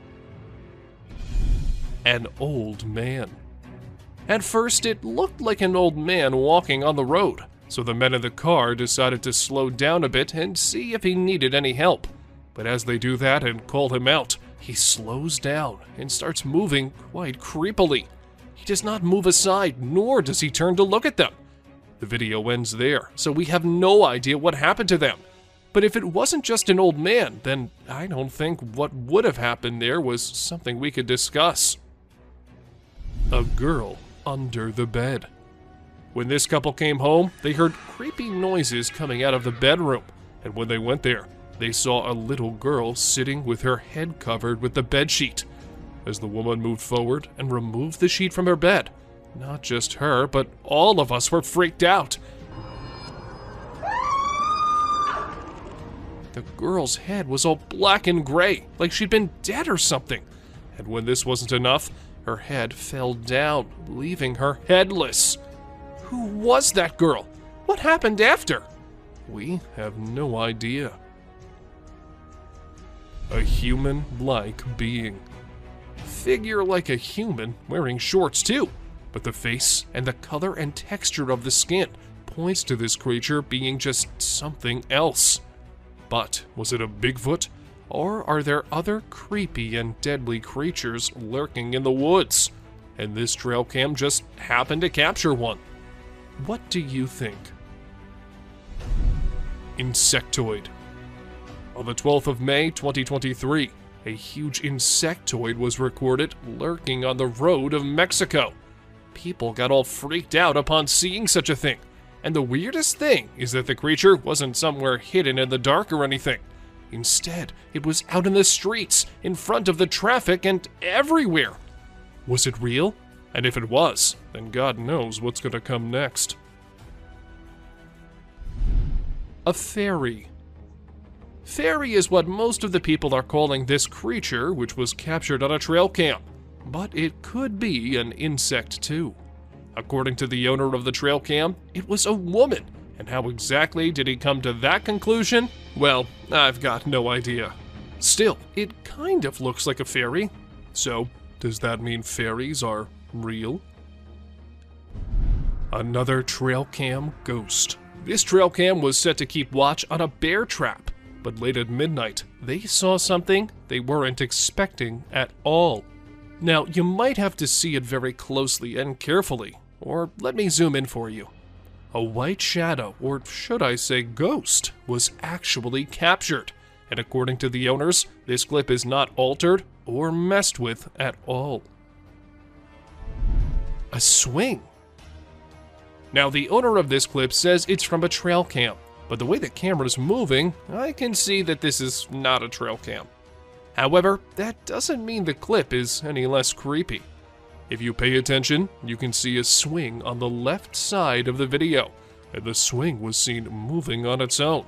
An old man. At first, it looked like an old man walking on the road. so the men in the car decided to slow down a bit and see if he needed any help. But as they do that and call him out, he slows down and starts moving quite creepily. He does not move aside, nor does he turn to look at them. The video ends there, so we have no idea what happened to them. But if it wasn't just an old man, then I don't think what would have happened there was something we could discuss. A girl under the bed. When this couple came home, they heard creepy noises coming out of the bedroom, and when they went there, they saw a little girl sitting with her head covered with the bedsheet. As the woman moved forward and removed the sheet from her bed, not just her, but all of us were freaked out. The girl's head was all black and gray, like she'd been dead or something. And when this wasn't enough, her head fell down, leaving her headless. Who was that girl? What happened after? We have no idea. A human-like being. Figure like a human, wearing shorts too, but the face and the color and texture of the skin points to this creature being just something else. But was it a Bigfoot? Or are there other creepy and deadly creatures lurking in the woods? And this trail cam just happened to capture one. What do you think? Insectoid. On the 12th of May, 2023, a huge insectoid was recorded lurking on the road of Mexico. People got all freaked out upon seeing such a thing. And the weirdest thing is that the creature wasn't somewhere hidden in the dark or anything. Instead, it was out in the streets, in front of the traffic, and everywhere. Was it real? And if it was, then God knows what's gonna come next. A fairy. Fairy is what most of the people are calling this creature, which was captured on a trail cam. But it could be an insect too. According to the owner of the trail cam, it was a woman. And how exactly did he come to that conclusion? Well, I've got no idea. Still, it kind of looks like a fairy. So, does that mean fairies are real? Another trail cam ghost. This trail cam was set to keep watch on a bear trap, but late at midnight, they saw something they weren't expecting at all. Now, you might have to see it very closely and carefully, or let me zoom in for you. A white shadow, or should I say ghost, was actually captured, and according to the owners, this clip is not altered or messed with at all. A swing. Now, the owner of this clip says it's from a trail cam, but the way the camera's moving, I can see that this is not a trail cam. However, that doesn't mean the clip is any less creepy. If you pay attention, you can see a swing on the left side of the video, and the swing was seen moving on its own.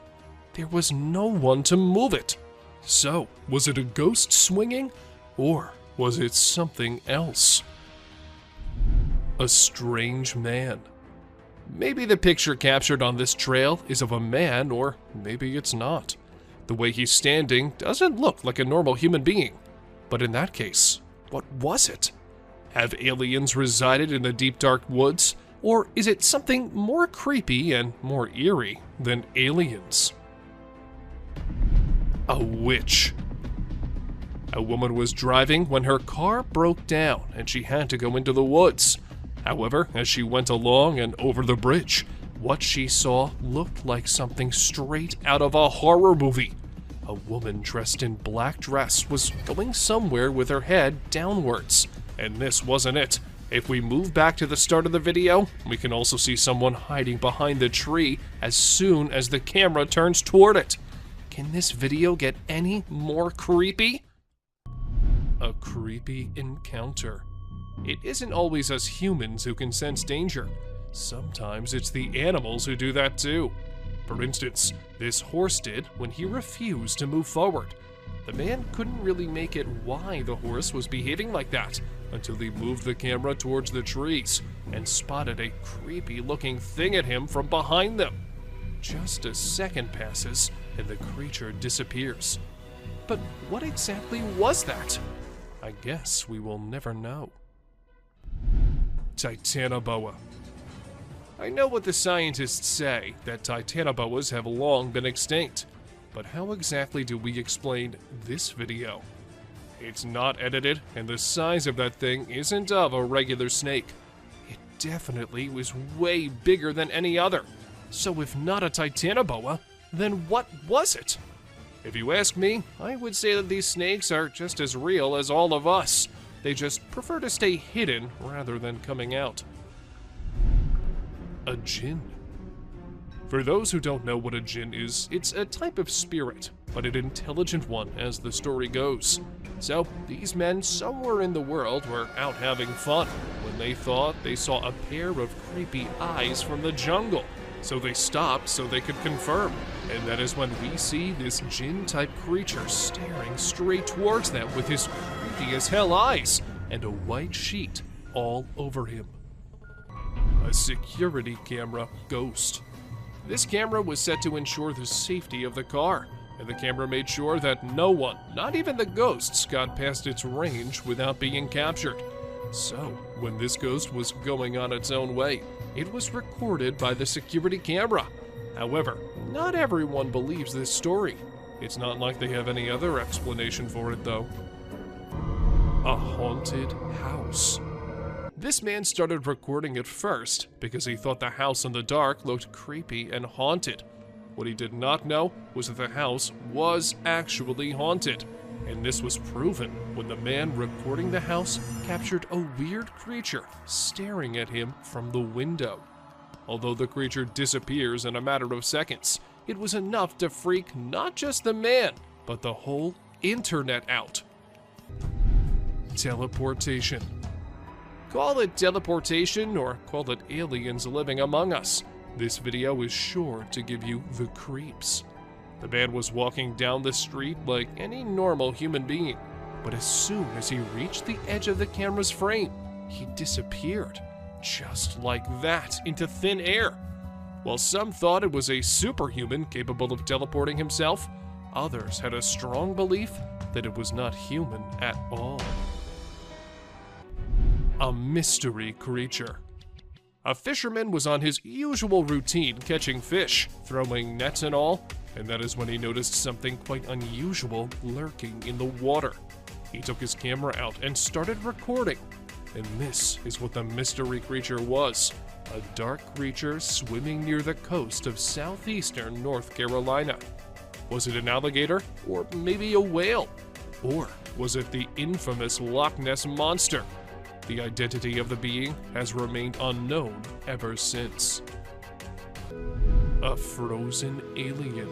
There was no one to move it. So, was it a ghost swinging, or was it something else? A strange man. Maybe the picture captured on this trail is of a man, or maybe it's not. The way he's standing doesn't look like a normal human being. But in that case, what was it? Have aliens resided in the deep dark woods? Or is it something more creepy and more eerie than aliens? A witch. A woman was driving when her car broke down and she had to go into the woods. However, as she went along and over the bridge, what she saw looked like something straight out of a horror movie. A woman dressed in black dress was going somewhere with her head downwards. And this wasn't it. If we move back to the start of the video, we can also see someone hiding behind the tree as soon as the camera turns toward it. Can this video get any more creepy? A creepy encounter. It isn't always us humans who can sense danger. Sometimes it's the animals who do that too. For instance, this horse did when he refused to move forward. The man couldn't really make it why the horse was behaving like that until he moved the camera towards the trees and spotted a creepy looking thing at him from behind them. Just a second passes and the creature disappears. But what exactly was that? I guess we will never know. Titanoboa. I know what the scientists say, that titanoboas have long been extinct. But how exactly do we explain this video? It's not edited, and the size of that thing isn't of a regular snake. It definitely was way bigger than any other. So if not a titanoboa, then what was it? If you ask me, I would say that these snakes are just as real as all of us. They just prefer to stay hidden rather than coming out. A jinn. For those who don't know what a jinn is, it's a type of spirit, but an intelligent one as the story goes. So, these men somewhere in the world were out having fun when they thought they saw a pair of creepy eyes from the jungle. So they stopped so they could confirm, and that is when we see this jinn-type creature staring straight towards them with his creepy as hell eyes and a white sheet all over him. A security camera ghost. This camera was set to ensure the safety of the car, and the camera made sure that no one, not even the ghosts, got past its range without being captured. So, when this ghost was going on its own way, it was recorded by the security camera. However, not everyone believes this story. It's not like they have any other explanation for it, though. A haunted house. This man started recording it first because he thought the house in the dark looked creepy and haunted. What he did not know was that the house was actually haunted. And this was proven when the man recording the house captured a weird creature staring at him from the window. Although the creature disappears in a matter of seconds, it was enough to freak not just the man, but the whole internet out. Teleportation. Call it teleportation or call it aliens living among us. This video is sure to give you the creeps. The man was walking down the street like any normal human being, but as soon as he reached the edge of the camera's frame, he disappeared, just like that, into thin air. While some thought it was a superhuman capable of teleporting himself, others had a strong belief that it was not human at all. A mystery creature. A fisherman was on his usual routine catching fish, throwing nets and all, and that is when he noticed something quite unusual lurking in the water. He took his camera out and started recording, and this is what the mystery creature was. A dark creature swimming near the coast of southeastern North Carolina. Was it an alligator, or maybe a whale? Or was it the infamous Loch Ness Monster? The identity of the being has remained unknown ever since. A frozen alien.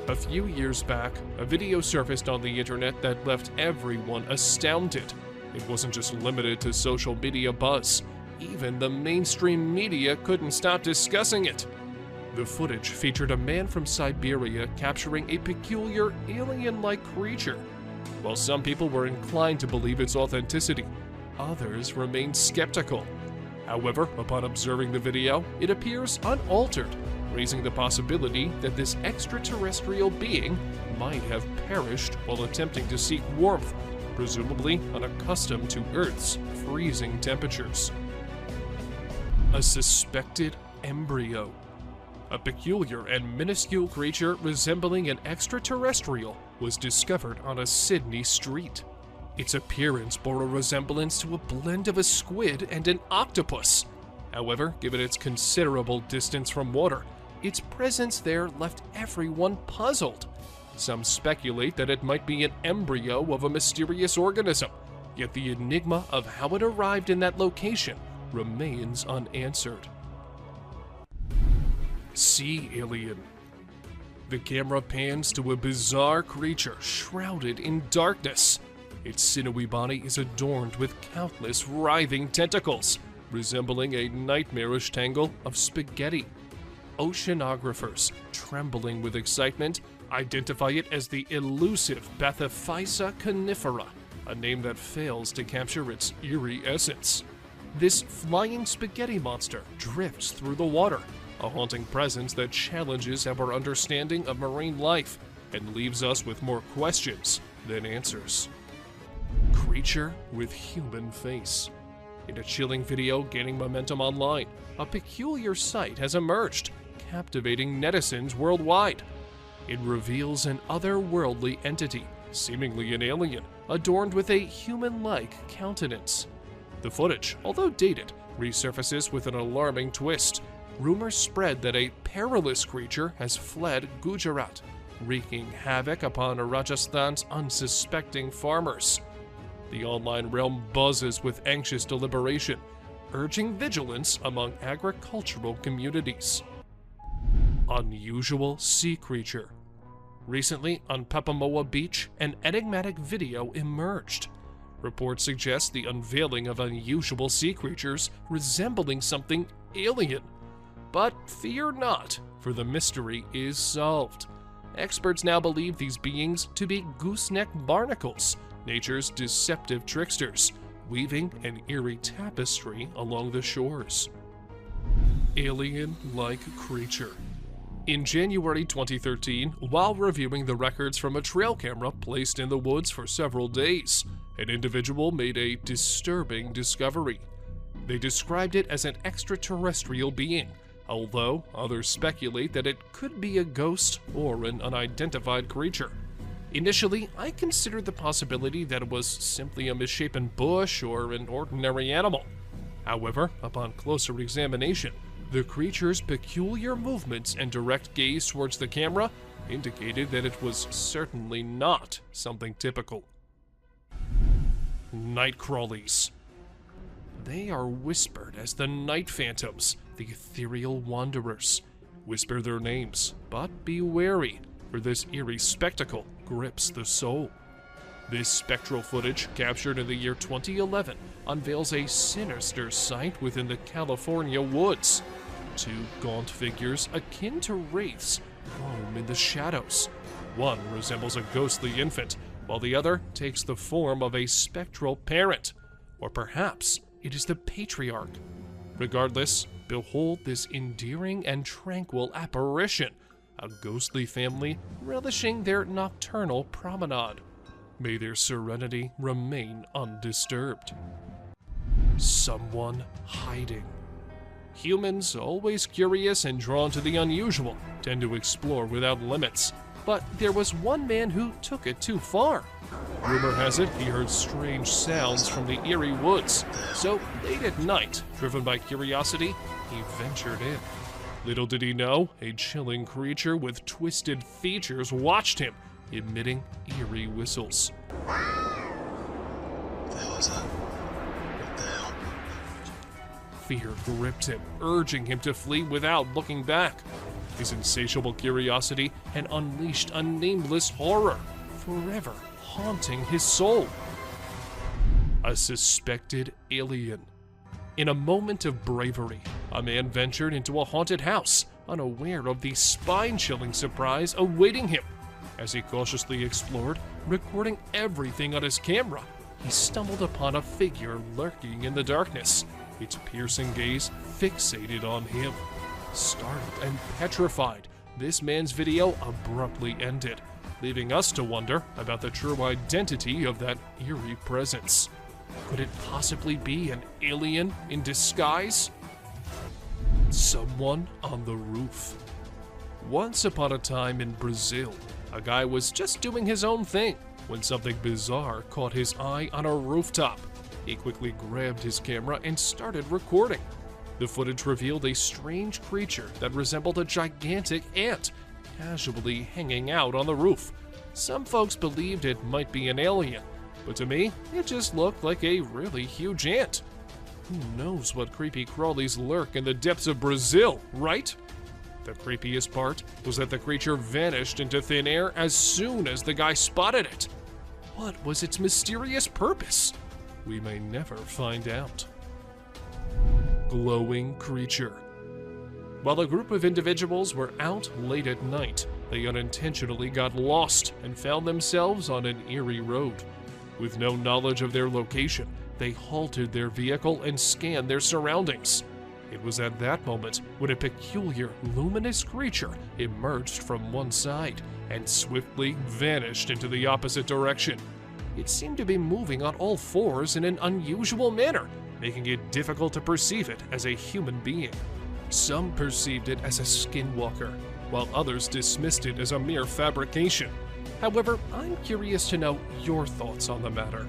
A few years back, a video surfaced on the internet that left everyone astounded. It wasn't just limited to social media buzz. Even the mainstream media couldn't stop discussing it. The footage featured a man from Siberia capturing a peculiar alien-like creature. While some people were inclined to believe its authenticity, others remained skeptical. However, upon observing the video, it appears unaltered, raising the possibility that this extraterrestrial being might have perished while attempting to seek warmth, presumably unaccustomed to Earth's freezing temperatures. A suspected embryo. A peculiar and minuscule creature resembling an extraterrestrial was discovered on a Sydney street. Its appearance bore a resemblance to a blend of a squid and an octopus. However, given its considerable distance from water, its presence there left everyone puzzled. Some speculate that it might be an embryo of a mysterious organism, yet the enigma of how it arrived in that location remains unanswered. Sea alien. The camera pans to a bizarre creature shrouded in darkness. Its sinewy body is adorned with countless writhing tentacles, resembling a nightmarish tangle of spaghetti. Oceanographers, trembling with excitement, identify it as the elusive Bathyphysa conifera, a name that fails to capture its eerie essence. This flying spaghetti monster drifts through the water, a haunting presence that challenges our understanding of marine life and leaves us with more questions than answers. Creature with human face. In a chilling video gaining momentum online, a peculiar sight has emerged, captivating netizens worldwide. It reveals an otherworldly entity, seemingly an alien, adorned with a human-like countenance. The footage, although dated, resurfaces with an alarming twist. Rumors spread that a perilous creature has fled Gujarat, wreaking havoc upon Rajasthan's unsuspecting farmers. The online realm buzzes with anxious deliberation, urging vigilance among agricultural communities. Unusual sea creature. Recently, on Papamoa Beach, an enigmatic video emerged. Reports suggest the unveiling of unusual sea creatures resembling something alien. But fear not, for the mystery is solved. Experts now believe these beings to be gooseneck barnacles, nature's deceptive tricksters, weaving an eerie tapestry along the shores. Alien-like creature. In January 2013, while reviewing the records from a trail camera placed in the woods for several days, an individual made a disturbing discovery. They described it as an extraterrestrial being, although others speculate that it could be a ghost or an unidentified creature. Initially, I considered the possibility that it was simply a misshapen bush or an ordinary animal. However, upon closer examination, the creature's peculiar movements and direct gaze towards the camera indicated that it was certainly not something typical. Night crawlies. They are whispered as the night phantoms, the ethereal wanderers. Whisper their names, but be wary, for this eerie spectacle grips the soul. This spectral footage, captured in the year 2011, unveils a sinister sight within the California woods. Two gaunt figures akin to wraiths roam in the shadows. One resembles a ghostly infant, while the other takes the form of a spectral parent. Or perhaps it is the patriarch. Regardless, behold this endearing and tranquil apparition, a ghostly family relishing their nocturnal promenade. May their serenity remain undisturbed. Someone hiding. Humans, always curious and drawn to the unusual, tend to explore without limits. But there was one man who took it too far. Rumor has it he heard strange sounds from the eerie woods, so late at night, driven by curiosity, he ventured in. Little did he know, a chilling creature with twisted features watched him, emitting eerie whistles. What the hell is that? What the hell? Fear gripped him, urging him to flee without looking back. His insatiable curiosity had unleashed a nameless horror, forever haunting his soul. A suspected alien. In a moment of bravery, a man ventured into a haunted house, unaware of the spine-chilling surprise awaiting him. As he cautiously explored, recording everything on his camera, he stumbled upon a figure lurking in the darkness, its piercing gaze fixated on him. Startled and petrified, this man's video abruptly ended, leaving us to wonder about the true identity of that eerie presence. Could it possibly be an alien in disguise? Someone on the roof. Once upon a time in Brazil, a guy was just doing his own thing when something bizarre caught his eye on a rooftop. He quickly grabbed his camera and started recording. The footage revealed a strange creature that resembled a gigantic ant, casually hanging out on the roof. Some folks believed it might be an alien, but to me, it just looked like a really huge ant. Who knows what creepy crawlies lurk in the depths of Brazil, right? The creepiest part was that the creature vanished into thin air as soon as the guy spotted it. What was its mysterious purpose? We may never find out. Glowing creature. While a group of individuals were out late at night, they unintentionally got lost and found themselves on an eerie road. With no knowledge of their location, they halted their vehicle and scanned their surroundings. It was at that moment when a peculiar, luminous creature emerged from one side and swiftly vanished into the opposite direction. It seemed to be moving on all fours in an unusual manner, making it difficult to perceive it as a human being. Some perceived it as a skinwalker, while others dismissed it as a mere fabrication. However, I'm curious to know your thoughts on the matter.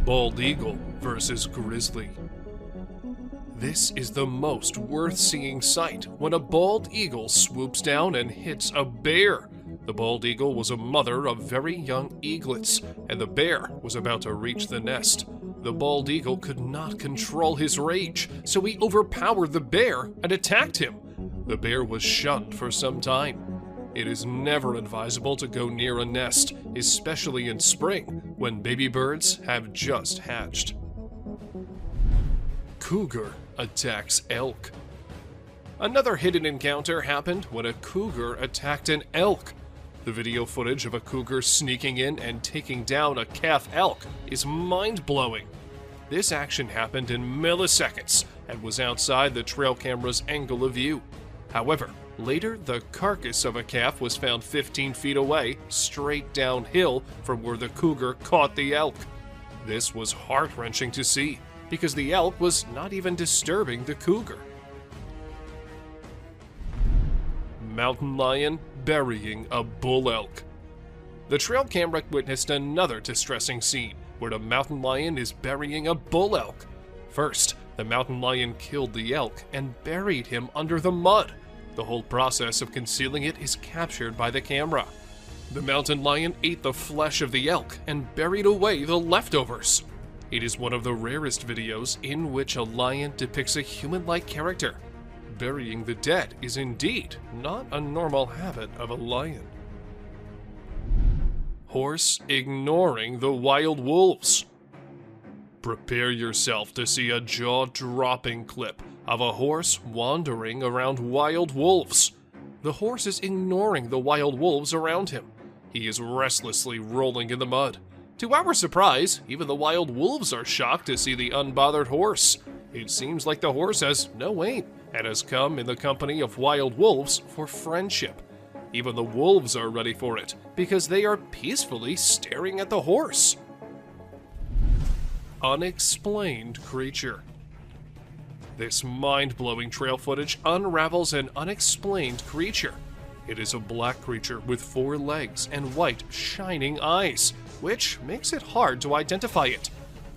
Bald eagle versus grizzly. This is the most worth-seeing sight when a bald eagle swoops down and hits a bear. The bald eagle was a mother of very young eaglets, and the bear was about to reach the nest. The bald eagle could not control his rage, so he overpowered the bear and attacked him. The bear was shunned for some time. It is never advisable to go near a nest, especially in spring, when baby birds have just hatched. Cougar attacks elk. Another hidden encounter happened when a cougar attacked an elk. The video footage of a cougar sneaking in and taking down a calf elk is mind-blowing. This action happened in milliseconds and was outside the trail camera's angle of view. However, later the carcass of a calf was found 15 feet away, straight downhill from where the cougar caught the elk. This was heart-wrenching to see, because the elk was not even disturbing the cougar. Mountain lion burying a bull elk. The trail camera witnessed another distressing scene where the mountain lion is burying a bull elk. First, the mountain lion killed the elk and buried him under the mud. The whole process of concealing it is captured by the camera. The mountain lion ate the flesh of the elk and buried away the leftovers. It is one of the rarest videos in which a lion depicts a human-like character. Burying the dead is indeed not a normal habit of a lion. Horse ignoring the wild wolves. Prepare yourself to see a jaw-dropping clip of a horse wandering around wild wolves. The horse is ignoring the wild wolves around him. He is restlessly rolling in the mud. To our surprise, even the wild wolves are shocked to see the unbothered horse. It seems like the horse has no aim and has come in the company of wild wolves for friendship. Even the wolves are ready for it because they are peacefully staring at the horse. Unexplained creature. This mind-blowing trail footage unravels an unexplained creature. It is a black creature with 4 legs and white, shining eyes, which makes it hard to identify it.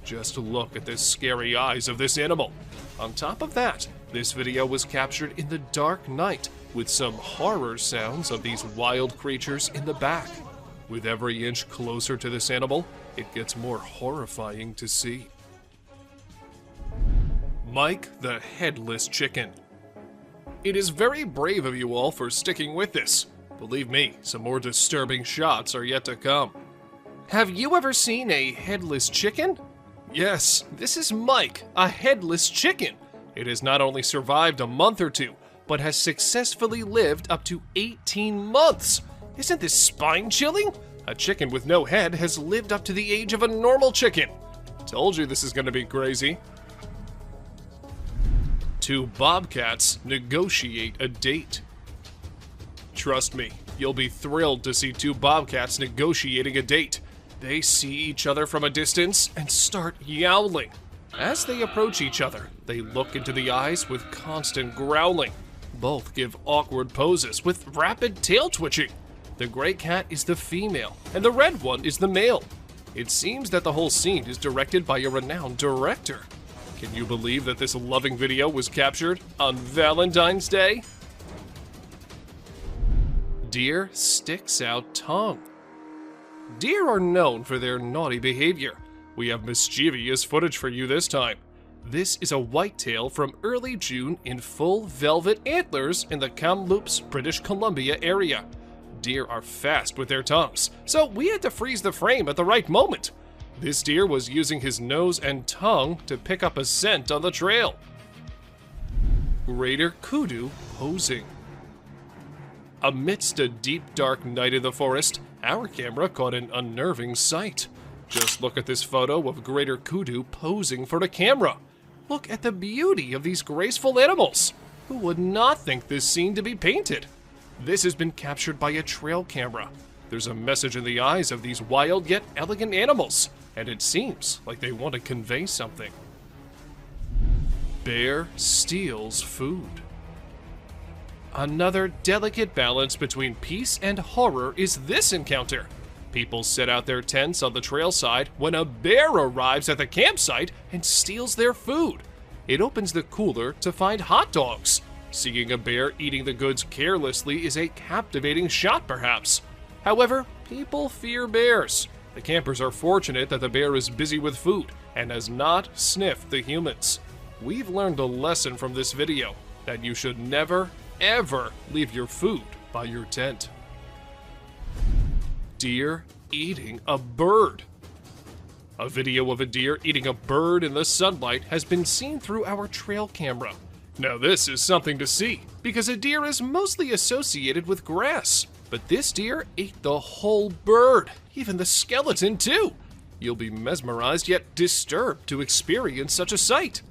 Just look at the scary eyes of this animal. On top of that, this video was captured in the dark night with some horror sounds of these wild creatures in the back. With every inch closer to this animal, it gets more horrifying to see. Mike the Headless Chicken. It is very brave of you all for sticking with this. Believe me, some more disturbing shots are yet to come. Have you ever seen a headless chicken? Yes, this is Mike, a headless chicken. It has not only survived a month or two, but has successfully lived up to 18 months. Isn't this spine-chilling? A chicken with no head has lived up to the age of a normal chicken. Told you this is going to be crazy. 2 bobcats negotiate a date. Trust me, you'll be thrilled to see 2 bobcats negotiating a date. They see each other from a distance and start yowling. As they approach each other, they look into the eyes with constant growling. Both give awkward poses with rapid tail twitching. The gray cat is the female, and the red one is the male. It seems that the whole scene is directed by a renowned director. Can you believe that this loving video was captured on Valentine's Day? Deer sticks out tongue. Deer are known for their naughty behavior. We have mischievous footage for you this time. This is a whitetail from early June in full velvet antlers in the Kamloops, British Columbia area. Deer are fast with their tongues, so we had to freeze the frame at the right moment. This deer was using his nose and tongue to pick up a scent on the trail. Greater kudu posing. Amidst a deep dark night in the forest, our camera caught an unnerving sight. Just look at this photo of greater kudu posing for the camera. Look at the beauty of these graceful animals. Who would not think this scene to be painted? This has been captured by a trail camera. There's a message in the eyes of these wild yet elegant animals, and it seems like they want to convey something. Bear steals food. Another delicate balance between peace and horror is this encounter. People set out their tents on the trail side when a bear arrives at the campsite and steals their food. It opens the cooler to find hot dogs. Seeing a bear eating the goods carelessly is a captivating shot, perhaps. However, people fear bears. The campers are fortunate that the bear is busy with food and has not sniffed the humans. We've learned a lesson from this video, that you should never, ever leave your food by your tent. Deer eating a bird. A video of a deer eating a bird in the sunlight has been seen through our trail camera. Now this is something to see, because a deer is mostly associated with grass. But this deer ate the whole bird, even the skeleton too. You'll be mesmerized yet disturbed to experience such a sight.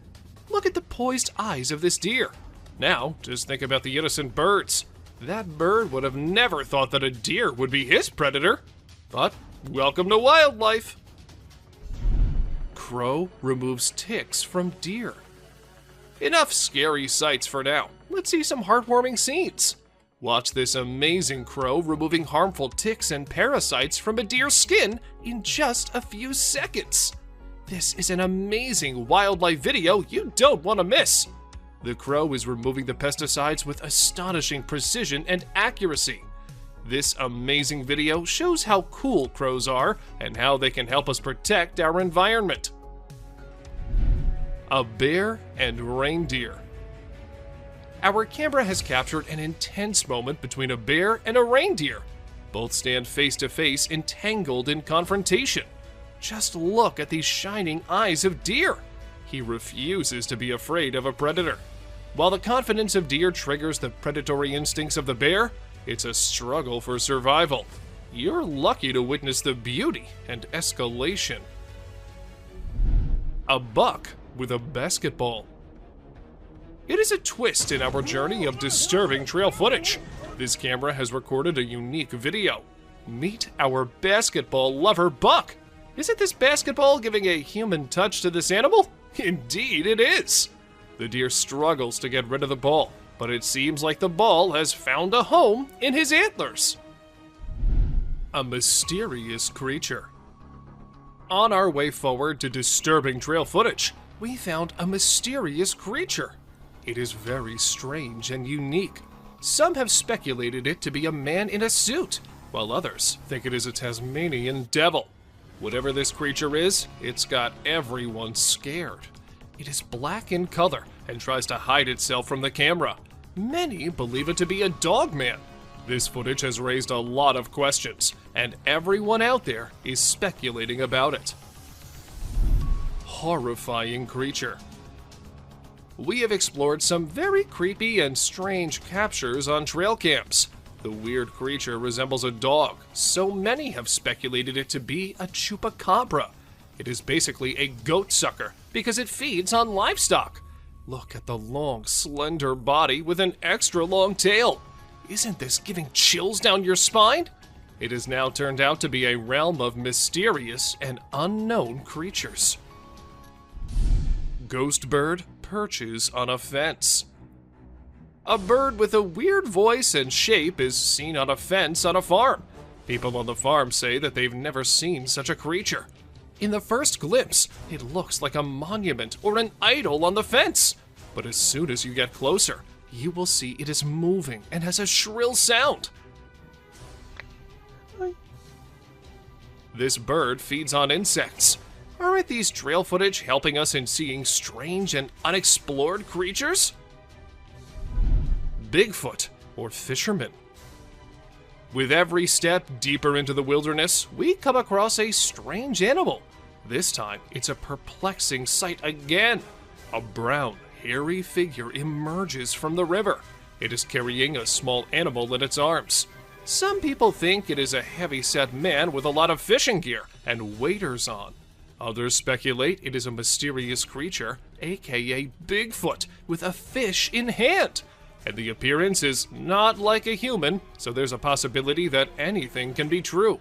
Look at the poised eyes of this deer. Now, just think about the innocent birds. That bird would have never thought that a deer would be his predator. But welcome to wildlife. Crow removes ticks from deer. Enough scary sights for now. Let's see some heartwarming scenes. Watch this amazing crow removing harmful ticks and parasites from a deer's skin in just a few seconds. This is an amazing wildlife video you don't want to miss. The crow is removing the pesticides with astonishing precision and accuracy. This amazing video shows how cool crows are and how they can help us protect our environment. A bear and reindeer. Our camera has captured an intense moment between a bear and a reindeer. Both stand face to face, entangled in confrontation. Just look at these shining eyes of deer. He refuses to be afraid of a predator. While the confidence of deer triggers the predatory instincts of the bear, it's a struggle for survival. You're lucky to witness the beauty and escalation. A buck with a basketball. It is a twist in our journey of disturbing trail footage. This camera has recorded a unique video. Meet our basketball lover buck. Isn't this basketball giving a human touch to this animal? Indeed it is. The deer struggles to get rid of the ball, but it seems like the ball has found a home in his antlers. A mysterious creature. On our way forward to disturbing trail footage, we found a mysterious creature. It is very strange and unique. Some have speculated it to be a man in a suit, while others think it is a Tasmanian devil. Whatever this creature is, it's got everyone scared. It is black in color and tries to hide itself from the camera. Many believe it to be a dog man. This footage has raised a lot of questions, and everyone out there is speculating about it. Horrifying creature. We have explored some very creepy and strange captures on trail cams. The weird creature resembles a dog, so many have speculated it to be a chupacabra. It is basically a goat sucker because it feeds on livestock. Look at the long, slender body with an extra long tail. Isn't this giving chills down your spine? It has now turned out to be a realm of mysterious and unknown creatures. Ghost bird perches on a fence. A bird with a weird voice and shape is seen on a fence on a farm. People on the farm say that they've never seen such a creature. In the first glimpse, it looks like a monument or an idol on the fence. But as soon as you get closer, you will see it is moving and has a shrill sound. This bird feeds on insects. Aren't these trail footage helping us in seeing strange and unexplored creatures? Bigfoot, or fisherman. With every step deeper into the wilderness, we come across a strange animal. This time, it's a perplexing sight again. A brown, hairy figure emerges from the river. It is carrying a small animal in its arms. Some people think it is a heavy-set man with a lot of fishing gear and waders on. Others speculate it is a mysterious creature, aka Bigfoot, with a fish in hand. And the appearance is not like a human, so there's a possibility that anything can be true.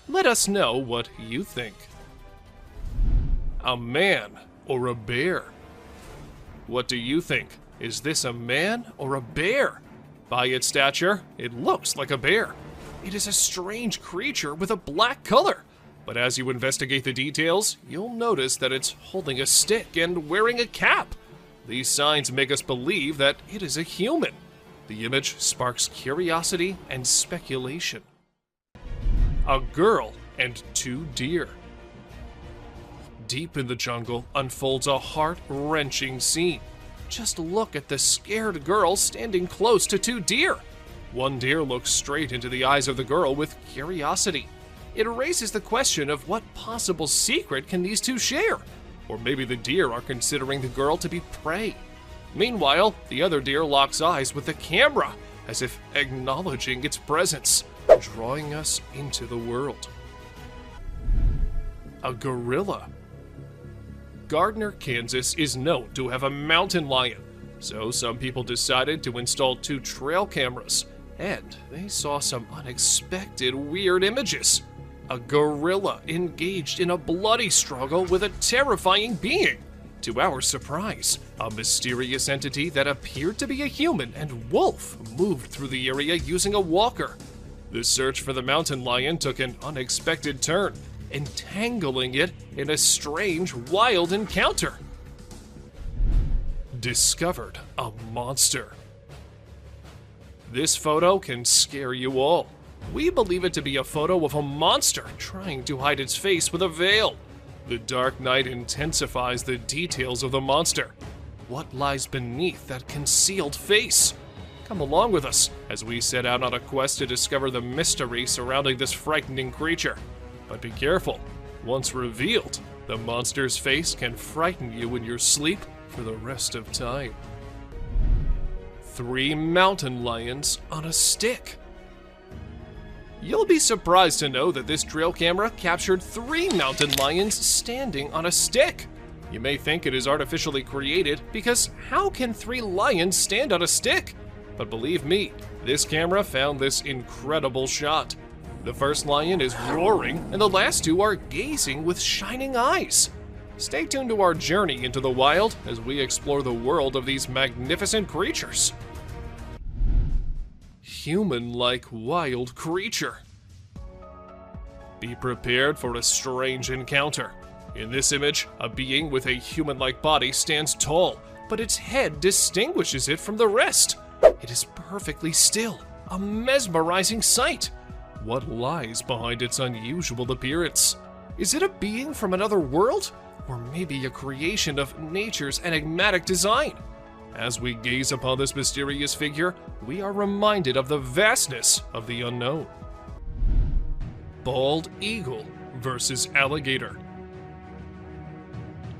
Let us know what you think. A man or a bear? What do you think? Is this a man or a bear? By its stature, it looks like a bear. It is a strange creature with a black color. But as you investigate the details, you'll notice that it's holding a stick and wearing a cap. These signs make us believe that it is a human. The image sparks curiosity and speculation. A girl and 2 deer. Deep in the jungle unfolds a heart-wrenching scene. Just look at the scared girl standing close to 2 deer. One deer looks straight into the eyes of the girl with curiosity. It raises the question of what possible secret can these 2 share? Or maybe the deer are considering the girl to be prey. Meanwhile, the other deer locks eyes with the camera, as if acknowledging its presence, drawing us into the world. A gorilla. Gardner, Kansas is known to have a mountain lion, so some people decided to install 2 trail cameras, and they saw some unexpected weird images. A gorilla engaged in a bloody struggle with a terrifying being. To our surprise, a mysterious entity that appeared to be a human and wolf moved through the area using a walker. The search for the mountain lion took an unexpected turn, entangling it in a strange, wild encounter. Discovered a monster. This photo can scare you all. We believe it to be a photo of a monster trying to hide its face with a veil. The dark night intensifies the details of the monster. What lies beneath that concealed face? Come along with us as we set out on a quest to discover the mystery surrounding this frightening creature. But be careful, once revealed, the monster's face can frighten you in your sleep for the rest of time. 3 mountain lions on a stick. You'll be surprised to know that this trail camera captured 3 mountain lions standing on a stick. You may think it is artificially created because how can 3 lions stand on a stick? But believe me, this camera found this incredible shot. The first lion is roaring and the last 2 are gazing with shining eyes. Stay tuned to our journey into the wild as we explore the world of these magnificent creatures. Human-like wild creature. Be prepared for a strange encounter. In this image, a being with a human-like body stands tall, but its head distinguishes it from the rest. It is perfectly still, a mesmerizing sight. What lies behind its unusual appearance? Is it a being from another world? Or maybe a creation of nature's enigmatic design? As we gaze upon this mysterious figure, we are reminded of the vastness of the unknown. Bald eagle versus alligator.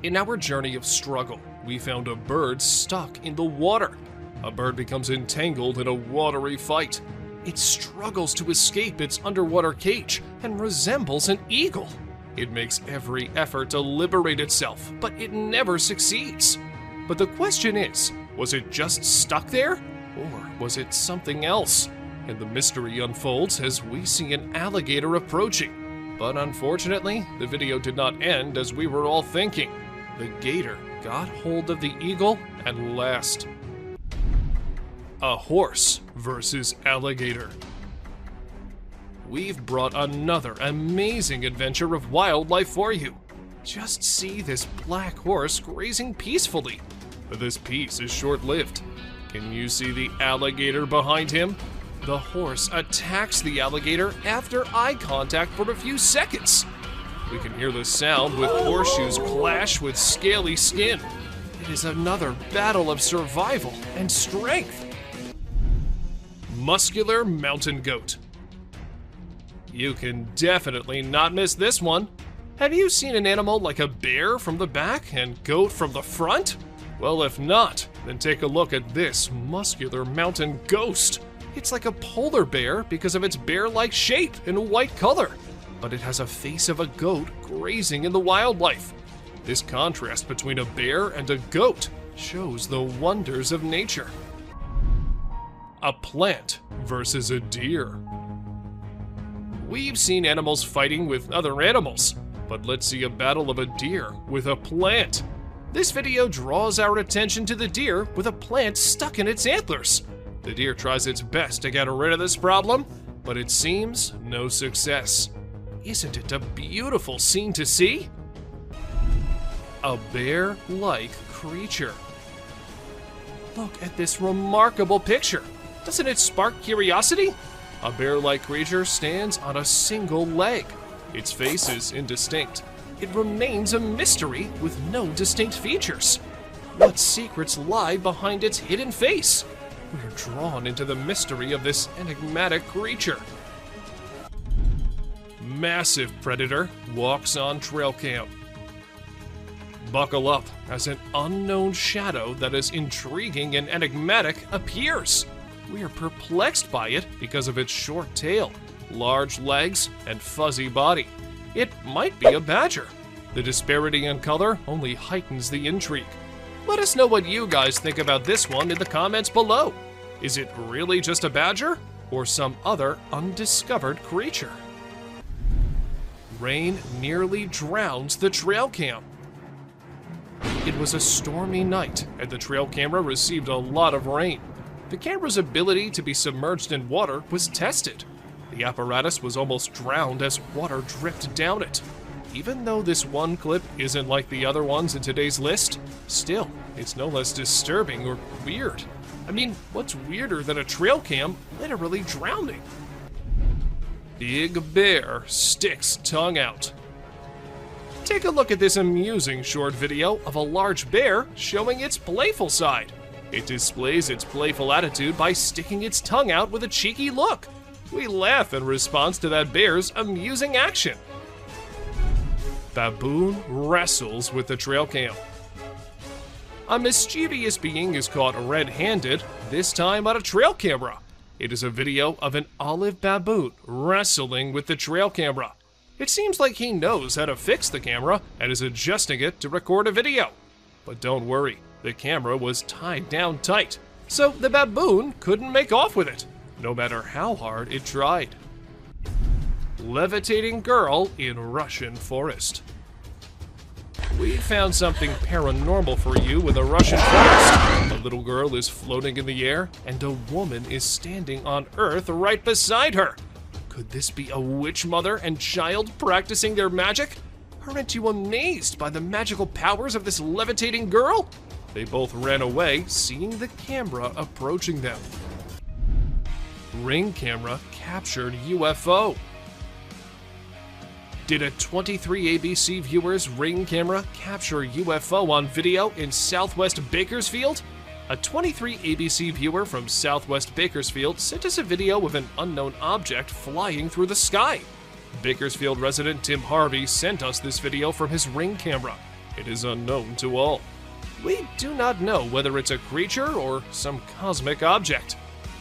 In our journey of struggle, we found a bird stuck in the water. A bird becomes entangled in a watery fight. It struggles to escape its underwater cage and resembles an eagle. It makes every effort to liberate itself, but it never succeeds. But the question is, was it just stuck there? Or was it something else? And the mystery unfolds as we see an alligator approaching. But unfortunately, the video did not end as we were all thinking. The gator got hold of the eagle at last. A horse versus alligator. We've brought another amazing adventure of wildlife for you. Just see this black horse grazing peacefully. But this peace is short-lived. Can you see the alligator behind him? The horse attacks the alligator after eye contact for a few seconds. We can hear the sound with horseshoes clash with scaly skin. It is another battle of survival and strength. Muscular mountain goat. You can definitely not miss this one. Have you seen an animal like a bear from the back and goat from the front? Well, if not, then take a look at this muscular mountain ghost. It's like a polar bear because of its bear-like shape and white color, but it has a face of a goat grazing in the wildlife. This contrast between a bear and a goat shows the wonders of nature. A plant versus a deer. We've seen animals fighting with other animals, but let's see a battle of a deer with a plant. This video draws our attention to the deer with a plant stuck in its antlers. The deer tries its best to get rid of this problem, but it seems no success. Isn't it a beautiful scene to see? A bear-like creature. Look at this remarkable picture. Doesn't it spark curiosity? A bear-like creature stands on a single leg. Its face is indistinct. It remains a mystery with no distinct features. What secrets lie behind its hidden face? We're drawn into the mystery of this enigmatic creature. Massive predator walks on trail cam. Buckle up as an unknown shadow that is intriguing and enigmatic appears. We are perplexed by it because of its short tail, large legs, and fuzzy body. It might be a badger. The disparity in color only heightens the intrigue. Let us know what you guys think about this one in the comments below. Is it really just a badger or some other undiscovered creature? Rain nearly drowns the trail cam. It was a stormy night, and the trail camera received a lot of rain. The camera's ability to be submerged in water was tested. The apparatus was almost drowned as water dripped down it. Even though this one clip isn't like the other ones in today's list, still, it's no less disturbing or weird. I mean, what's weirder than a trail cam literally drowning? Big bear sticks tongue out. Take a look at this amusing short video of a large bear showing its playful side. It displays its playful attitude by sticking its tongue out with a cheeky look. We laugh in response to that bear's amusing action. Baboon wrestles with the trail cam. A mischievous being is caught red-handed, this time on a trail camera. It is a video of an olive baboon wrestling with the trail camera. It seems like he knows how to fix the camera and is adjusting it to record a video. But don't worry, the camera was tied down tight, so the baboon couldn't make off with it, no matter how hard it tried. Levitating girl in Russian forest. We found something paranormal for you in the Russian forest. A little girl is floating in the air, and a woman is standing on Earth right beside her. Could this be a witch mother and child practicing their magic? Aren't you amazed by the magical powers of this levitating girl? They both ran away, seeing the camera approaching them. Ring camera captured UFO. Did a 23 ABC viewer's Ring camera capture UFO on video in Southwest Bakersfield? A 23 ABC viewer from Southwest Bakersfield sent us a video of an unknown object flying through the sky. Bakersfield resident Tim Harvey sent us this video from his Ring camera. It is unknown to all. We do not know whether it's a creature or some cosmic object.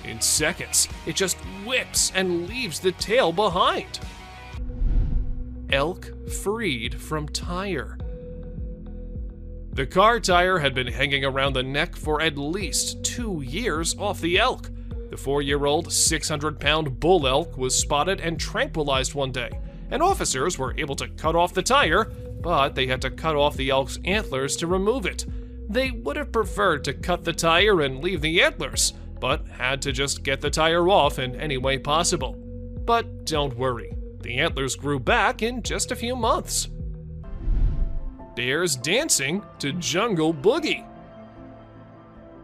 In seconds, it just whips and leaves the tail behind. Elk freed from tire. The car tire had been hanging around the neck for at least 2 years off the elk. The 4-year-old, 600-pound bull elk was spotted and tranquilized one day, and officers were able to cut off the tire, but they had to cut off the elk's antlers to remove it. They would have preferred to cut the tire and leave the antlers, but had to just get the tire off in any way possible. But don't worry, the antlers grew back in just a few months. Bears dancing to Jungle Boogie.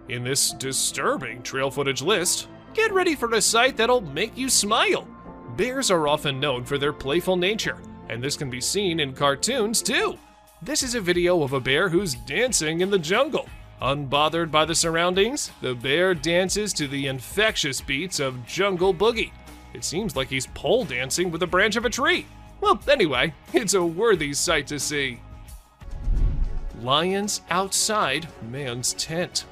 In this disturbing trail footage list, get ready for a sight that'll make you smile. Bears are often known for their playful nature, and this can be seen in cartoons too. This is a video of a bear who's dancing in the jungle. Unbothered by the surroundings, the bear dances to the infectious beats of Jungle Boogie. It seems like he's pole dancing with a branch of a tree. Well, anyway, it's a worthy sight to see. Lions outside man's tent.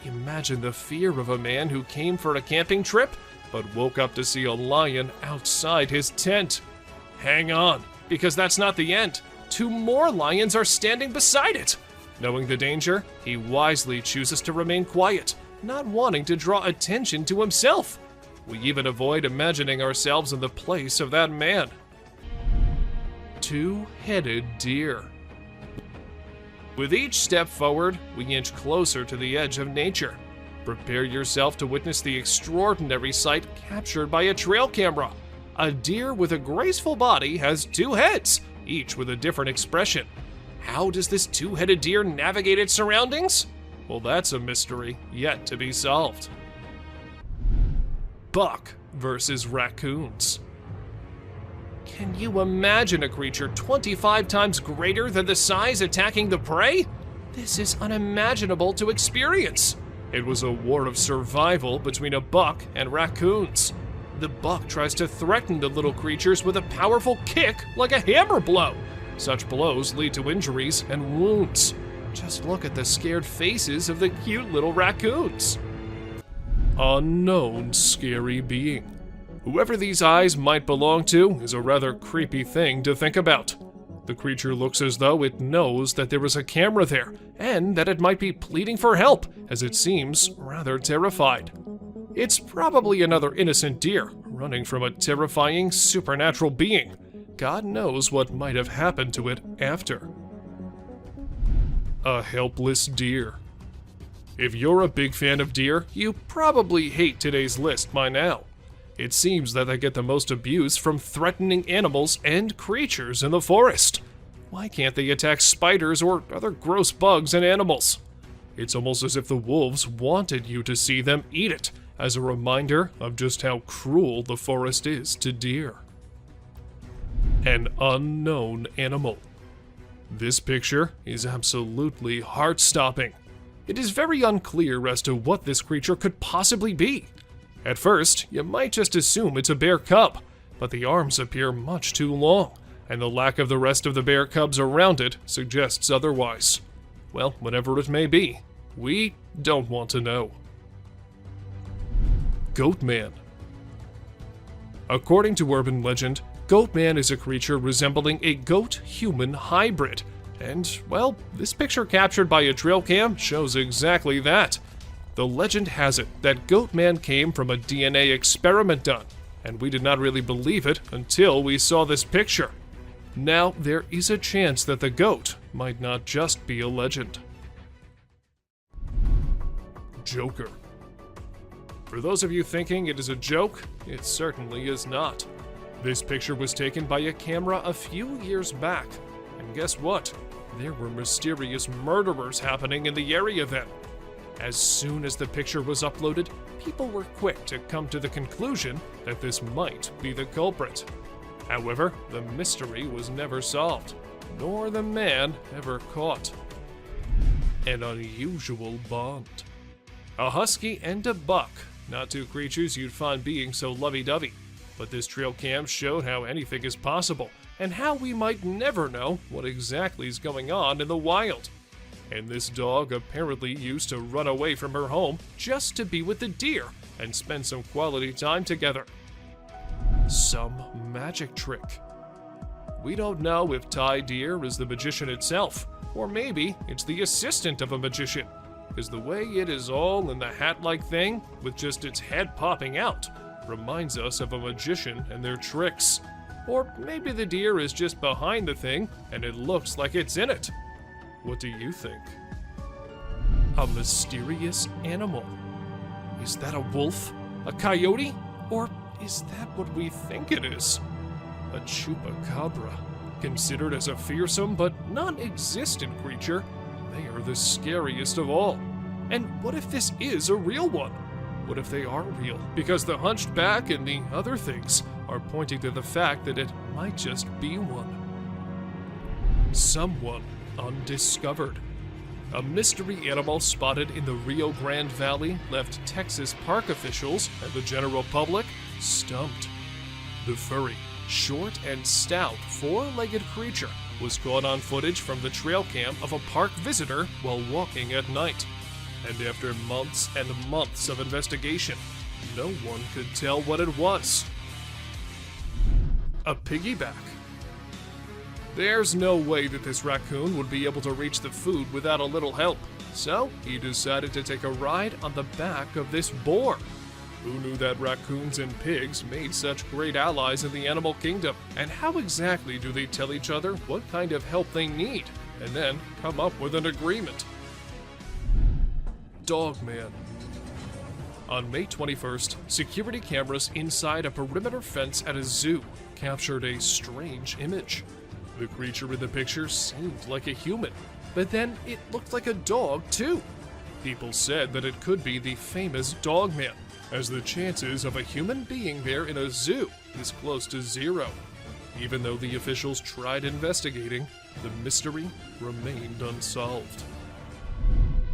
Imagine the fear of a man who came for a camping trip, but woke up to see a lion outside his tent. Hang on, because that's not the end. 2 more lions are standing beside it. Knowing the danger, he wisely chooses to remain quiet, not wanting to draw attention to himself. We even avoid imagining ourselves in the place of that man. 2-headed deer. With each step forward, we inch closer to the edge of nature. Prepare yourself to witness the extraordinary sight captured by a trail camera. A deer with a graceful body has 2 heads, each with a different expression. How does this 2-headed deer navigate its surroundings? Well, that's a mystery yet to be solved. Buck versus raccoons. Can you imagine a creature 25 times greater than the size attacking the prey? This is unimaginable to experience. It was a war of survival between a buck and raccoons. The buck tries to threaten the little creatures with a powerful kick like a hammer blow. Such blows lead to injuries and wounds. Just look at the scared faces of the cute little raccoons. Unknown scary being. Whoever these eyes might belong to is a rather creepy thing to think about. The creature looks as though it knows that there is a camera there, and that it might be pleading for help, as it seems rather terrified. It's probably another innocent deer, running from a terrifying supernatural being. God knows what might have happened to it after. A helpless deer. If you're a big fan of deer, you probably hate today's list by now. It seems that they get the most abuse from threatening animals and creatures in the forest. Why can't they attack spiders or other gross bugs and animals? It's almost as if the wolves wanted you to see them eat it, as a reminder of just how cruel the forest is to deer. An unknown animal. This picture is absolutely heart-stopping. It is very unclear as to what this creature could possibly be. At first, you might just assume it's a bear cub, but the arms appear much too long, and the lack of the rest of the bear cubs around it suggests otherwise. Well, whatever it may be, we don't want to know. Goatman. According to urban legend, Goatman is a creature resembling a goat-human hybrid. And, well, this picture captured by a trail cam shows exactly that. The legend has it that Goatman came from a DNA experiment done, and we did not really believe it until we saw this picture. Now, there is a chance that the goat might not just be a legend. Joker. For those of you thinking it is a joke, it certainly is not. This picture was taken by a camera a few years back, and guess what? There were mysterious murderers happening in the area then. As soon as the picture was uploaded, people were quick to come to the conclusion that this might be the culprit. However, the mystery was never solved, nor the man ever caught. An unusual bond. A husky and a buck, not two creatures you'd find being so lovey-dovey, but this trail cam showed how anything is possible, and how we might never know what exactly is going on in the wild. And this dog apparently used to run away from her home just to be with the deer and spend some quality time together. Some magic trick. We don't know if Ty Deer is the magician itself, or maybe it's the assistant of a magician, because the way it is all in the hat-like thing, with just its head popping out, reminds us of a magician and their tricks. Or maybe the deer is just behind the thing and it looks like it's in it. What do you think? A mysterious animal. Is that a wolf? A coyote? Or is that what we think it is? A chupacabra. Considered as a fearsome but non-existent creature, they are the scariest of all. And what if this is a real one? What if they are real? Because the hunched back and the other things are pointing to the fact that it might just be one. Someone undiscovered. A mystery animal spotted in the Rio Grande Valley left Texas park officials and the general public stumped. The furry, short and stout, four-legged creature was caught on footage from the trail cam of a park visitor while walking at night. And after months and months of investigation, no one could tell what it was. A piggyback. There's no way that this raccoon would be able to reach the food without a little help, so he decided to take a ride on the back of this boar. Who knew that raccoons and pigs made such great allies in the animal kingdom? And how exactly do they tell each other what kind of help they need, and then come up with an agreement? Dogman. On May 21st, security cameras inside a perimeter fence at a zoo captured a strange image. The creature in the picture seemed like a human, but then it looked like a dog too. People said that it could be the famous Dogman, as the chances of a human being there in a zoo is close to zero. Even though the officials tried investigating, the mystery remained unsolved.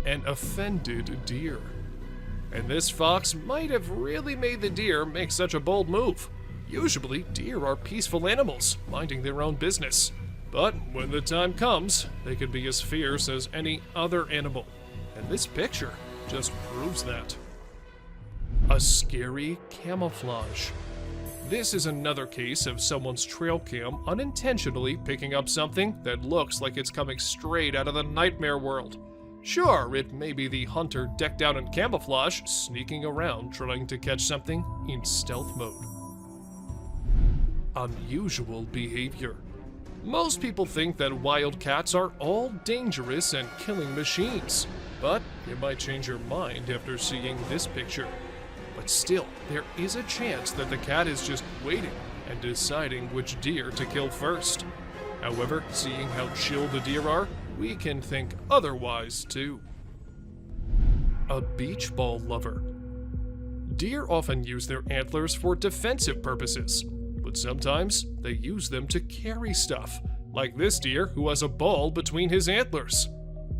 An offended deer. And this fox might have really made the deer make such a bold move. Usually, deer are peaceful animals, minding their own business. But when the time comes, they can be as fierce as any other animal. And this picture just proves that. A scary camouflage. This is another case of someone's trail cam unintentionally picking up something that looks like it's coming straight out of the nightmare world. Sure, it may be the hunter decked out in camouflage sneaking around trying to catch something in stealth mode. Unusual behavior. Most people think that wild cats are all dangerous and killing machines, but you might change your mind after seeing this picture. But still, there is a chance that the cat is just waiting and deciding which deer to kill first. However, seeing how chill the deer are, we can think otherwise too. A beach ball lover. Deer often use their antlers for defensive purposes, but sometimes they use them to carry stuff, like this deer who has a ball between his antlers.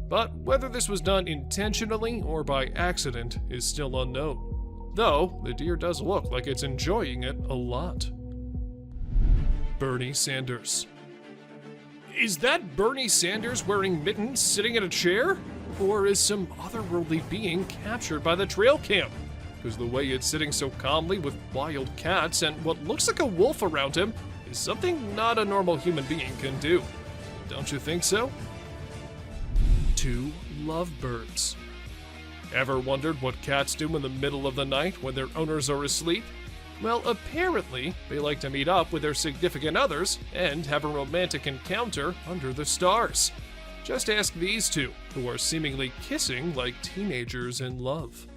But whether this was done intentionally or by accident is still unknown. Though, the deer does look like it's enjoying it a lot. Bernie Sanders. Is that Bernie Sanders wearing mittens sitting in a chair? Or is some otherworldly being captured by the trail cam? Because the way it's sitting so calmly with wild cats and what looks like a wolf around him is something not a normal human being can do. Don't you think so? 2 lovebirds. Ever wondered what cats do in the middle of the night when their owners are asleep? Well, apparently, they like to meet up with their significant others and have a romantic encounter under the stars. Just ask these two, who are seemingly kissing like teenagers in love.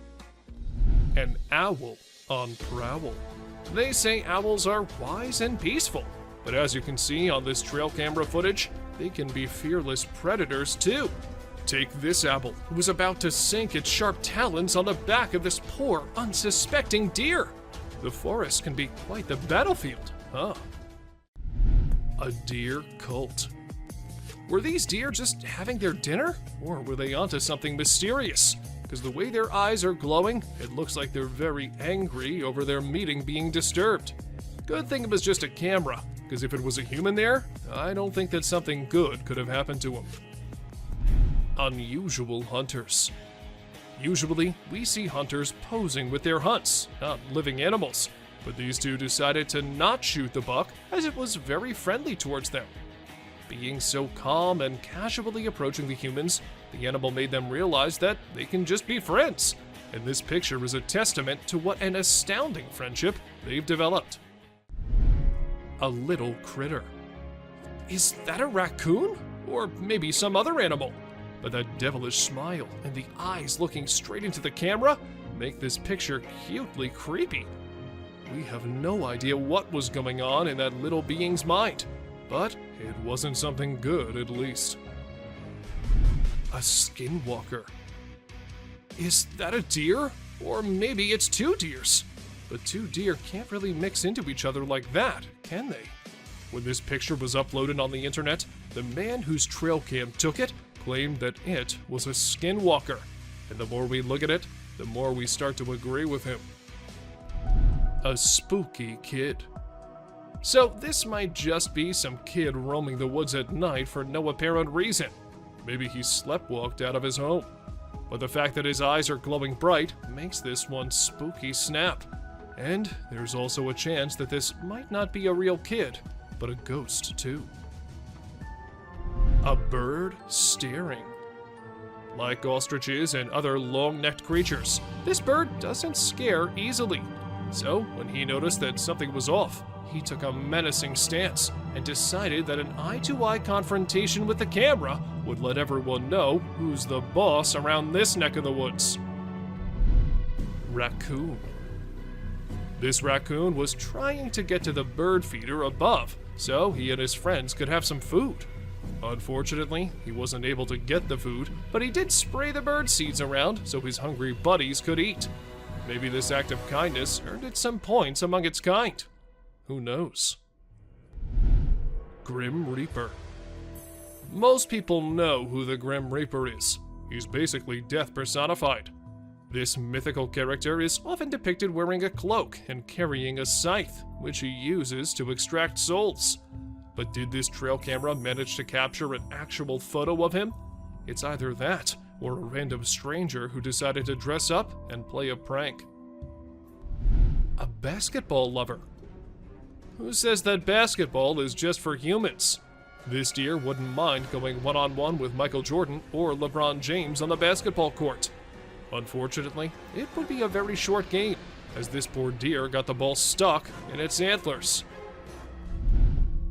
An owl on prowl. They say owls are wise and peaceful, but as you can see on this trail camera footage, they can be fearless predators too. Take this owl, who was about to sink its sharp talons on the back of this poor, unsuspecting deer. The forest can be quite the battlefield, huh? A deer cult. Were these deer just having their dinner? Or were they onto something mysterious? Because the way their eyes are glowing, it looks like they're very angry over their meeting being disturbed. Good thing it was just a camera, because if it was a human there, I don't think that something good could have happened to him. Unusual hunters. Usually, we see hunters posing with their hunts, not living animals, but these two decided to not shoot the buck as it was very friendly towards them. Being so calm and casually approaching the humans, the animal made them realize that they can just be friends, and this picture is a testament to what an astounding friendship they've developed. A little critter. Is that a raccoon? Or maybe some other animal? But that devilish smile and the eyes looking straight into the camera make this picture cutely creepy. We have no idea what was going on in that little being's mind, but it wasn't something good at least. A skinwalker. Is that a deer? Or maybe it's 2 deers. But 2 deer can't really mix into each other like that, can they? When this picture was uploaded on the internet, the man whose trail cam took it claimed that it was a skinwalker, and the more we look at it, the more we start to agree with him. A spooky kid. So this might just be some kid roaming the woods at night for no apparent reason. Maybe he sleptwalked out of his home. But the fact that his eyes are glowing bright makes this one spooky snap. And there's also a chance that this might not be a real kid, but a ghost too. A bird staring. Like ostriches and other long-necked creatures, this bird doesn't scare easily. So, when he noticed that something was off, he took a menacing stance and decided that an eye-to-eye confrontation with the camera would let everyone know who's the boss around this neck of the woods. Raccoon. This raccoon was trying to get to the bird feeder above so he and his friends could have some food. Unfortunately, he wasn't able to get the food, but he did spray the bird seeds around so his hungry buddies could eat. Maybe this act of kindness earned it some points among its kind. Who knows? Grim Reaper. Most people know who the Grim Reaper is. He's basically death personified. This mythical character is often depicted wearing a cloak and carrying a scythe, which he uses to extract souls. But did this trail camera manage to capture an actual photo of him? It's either that, or a random stranger who decided to dress up and play a prank. A basketball lover. Who says that basketball is just for humans? This deer wouldn't mind going one-on-one with Michael Jordan or LeBron James on the basketball court. Unfortunately, it would be a very short game, as this poor deer got the ball stuck in its antlers.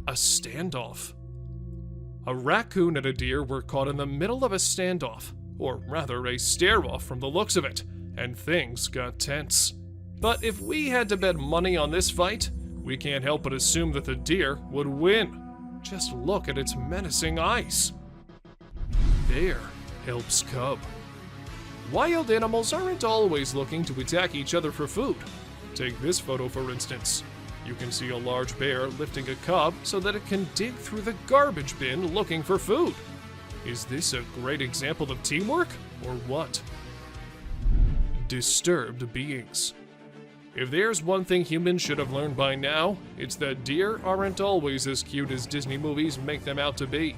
A standoff. A raccoon and a deer were caught in the middle of a standoff, or rather a stare-off from the looks of it, and things got tense. But if we had to bet money on this fight, we can't help but assume that the deer would win. Just look at its menacing eyes. Bear helps cub. Wild animals aren't always looking to attack each other for food. Take this photo for instance. You can see a large bear lifting a cub so that it can dig through the garbage bin looking for food. Is this a great example of teamwork, or what? Disturbed beings. If there's one thing humans should have learned by now, it's that deer aren't always as cute as Disney movies make them out to be.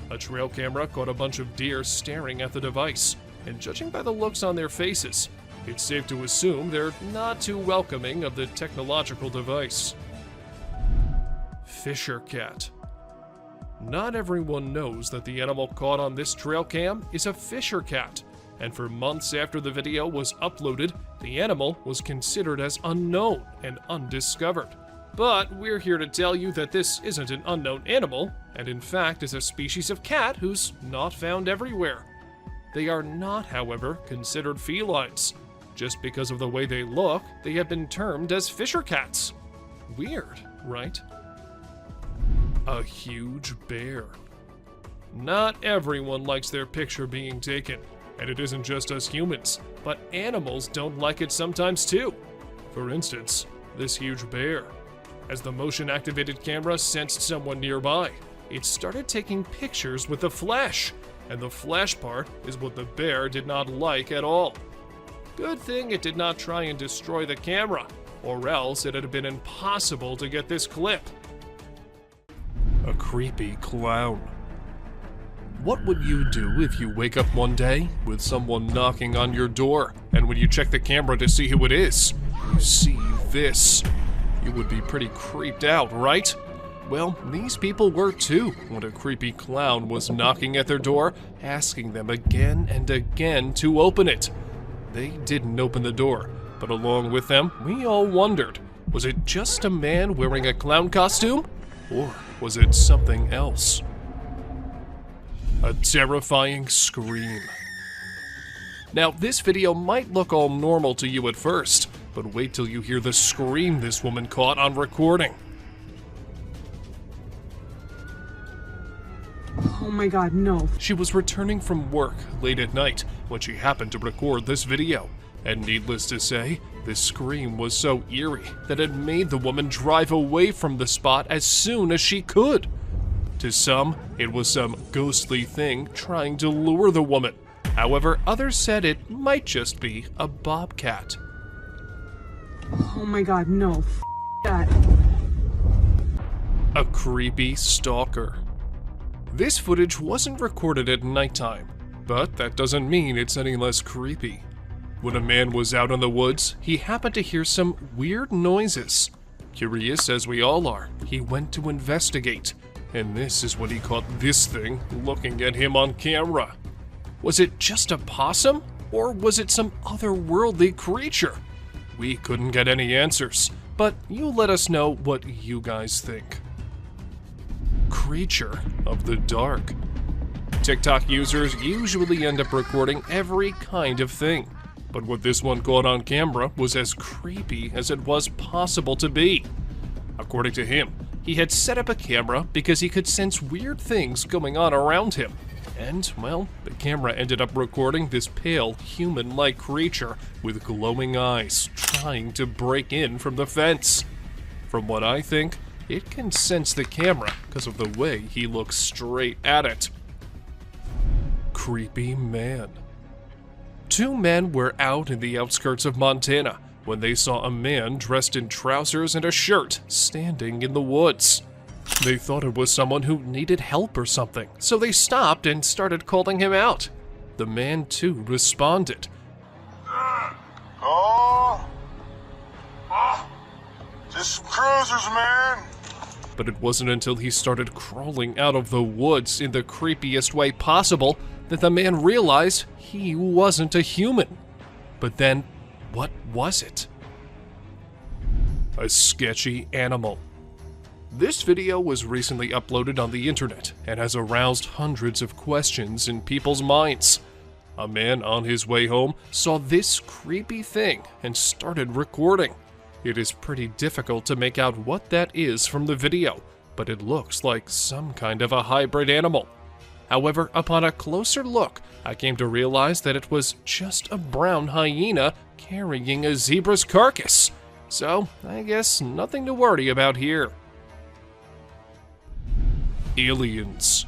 A trail camera caught a bunch of deer staring at the device, and judging by the looks on their faces, it's safe to assume they're not too welcoming of the technological device. Fisher cat. Not everyone knows that the animal caught on this trail cam is a fisher cat, and for months after the video was uploaded, the animal was considered as unknown and undiscovered. But we're here to tell you that this isn't an unknown animal, and in fact is a species of cat who's not found everywhere. They are not, however, considered felines. Just because of the way they look, they have been termed as fisher cats. Weird, right? A huge bear. Not everyone likes their picture being taken, and it isn't just us humans, but animals don't like it sometimes too. For instance, this huge bear. As the motion-activated camera sensed someone nearby, it started taking pictures with the flash, and the flash part is what the bear did not like at all. Good thing it did not try and destroy the camera, or else it had been impossible to get this clip. A creepy clown. What would you do if you wake up one day with someone knocking on your door, and when you check the camera to see who it is, you see this? You would be pretty creeped out, right? Well, these people were too when a creepy clown was knocking at their door, asking them again and again to open it. They didn't open the door, but along with them, we all wondered, was it just a man wearing a clown costume? Or was it something else? A terrifying scream. Now, this video might look all normal to you at first, but wait till you hear the scream this woman caught on recording. Oh my god, no. She was returning from work late at night when she happened to record this video, and needless to say, the scream was so eerie that it made the woman drive away from the spot as soon as she could. To some, it was some ghostly thing trying to lure the woman. However, others said it might just be a bobcat. Oh my god, no. That. A creepy stalker. This footage wasn't recorded at nighttime, but that doesn't mean it's any less creepy. When a man was out in the woods, he happened to hear some weird noises. Curious as we all are, he went to investigate, and this is when he caught this thing looking at him on camera. Was it just a possum? Or was it some otherworldly creature? We couldn't get any answers, but you let us know what you guys think. Creature of the dark. TikTok users usually end up recording every kind of thing, but what this one caught on camera was as creepy as it was possible to be. According to him, he had set up a camera because he could sense weird things going on around him. And, well, the camera ended up recording this pale, human-like creature with glowing eyes trying to break in from the fence. From what I think, it can sense the camera because of the way he looks straight at it. Creepy man. Two men were out in the outskirts of Montana when they saw a man dressed in trousers and a shirt standing in the woods. They thought it was someone who needed help or something, so they stopped and started calling him out. The man, too, responded. Just some cruisers, man. But it wasn't until he started crawling out of the woods in the creepiest way possible that the man realized he wasn't a human. But then, what was it? A sketchy animal. This video was recently uploaded on the internet and has aroused hundreds of questions in people's minds. A man on his way home saw this creepy thing and started recording. It is pretty difficult to make out what that is from the video, but it looks like some kind of a hybrid animal. However, upon a closer look, I came to realize that it was just a brown hyena carrying a zebra's carcass. So, I guess nothing to worry about here. Aliens.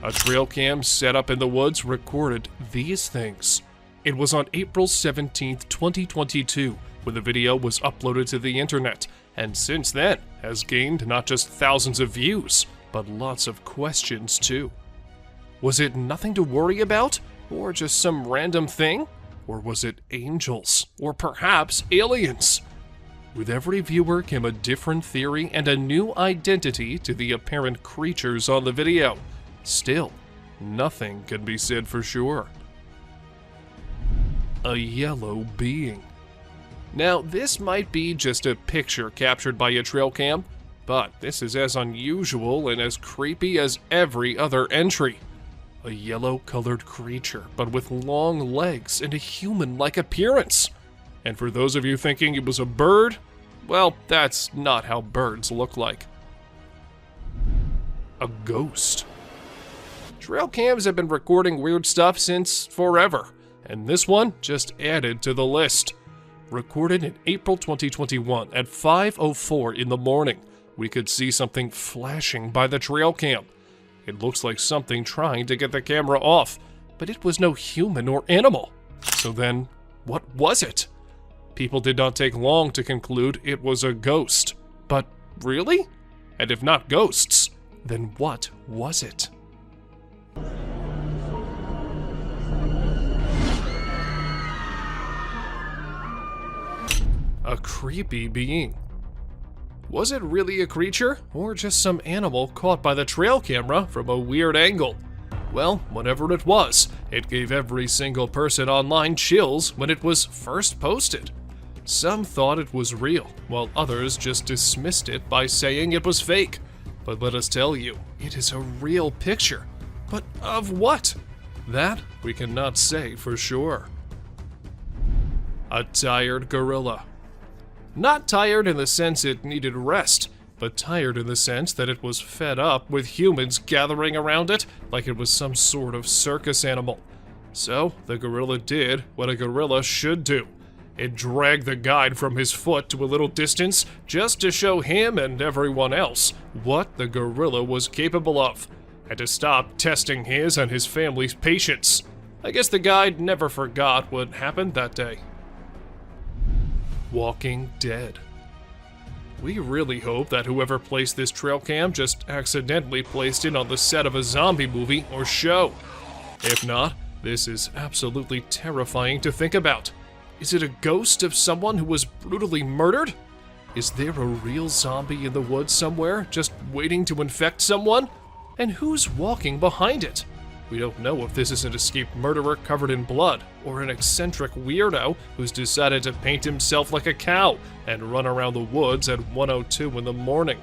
A trail cam set up in the woods recorded these things. It was on April 17th, 2022, when the video was uploaded to the internet, and since then has gained not just thousands of views, but lots of questions too. Was it nothing to worry about? Or just some random thing? Or was it angels? Or perhaps aliens? With every viewer came a different theory and a new identity to the apparent creatures on the video. Still, nothing can be said for sure. A yellow being. Now, this might be just a picture captured by a trail cam, but this is as unusual and as creepy as every other entry. A yellow-colored creature, but with long legs and a human-like appearance. And for those of you thinking it was a bird, well, that's not how birds look like. A ghost. Trail cams have been recording weird stuff since forever, and this one just added to the list. Recorded in April 2021 at 5:04 in the morning, we could see something flashing by the trail cam. It looks like something trying to get the camera off, but it was no human or animal. So then, what was it? People did not take long to conclude it was a ghost. But really? And if not ghosts, then what was it? A creepy being. Was it really a creature, or just some animal caught by the trail camera from a weird angle? Well, whatever it was, it gave every single person online chills when it was first posted. Some thought it was real, while others just dismissed it by saying it was fake. But let us tell you, it is a real picture. But of what? That we cannot say for sure. A tired gorilla. Not tired in the sense it needed rest, but tired in the sense that it was fed up with humans gathering around it like it was some sort of circus animal. So, the gorilla did what a gorilla should do. It dragged the guide from his foot to a little distance just to show him and everyone else what the gorilla was capable of, and to stop testing his and his family's patience. I guess the guide never forgot what happened that day. Walking Dead. We really hope that whoever placed this trail cam just accidentally placed it on the set of a zombie movie or show. If not, this is absolutely terrifying to think about. Is it a ghost of someone who was brutally murdered? Is there a real zombie in the woods somewhere, just waiting to infect someone? And who's walking behind it? We don't know if this is an escaped murderer covered in blood, or an eccentric weirdo who's decided to paint himself like a cow and run around the woods at 1:02 in the morning.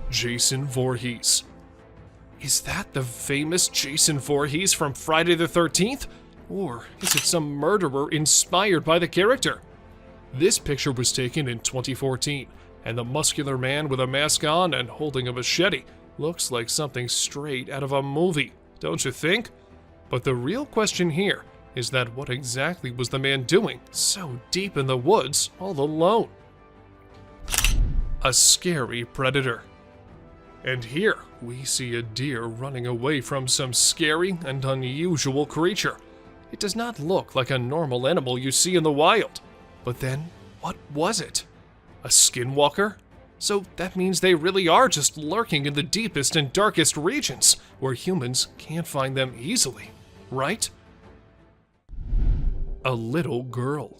Jason Voorhees. Is that the famous Jason Voorhees from Friday the 13th? Or is it some murderer inspired by the character? This picture was taken in 2014, and the muscular man with a mask on and holding a machete looks like something straight out of a movie, don't you think? But the real question here is that what exactly was the man doing so deep in the woods all alone? A scary predator. And here we see a deer running away from some scary and unusual creature. It does not look like a normal animal you see in the wild. But then, what was it? A skinwalker? So that means they really are just lurking in the deepest and darkest regions, where humans can't find them easily, right? A little girl.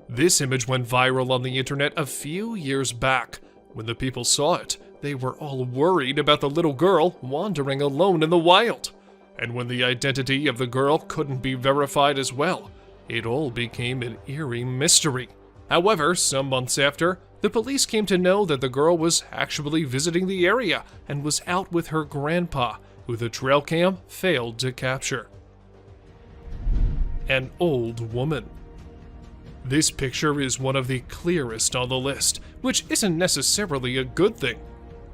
This image went viral on the internet a few years back. When the people saw it, they were all worried about the little girl wandering alone in the wild. And when the identity of the girl couldn't be verified as well, it all became an eerie mystery. However, some months after, the police came to know that the girl was actually visiting the area and was out with her grandpa, who the trail cam failed to capture. An old woman. This picture is one of the clearest on the list, which isn't necessarily a good thing.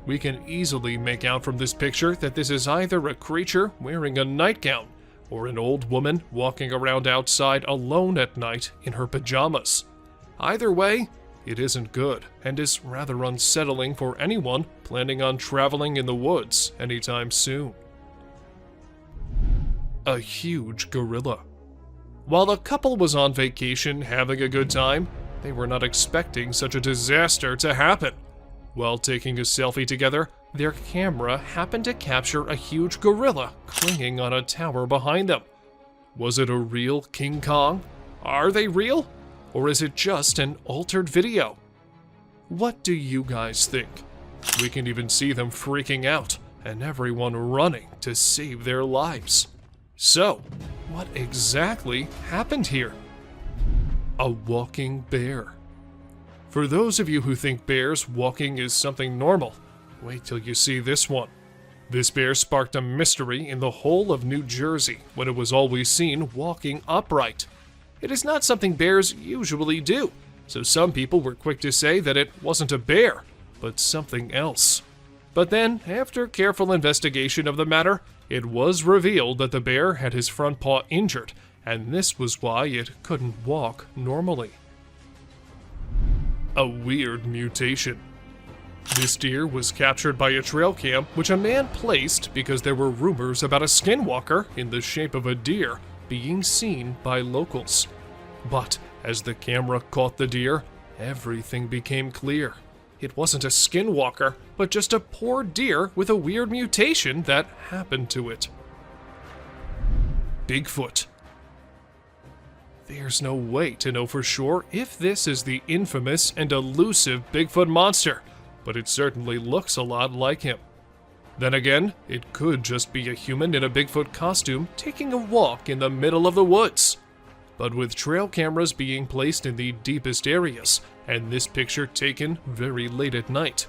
We can easily make out from this picture that this is either a creature wearing a nightgown or an old woman walking around outside alone at night in her pajamas. Either way, it isn't good and is rather unsettling for anyone planning on traveling in the woods anytime soon. A huge gorilla. While the couple was on vacation having a good time, they were not expecting such a disaster to happen. While taking a selfie together, their camera happened to capture a huge gorilla clinging on a tower behind them. Was it a real King Kong? Are they real? Or is it just an altered video? What do you guys think? We can even see them freaking out and everyone running to save their lives. So, what exactly happened here? A walking bear. For those of you who think bears walking is something normal, wait till you see this one. This bear sparked a mystery in the whole of New Jersey when it was always seen walking upright. It is not something bears usually do, so some people were quick to say that it wasn't a bear, but something else. But then, after careful investigation of the matter, it was revealed that the bear had his front paw injured, and this was why it couldn't walk normally. A weird mutation. This deer was captured by a trail cam which a man placed because there were rumors about a skinwalker in the shape of a deer being seen by locals. But as the camera caught the deer, everything became clear. It wasn't a skinwalker, but just a poor deer with a weird mutation that happened to it. Bigfoot. There's no way to know for sure if this is the infamous and elusive Bigfoot monster, but it certainly looks a lot like him. Then again, it could just be a human in a Bigfoot costume taking a walk in the middle of the woods. But with trail cameras being placed in the deepest areas, and this picture taken very late at night,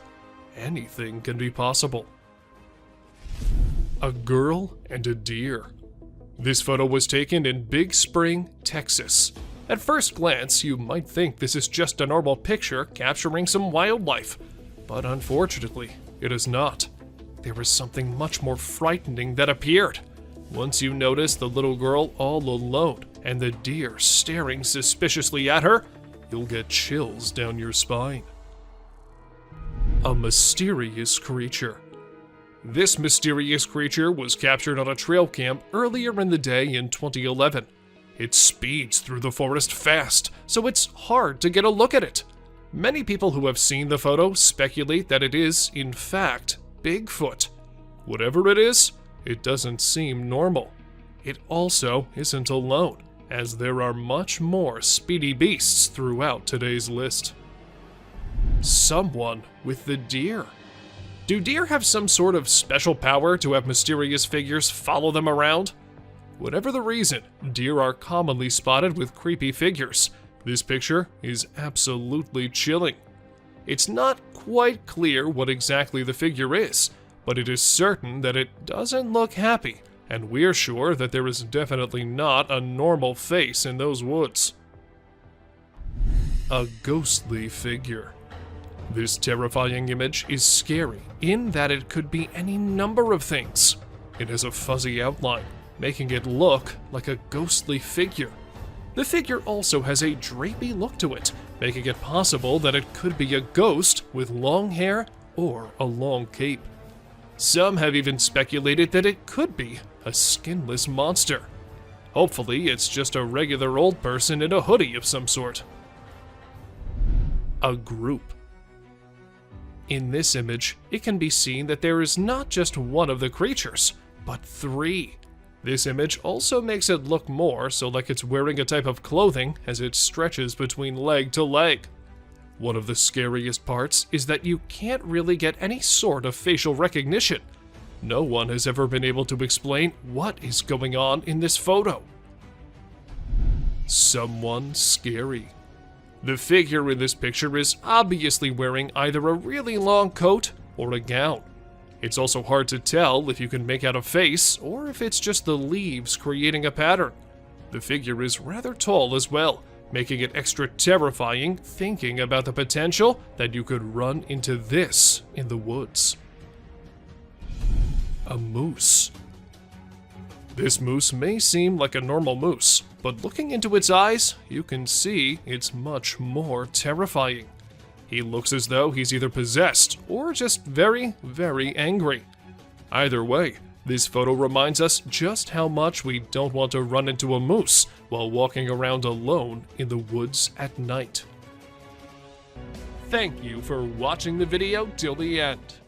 anything can be possible. A girl and a deer. This photo was taken in Big Spring, Texas. At first glance, you might think this is just a normal picture capturing some wildlife, but unfortunately, it is not. There was something much more frightening that appeared. Once you notice the little girl all alone and the deer staring suspiciously at her, you'll get chills down your spine. A mysterious creature. This mysterious creature was captured on a trail cam earlier in the day in 2011. It speeds through the forest fast, so it's hard to get a look at it. Many people who have seen the photo speculate that it is, in fact, Bigfoot. Whatever it is, it doesn't seem normal. It also isn't alone, as there are much more speedy beasts throughout today's list. Someone with the deer. Do deer have some sort of special power to have mysterious figures follow them around? Whatever the reason, deer are commonly spotted with creepy figures. This picture is absolutely chilling. It's not quite clear what exactly the figure is, but it is certain that it doesn't look happy, and we're sure that there is definitely not a normal face in those woods. A ghostly figure. This terrifying image is scary in that it could be any number of things. It has a fuzzy outline, making it look like a ghostly figure. The figure also has a drapey look to it, making it possible that it could be a ghost with long hair or a long cape. Some have even speculated that it could be a skinless monster. Hopefully, it's just a regular old person in a hoodie of some sort. A group. In this image, it can be seen that there is not just one of the creatures, but 3. This image also makes it look more so like it's wearing a type of clothing as it stretches between leg to leg. One of the scariest parts is that you can't really get any sort of facial recognition. No one has ever been able to explain what is going on in this photo. Someone scary. The figure in this picture is obviously wearing either a really long coat or a gown. It's also hard to tell if you can make out a face or if it's just the leaves creating a pattern. The figure is rather tall as well, making it extra terrifying thinking about the potential that you could run into this in the woods. A moose. This moose may seem like a normal moose, but looking into its eyes, you can see it's much more terrifying. He looks as though he's either possessed or just very, very angry. Either way, this photo reminds us just how much we don't want to run into a moose while walking around alone in the woods at night. Thank you for watching the video till the end.